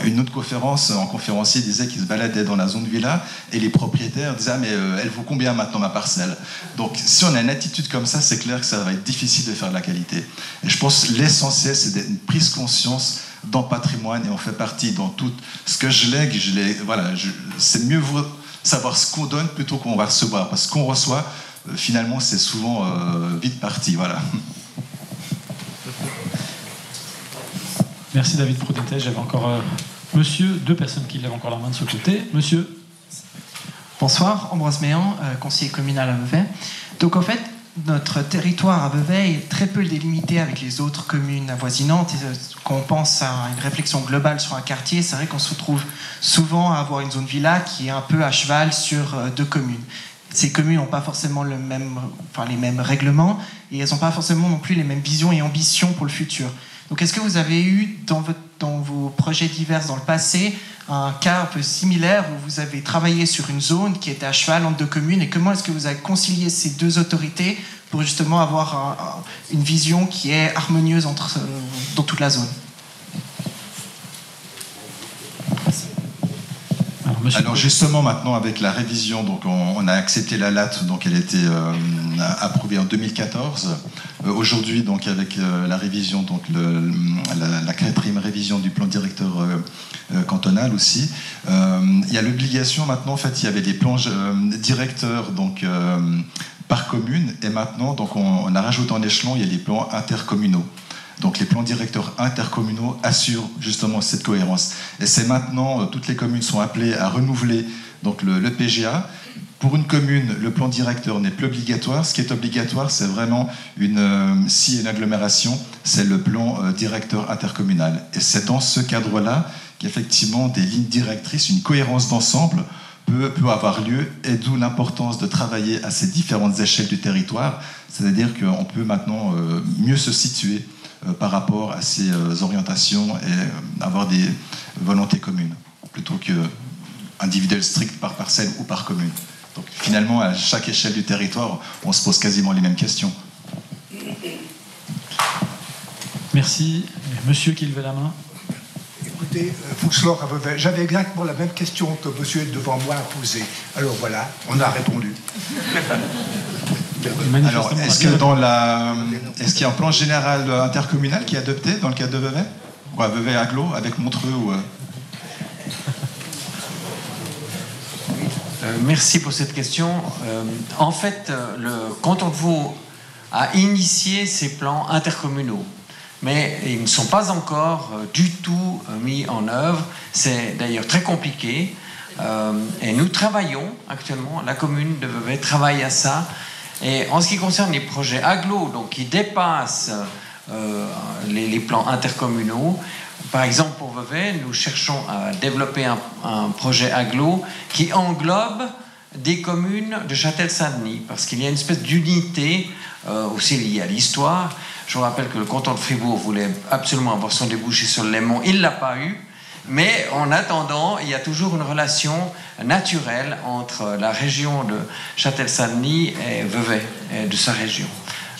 S4: une autre conférence, un conférencier disait qu'il se baladait dans la zone villa et les propriétaires disaient ah, mais elle vaut combien maintenant ma parcelle? Donc, si on a une attitude comme ça, c'est clair que ça va être difficile de faire de la qualité. Et je pense que l'essentiel, c'est une prise conscience dans le patrimoine, et on fait partie dans tout ce que je lègue. C'est mieux savoir ce qu'on donne plutôt qu'on va recevoir, parce qu'on reçoit, finalement, c'est souvent vite parti. Voilà.
S14: Merci David Prudente. J'avais encore deux personnes qui lèvent encore la main de ce côté. Monsieur.
S15: Bonsoir, Ambroise Méan, conseiller communal à Vevey. Donc en fait, notre territoire à Vevey est très peu délimité avec les autres communes avoisinantes. Et quand on pense à une réflexion globale sur un quartier, c'est vrai qu'on se retrouve souvent à avoir une zone villa qui est un peu à cheval sur deux communes. Ces communes n'ont pas forcément les mêmes règlements, et elles n'ont pas forcément non plus les mêmes visions et ambitions pour le futur. Donc est-ce que vous avez eu dans vos projets divers dans le passé un cas un peu similaire où vous avez travaillé sur une zone qui était à cheval entre deux communes, et comment est-ce que vous avez concilié ces deux autorités pour justement avoir une vision qui est harmonieuse dans toute la zone?
S14: Alors,
S4: Alors justement maintenant avec la révision, donc on a accepté la LAT, donc elle a été approuvée en 2014. Aujourd'hui donc avec la révision, donc la 4e révision du plan directeur cantonal aussi, il y a l'obligation maintenant, en fait il y avait des plans directeurs donc par commune, et maintenant donc on a rajouté en échelon, il y a des plans intercommunaux. Donc les plans directeurs intercommunaux assurent justement cette cohérence. Et c'est maintenant, toutes les communes sont appelées à renouveler donc le PGA. Pour une commune, le plan directeur n'est plus obligatoire. Ce qui est obligatoire, c'est vraiment s'il y a une agglomération, c'est le plan directeur intercommunal. Et c'est dans ce cadre-là qu'effectivement des lignes directrices, une cohérence d'ensemble peut avoir lieu, et d'où l'importance de travailler à ces différentes échelles du territoire. C'est-à-dire qu'on peut maintenant mieux se situer par rapport à ces orientations et avoir des volontés communes, plutôt que individuelles strictes par parcelle ou par commune. Donc finalement, à chaque échelle du territoire, on se pose quasiment les mêmes questions.
S14: Merci. Monsieur qui levait la main.
S16: Écoutez, Fousselor à Vevey, j'avais exactement la même question que monsieur devant moi a posée. Alors voilà, on a répondu.
S4: Alors, est-ce qu'il y a un plan général intercommunal qui est adopté dans le cadre de Vevey? Ou à Vevey Agglo, avec Montreux ou...
S8: Merci pour cette question. En fait, le canton de Vaud a initié ces plans intercommunaux, mais ils ne sont pas encore du tout mis en œuvre. C'est d'ailleurs très compliqué. Et nous travaillons actuellement, la commune de Vevey travaille à ça. Et en ce qui concerne les projets agglo, donc qui dépassent les plans intercommunaux, par exemple pour Vevey, nous cherchons à développer un projet agglo qui englobe des communes de Châtel-Saint-Denis, parce qu'il y a une espèce d'unité aussi liée à l'histoire. Je vous rappelle que le canton de Fribourg voulait absolument avoir son débouché sur le Léman, il ne l'a pas eu. Mais en attendant, il y a toujours une relation naturelle entre la région de Châtel-Saint-Denis et Vevey, et de sa région.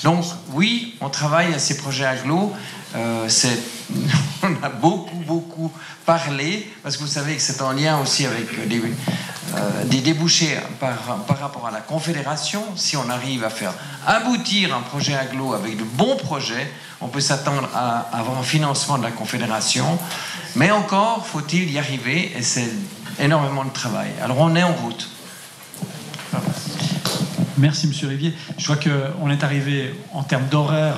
S8: Donc oui, on travaille à ces projets agglo. On a beaucoup parlé, parce que vous savez que c'est en lien aussi avec des débouchés par rapport à la Confédération. Si on arrive à faire aboutir un projet agglo avec de bons projets, on peut s'attendre à avoir un financement de la Confédération. Mais encore, faut-il y arriver, et c'est énormément de travail. Alors on est en route.
S14: Merci Monsieur Rivier. Je vois qu'on est arrivé en termes d'horaire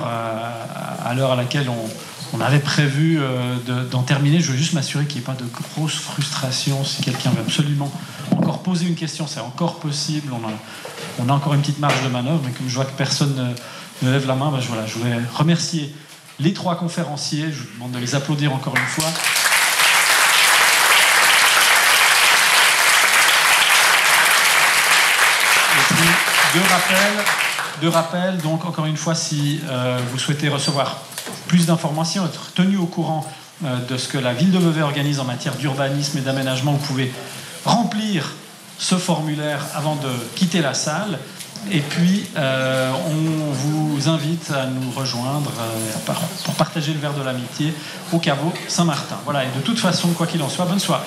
S14: à l'heure à laquelle on avait prévu d'en terminer. Je veux juste m'assurer qu'il n'y ait pas de grosse frustration. Si quelqu'un veut absolument encore poser une question, c'est encore possible. On a encore une petite marge de manœuvre, mais comme je vois que personne ne lève la main, je voulais remercier les 3 conférenciers. Je vous demande de les applaudir encore une fois. Et puis, deux rappels. Donc, encore une fois, si vous souhaitez recevoir plus d'informations, être tenu au courant de ce que la ville de Vevey organise en matière d'urbanisme et d'aménagement, vous pouvez remplir ce formulaire avant de quitter la salle. Et puis, on vous invite à nous rejoindre pour partager le verre de l'amitié au caveau Saint-Martin. Voilà, et de toute façon, quoi qu'il en soit, bonne soirée.